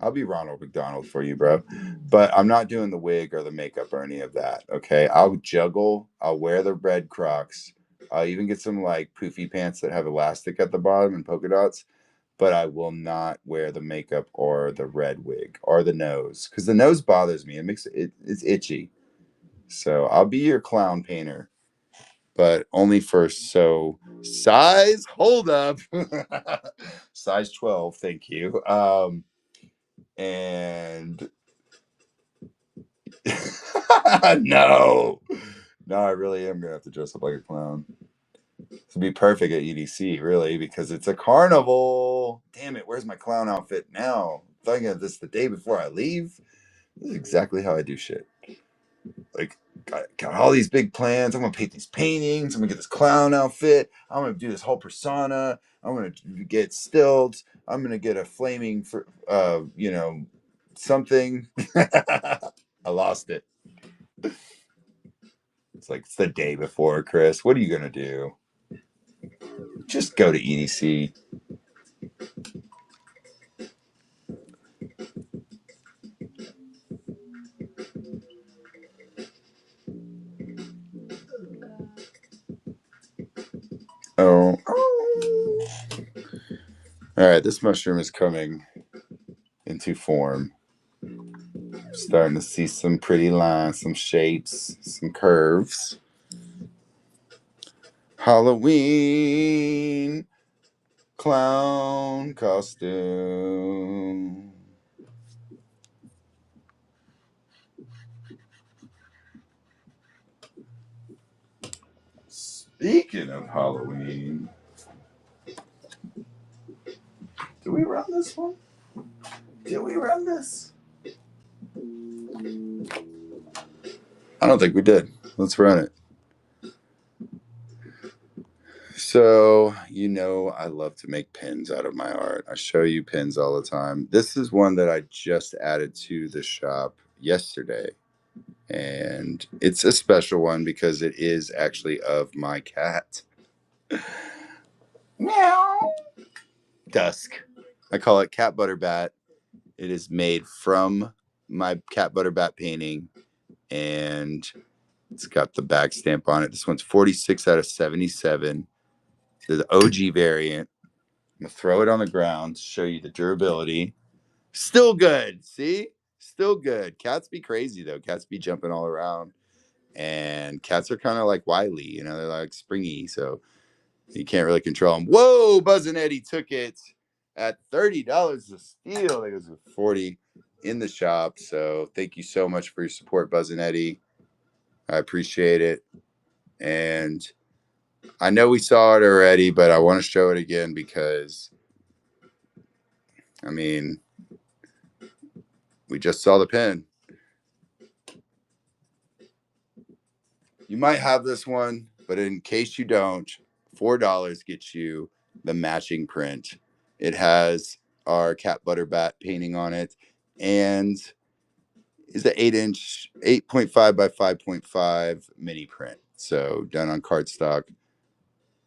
S1: I'll be Ronald McDonald for you, bro. But I'm not doing the wig or the makeup or any of that. Okay. I'll juggle. I'll wear the red Crocs. I'll even get some like poofy pants that have elastic at the bottom and polka dots. But I will not wear the makeup or the red wig or the nose because the nose bothers me. It's itchy. So I'll be your clown painter, but only for size. Hold up, size 12. Thank you. And no, I really am gonna have to dress up like a clown. This would be perfect at EDC, really, because it's a carnival. Damn it, where's my clown outfit now? I'm thinking of this the day before I leave. This is exactly how I do shit. Like, got all these big plans. I'm gonna paint these paintings. I'm gonna get this clown outfit. I'm gonna do this whole persona. I'm gonna get stilts. I'm gonna get a flaming for something. I lost it. It's the day before, Chris. What are you gonna do? Just go to EDC. Oh. All right, this mushroom is coming into form. Starting to see some pretty lines, some shapes, some curves. Halloween clown costume. Speaking of Halloween, do we run this one? Did we run this? I don't think we did. Let's run it. So, I love to make pins out of my art. I show you pins all the time. This is one that I just added to the shop yesterday. And it's a special one because it is actually of my cat. Meow. Dusk. I call it Cat Butter Bat. It is made from my Cat Butter Bat painting. And It's got the back stamp on it. This one's 46 out of 77. The OG variant. I'm going to throw it on the ground to show you the durability. Still good. See? Still good. Cats be crazy, though. Cats be jumping all around. And cats are kind of like wily. You know, they're like springy. So you can't really control them. Whoa! Buzz and Eddie took it at $30 a steal. It was 40 in the shop. So thank you so much for your support, Buzz and Eddie. I appreciate it. And I know we saw it already, but I want to show it again because, I mean, we just saw the pin. You might have this one, but in case you don't, $4 gets you the matching print. It has our cat butter bat painting on it and is an 8-inch, 8.5 by 5.5 mini print. So done on cardstock.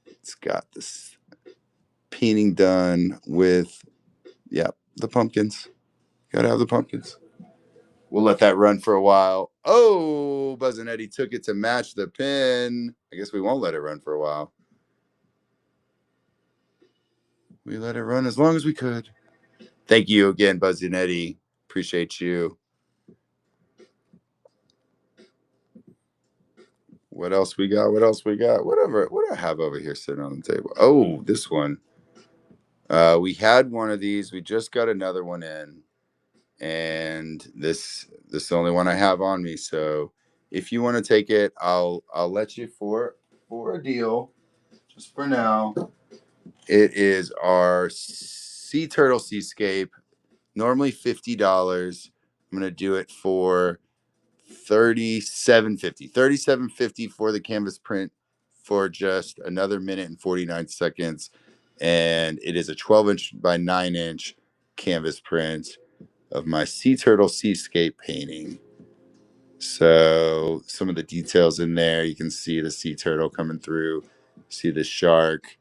S1: It's got this painting done with, the pumpkins. Gotta have the pumpkins. We'll let that run for a while. Oh, Buzz and Eddie took it to match the pin. I guess we won't let it run for a while. We let it run as long as we could. Thank you again, Buzz and Eddie. Appreciate you. What else we got? What else we got? Whatever. What do I have over here sitting on the table? Oh, this one. We had one of these. We just got another one in, and this is the only one I have on me. So if you want to take it, I'll let you for a deal. Just for now. It is our Sea Turtle Seascape. Normally $50. I'm gonna do it for $37.50 for the canvas print for just another minute and 49 seconds. And it is a 12-inch by 9-inch canvas print of my Sea Turtle Seascape painting. So some of the details in there, you can see the sea turtle coming through, see the shark.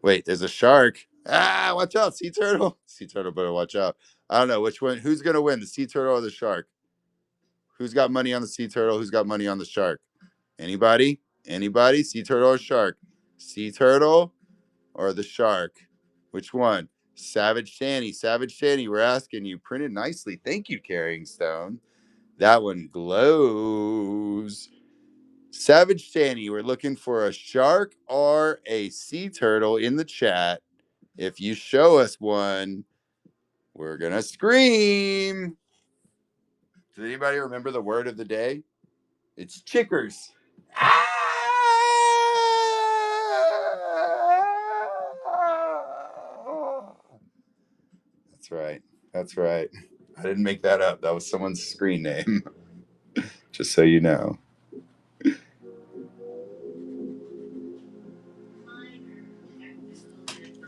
S1: Wait, there's a shark. Ah, watch out, sea turtle. Sea turtle better watch out. I don't know which one. Who's going to win, the sea turtle or the shark? Who's got money on the sea turtle? Who's got money on the shark? Anybody? Anybody? Sea turtle or shark? Sea turtle or the shark? Which one? Savage Shanny. Savage Shanny, we're asking you. Printed nicely. Thank you, Carrying Stone. That one glows. Savage Shanny, we're looking for a shark or a sea turtle in the chat. If you show us one, we're going to scream. Does anybody remember the word of the day? It's chickers. Ah! That's right. That's right. I didn't make that up. That was someone's screen name. Just so you know.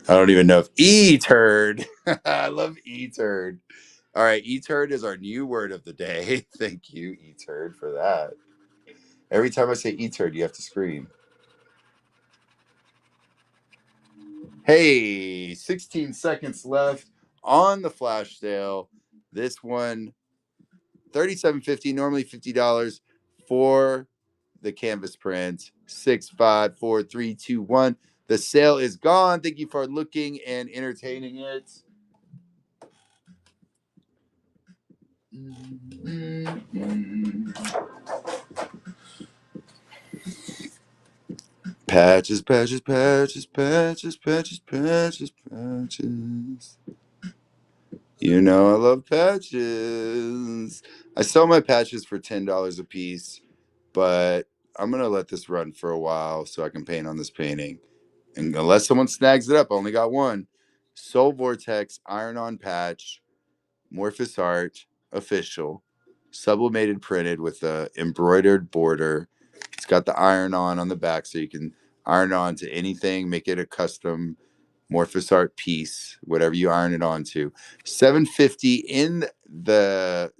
S1: I don't even know if E-turd. I love E-turd. All right, E-turd is our new word of the day. Thank you, E-turd, for that. Every time I say E-turd, you have to scream. Hey, 16 seconds left on the flash sale. This one, $37.50, normally $50 for the canvas print. 6, 5, 4, 3, 2, 1. The sale is gone. Thank you for looking and entertaining it. Patches, patches, patches, patches, patches, patches, patches. You know I love patches. I sell my patches for $10 a piece, but I'm going to let this run for a while so I can paint on this painting. And unless someone snags it up, I only got one. Soul Vortex Iron-On Patch, Morphous Art, official, sublimated printed with a embroidered border. It's got the iron-on the back so you can iron on to anything, make it a custom Morphous Art piece, whatever you iron it onto. $7.50 in the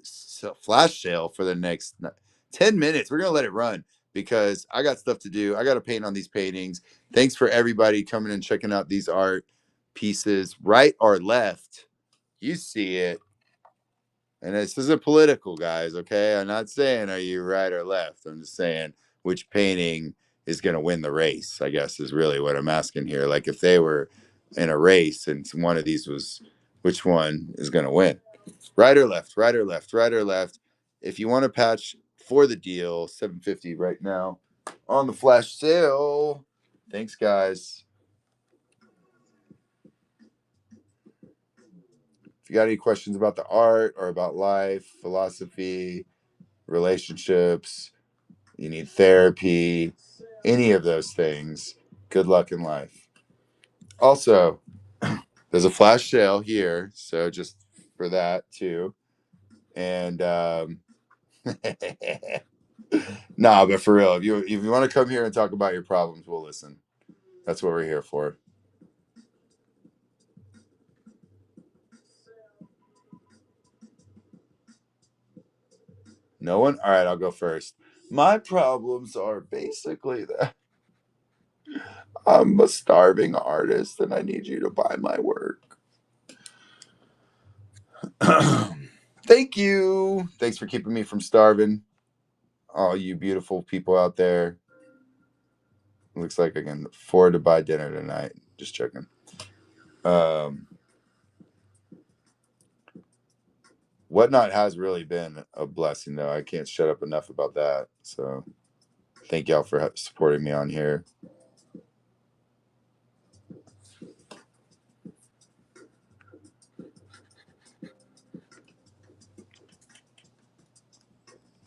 S1: flash sale for the next 10 minutes. We're going to let it run because I got stuff to do. I got to paint on these paintings. Thanks for everybody coming and checking out these art pieces, right or left. You see it. And this isn't political, guys, okay? I'm not saying are you right or left. I'm just saying which painting is going to win the race, I guess, is really what I'm asking here. Like if they were in a race and one of these was, which one is going to win? Right or left, right or left, right or left. If you want to patch for the deal, 750 right now on the flash sale. Thanks, guys. If you got any questions about the art or about life, philosophy, relationships, you need therapy, any of those things, good luck in life. Also, there's a flash sale here, so just for that too. And nah, but for real, if you want to come here and talk about your problems, we'll listen. That's what we're here for. No one? All right, I'll go first. My problems are basically that I'm a starving artist and I need you to buy my work. Thank you. Thanks for keeping me from starving. All you beautiful people out there. Looks like I can afford to buy dinner tonight. Just checking. Whatnot has really been a blessing, though. I can't shut up enough about that. So thank y'all for supporting me on here.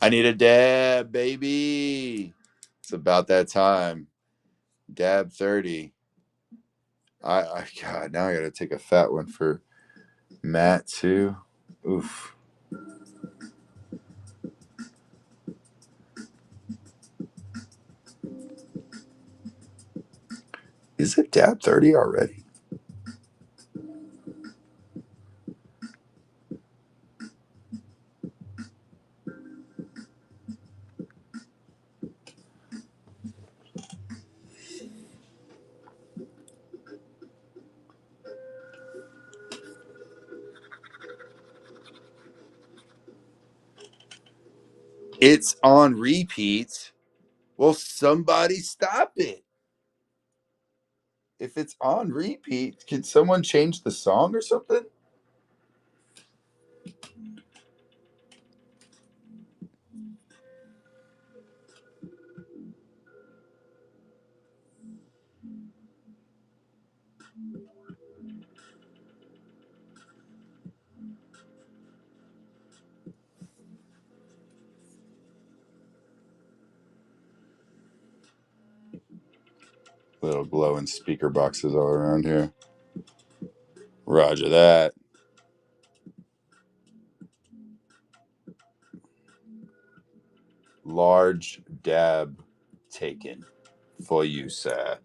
S1: I need a dab, baby. It's about that time. Dab 30. God, now I gotta take a fat one for Matt too. Oof. Is it dab 30 already? It's on repeat. Well, somebody stop it. If it's on repeat, can someone change the song or something? Little glowing speaker boxes all around here. Roger that. Large dab taken for you, sir.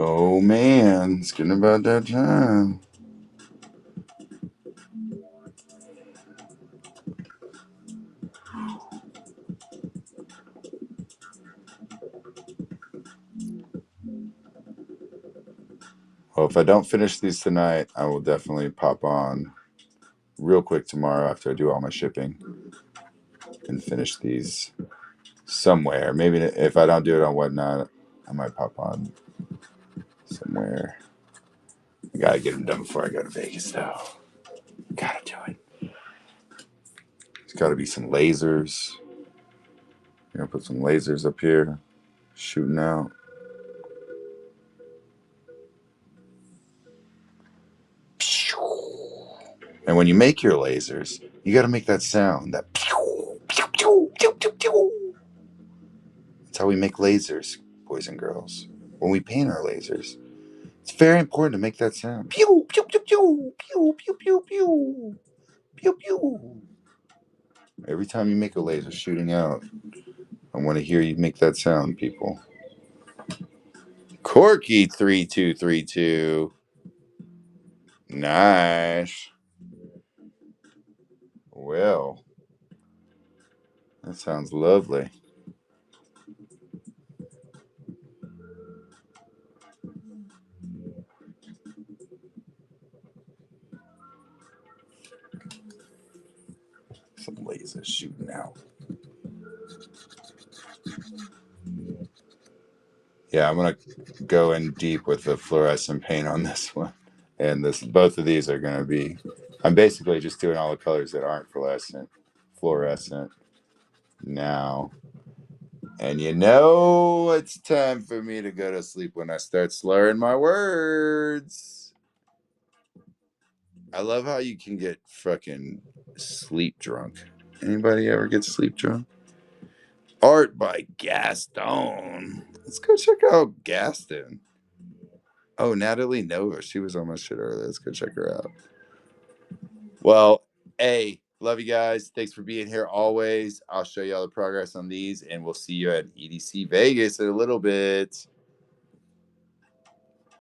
S1: Oh man, it's getting about that time. Well, if I don't finish these tonight, I will definitely pop on real quick tomorrow after I do all my shipping and finish these somewhere. Maybe if I don't do it on Whatnot, I might pop on somewhere. I gotta get them done before I go to Vegas, though. Gotta do it. There's gotta be some lasers. I'm gonna put some lasers up here. shooting out. And when you make your lasers, you got to make that sound. That pew, pew, pew, pew, pew, pew. That's how we make lasers, boys and girls. When we paint our lasers, it's very important to make that sound. Pew, pew, pew, pew, pew, pew, pew, pew, pew, pew. Every time you make a laser shooting out, I want to hear you make that sound, people. Corky 3232. Nice. Well, that sounds lovely. Some lasers shooting out. Yeah, I'm gonna go in deep with the fluorescent paint on this one, and both of these are gonna be. I'm basically just doing all the colors that aren't fluorescent now, and it's time for me to go to sleep when I start slurring my words. I love how you can get fucking sleep drunk. Anybody ever get sleep drunk? Art by Gaston. Let's go check out Gaston. Oh, Natalie Nova. She was on my shit earlier. Let's go check her out. Well, hey, love you guys. Thanks for being here always. I'll show you all the progress on these, and we'll see you at EDC Vegas in a little bit.